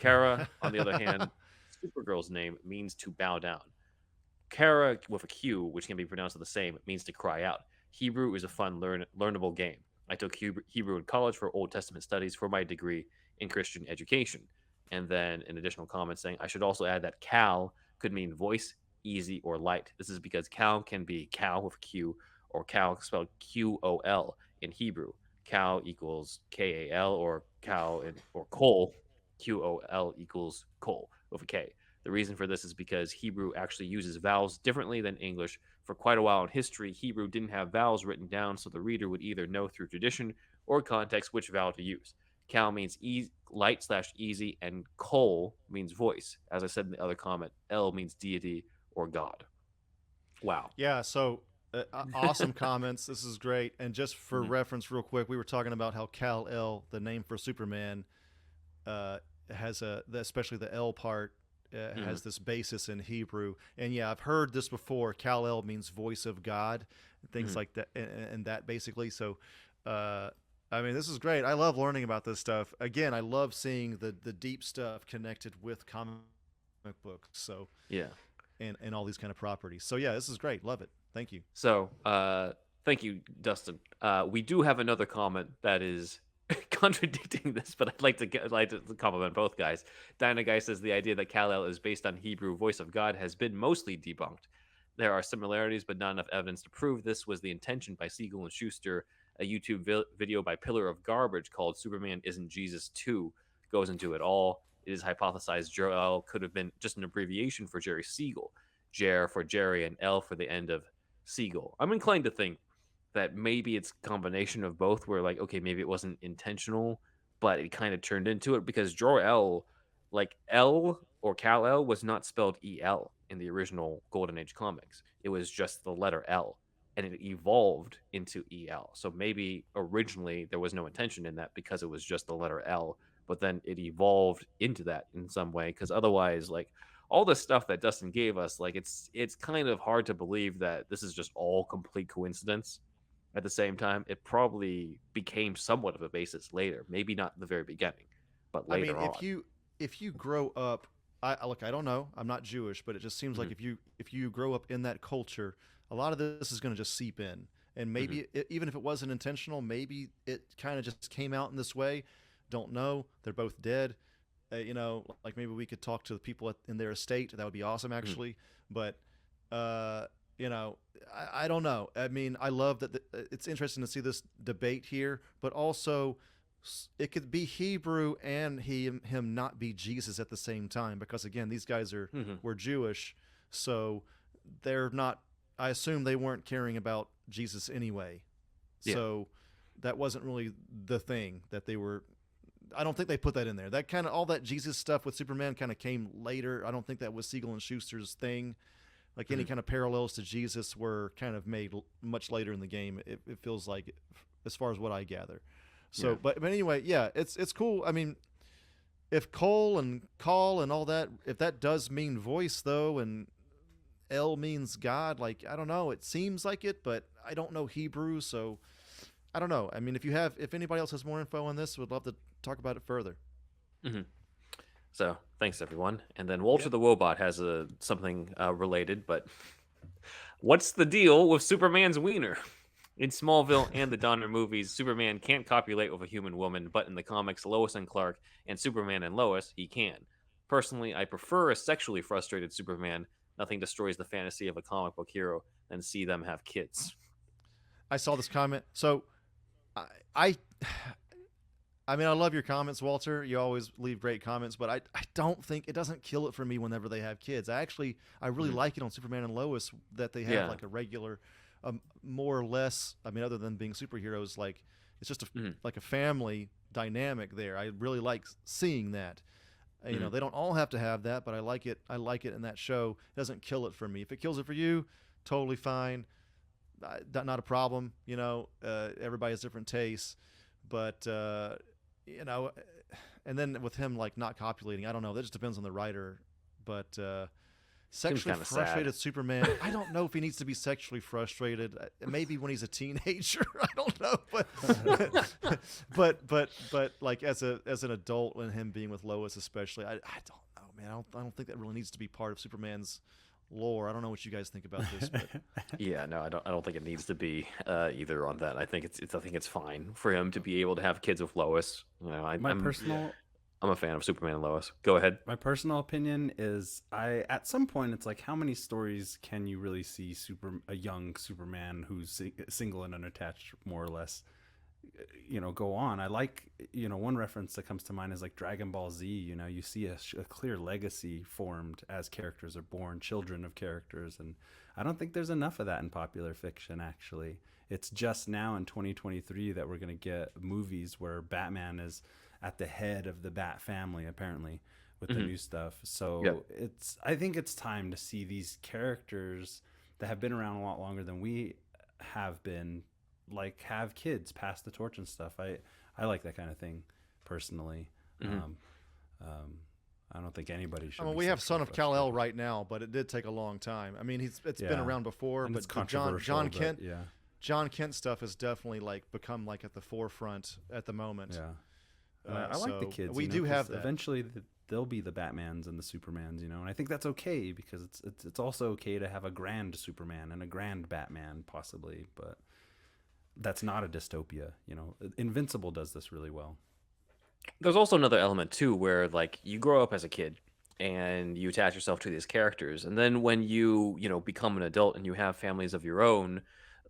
Kara, on the other hand, Supergirl's name means to bow down. Kara with a Q, which can be pronounced the same, means to cry out. Hebrew is a fun, learnable game. I took Hebrew in college for Old Testament studies for my degree in Christian education. And then an additional comment saying, I should also add that Cal could mean voice, easy, or light. This is because Cal can be cow with a Q or Cal spelled Qol in Hebrew. Cal equals Kal or or coal, Qol equals coal with a K. The reason for this is because Hebrew actually uses vowels differently than English. For quite a while in history, Hebrew didn't have vowels written down, so the reader would either know through tradition or context which vowel to use. Cal means light/easy, and kol means voice. As I said in the other comment, El means deity or God. Wow. Yeah, so awesome comments. This is great. And just for reference, real quick, we were talking about how Kal-El, the name for Superman, has especially the L part, has this basis in Hebrew. And yeah, I've heard this before. Kal-El means voice of God, things like that, and that basically. So, I mean, this is great. I love learning about this stuff. Again, I love seeing the deep stuff connected with comic books. So yeah, and all these kind of properties. So yeah, this is great. Love it. Thank you. So thank you, Dustin. We do have another comment that is contradicting this, but I'd like to compliment both guys. Dynaguy says the idea that Kal-El is based on Hebrew voice of God has been mostly debunked. There are similarities, but not enough evidence to prove this was the intention by Siegel and Schuster. A YouTube video by Pillar of Garbage called Superman Isn't Jesus 2 goes into it all. It is hypothesized Jor-El could have been just an abbreviation for Jerry Siegel. Jer for Jerry and El for the end of Siegel. I'm inclined to think that maybe it's a combination of both, where like, okay, maybe it wasn't intentional, but it kind of turned into it, because Jor-El, like L or Kal-El, was not spelled E-L in the original Golden Age comics. It was just the letter L, and it evolved into E-L. So maybe originally there was no intention in that because it was just the letter L, but then it evolved into that in some way, because otherwise, like, all the stuff that Dustin gave us, like, it's kind of hard to believe that this is just all complete coincidence. At the same time, it probably became somewhat of a basis later. Maybe not the very beginning, but later on. If you grow up, I don't know, I'm not Jewish, but it just seems like if you grow up in that culture, a lot of this is going to just seep in. And maybe even if it wasn't intentional, maybe it kind of just came out in this way. Don't know. They're both dead. Like maybe we could talk to the people in their estate. That would be awesome, actually. But I don't know. I mean, I love that it's interesting to see this debate here, but also it could be Hebrew and him not be Jesus at the same time, because again, these guys were Jewish, so they're not. I assume they weren't caring about Jesus anyway, so that wasn't really the thing that they were. I don't think they put that in there. That kind of all that Jesus stuff with Superman kind of came later. I don't think that was Siegel and Schuster's thing. Like any kind of parallels to Jesus were kind of made much later in the game. It feels like, as far as what I gather. So, but anyway, yeah, it's cool. I mean, if Cole and call and all that, if that does mean voice though, and L means God, like, I don't know. It seems like it, but I don't know Hebrew, so I don't know. I mean, if anybody else has more info on this, would love to talk about it further. So thanks, everyone. And then Walter the Wobot has something related, but what's the deal with Superman's wiener? In Smallville and the Donner movies, Superman can't copulate with a human woman, but in the comics, Lois and Clark and Superman and Lois, he can. Personally, I prefer a sexually frustrated Superman. Nothing destroys the fantasy of a comic book hero than see them have kids. I saw this comment. So I mean, I love your comments, Walter. You always leave great comments, but I don't think it doesn't kill it for me whenever they have kids. I really like it on Superman and Lois that they have like a regular, more or less. I mean, other than being superheroes, like it's just like a family dynamic there. I really like seeing that. You know, they don't all have to have that, but I like it. I like it in that show. It doesn't kill it for me. If it kills it for you, totally fine. Not a problem. You know, everybody has different tastes, but you know, and then with him like not copulating, I don't know. That just depends on the writer. But sexually frustrated Superman, I don't know if he needs to be sexually frustrated. Maybe when he's a teenager, I don't know. But like as an adult, and him being with Lois especially, I don't know, man, I don't think that really needs to be part of Superman's lore. I don't know what you guys think about this, but Yeah, no, I don't think it needs to be either on that. I think it's fine for him to be able to have kids with Lois. You know, I'm a fan of Superman and Lois. Go ahead. My personal opinion is, at some point it's like, how many stories can you really see a young Superman who's single and unattached, more or less, go on? I like, one reference that comes to mind is like Dragon Ball Z. You see a clear legacy formed as characters are born, children of characters, and I don't think there's enough of that in popular fiction, actually. It's just now in 2023 that we're going to get movies where Batman is at the head of the Bat family, apparently, with the new stuff. So I think it's time to see these characters that have been around a lot longer than we have been, like, have kids pass the torch and stuff. I like that kind of thing personally. I don't think anybody should. I mean, we have Son of Kal-El right now, but it did take a long time. I mean, it's been around before, and but John Kent, John Kent stuff has definitely like become like at the forefront at the moment. Yeah. I like the kids. We do have that. Eventually, they'll be the Batmans and the Supermans, and I think that's okay, because it's also okay to have a grand Superman and a grand Batman, possibly, but that's not a dystopia. Invincible does this really well. There's also another element too, where like you grow up as a kid and you attach yourself to these characters, and then when you become an adult and you have families of your own,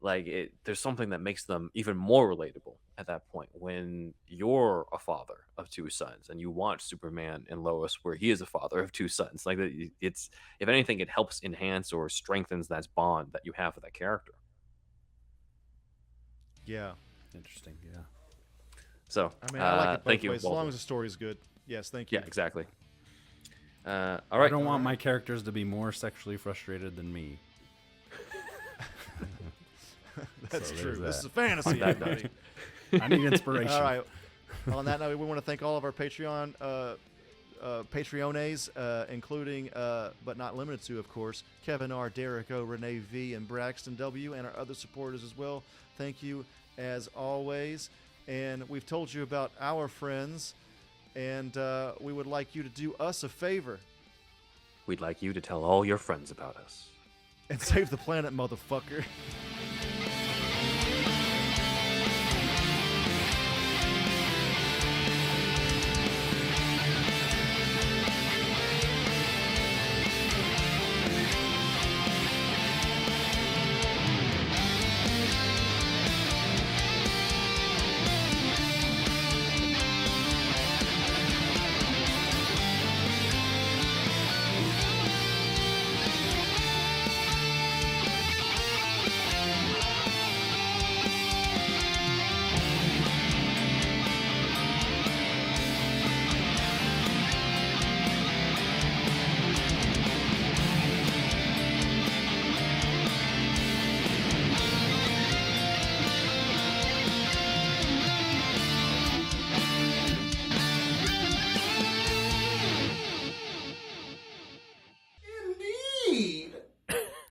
like there's something that makes them even more relatable at that point. When you're a father of two sons and you watch Superman and Lois, where he is a father of two sons, like it's, if anything, it helps enhance or strengthens that bond that you have with that character. Yeah. Interesting. Yeah. So I mean, I like it both thank you, ways, as long as the story's good. Yes, thank you. Yeah, exactly. All right. I don't want my characters to be more sexually frustrated than me. That's So true. there's This is that. a fantasy, everybody. I need inspiration. All right. On that note, we want to thank all of our Patreones, including, but not limited to, of course, Kevin R., Derek O., Renee V., and Braxton W., and our other supporters as well. Thank you, as always. And we've told you about our friends, and we would like you to do us a favor. We'd like you to tell all your friends about us. And save the planet, motherfucker.